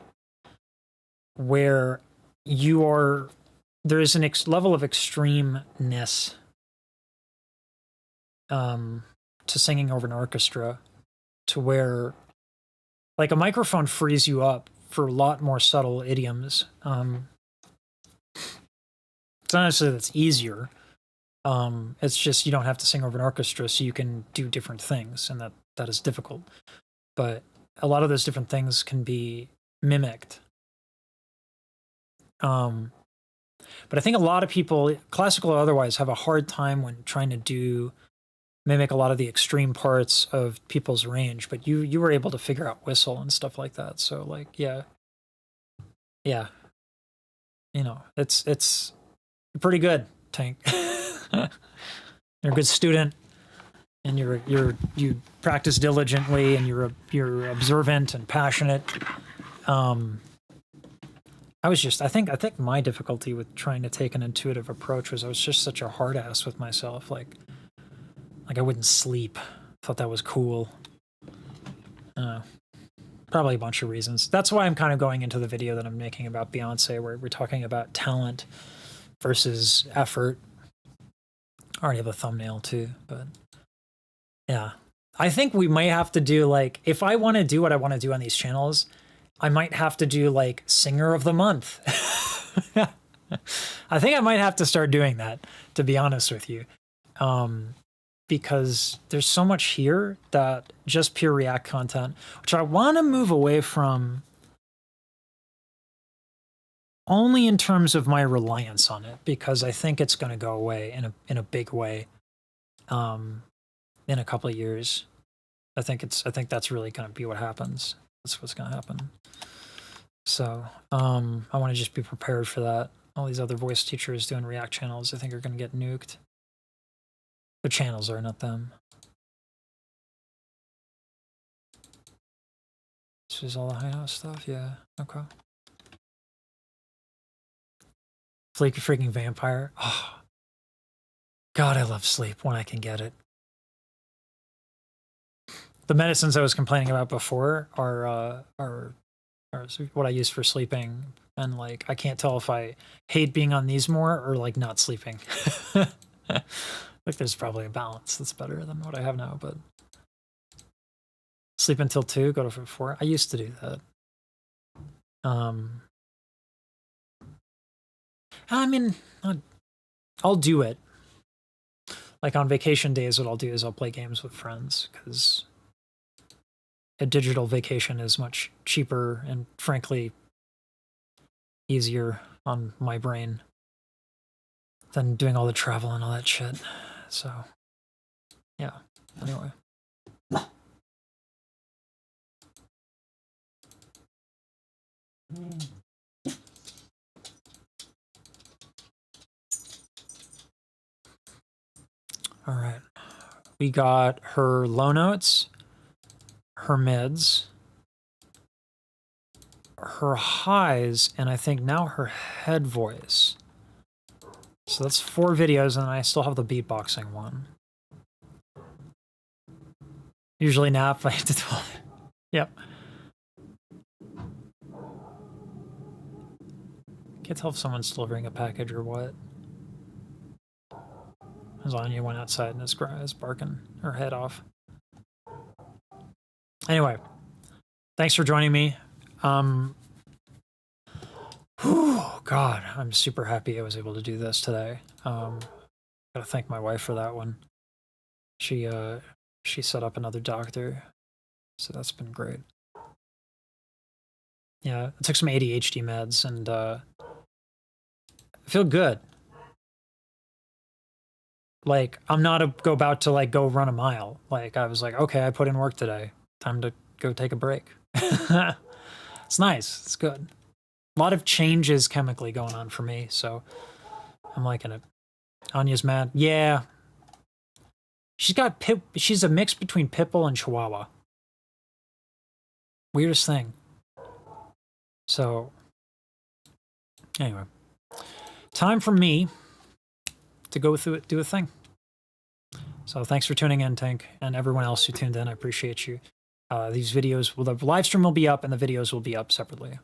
where there is an level of extremeness to singing over an orchestra, to where like a microphone frees you up for a lot more subtle idioms. It's not necessarily that's easier, It's just you don't have to sing over an orchestra, so you can do different things, and that is difficult. But a lot of those different things can be mimicked. But I think a lot of people, classical or otherwise, have a hard time when trying to mimic a lot of the extreme parts of people's range. But you were able to figure out whistle and stuff like that. So like, yeah, you know, it's pretty good, Tank. You're a good student, and you practice diligently, and you're observant and passionate. I think my difficulty with trying to take an intuitive approach was I was just such a hard ass with myself. Like I wouldn't sleep. Thought that was cool. Probably a bunch of reasons. That's why I'm kind of going into the video that I'm making about Beyonce, where we're talking about talent versus effort. I already have a thumbnail too, but yeah. I think we might have to do like, if I want to do what I want to do on these channels, I might have to do like Singer of the Month. I think I might have to start doing that, to be honest with you. Because there's so much here that just pure React content, which I want to move away from only in terms of my reliance on it, because I think it's going to go away in a big way in a couple of years. I think that's really going to be what happens. That's what's going to happen. So I want to just be prepared for that. All these other voice teachers doing React channels, I think, are going to get nuked. The channels are, not them. This is all the hideout stuff? Yeah, okay. Flaky freaking vampire. Oh, God, I love sleep when I can get it. The medicines I was complaining about before are what I use for sleeping, and like I can't tell if I hate being on these more or like not sleeping. Like there's probably a balance that's better than what I have now, but sleep until 2, go to 4. I used to do that. I mean, I'll do it. Like on vacation days, what I'll do is I'll play games with friends, because a digital vacation is much cheaper and frankly easier on my brain than doing all the travel and all that shit. So, yeah, anyway. All right. We got her low notes, her mids, her highs, and I think now her head voice. So that's 4 videos, and I still have the beatboxing one. Usually nap 5 to 12. Yep. Can't tell if someone's delivering a package or what. Lasagna went outside and is barking her head off. Anyway, thanks for joining me. God, I'm super happy I was able to do this today. Gotta thank my wife for that one. She set up another doctor, so that's been great. Yeah, I took some ADHD meds, and I feel good. Like, I'm not about to like go run a mile. Like, I was like, okay, I put in work today. Time to go take a break. It's nice. It's good. A lot of changes chemically going on for me, so I'm liking it. Anya's mad. Yeah. She's a mix between Pitbull and Chihuahua. Weirdest thing. So, anyway. Time for me to go through it, do a thing. So thanks for tuning in, Tank, and everyone else who tuned in. I appreciate you. These videos, the live stream will be up and the videos will be up separately.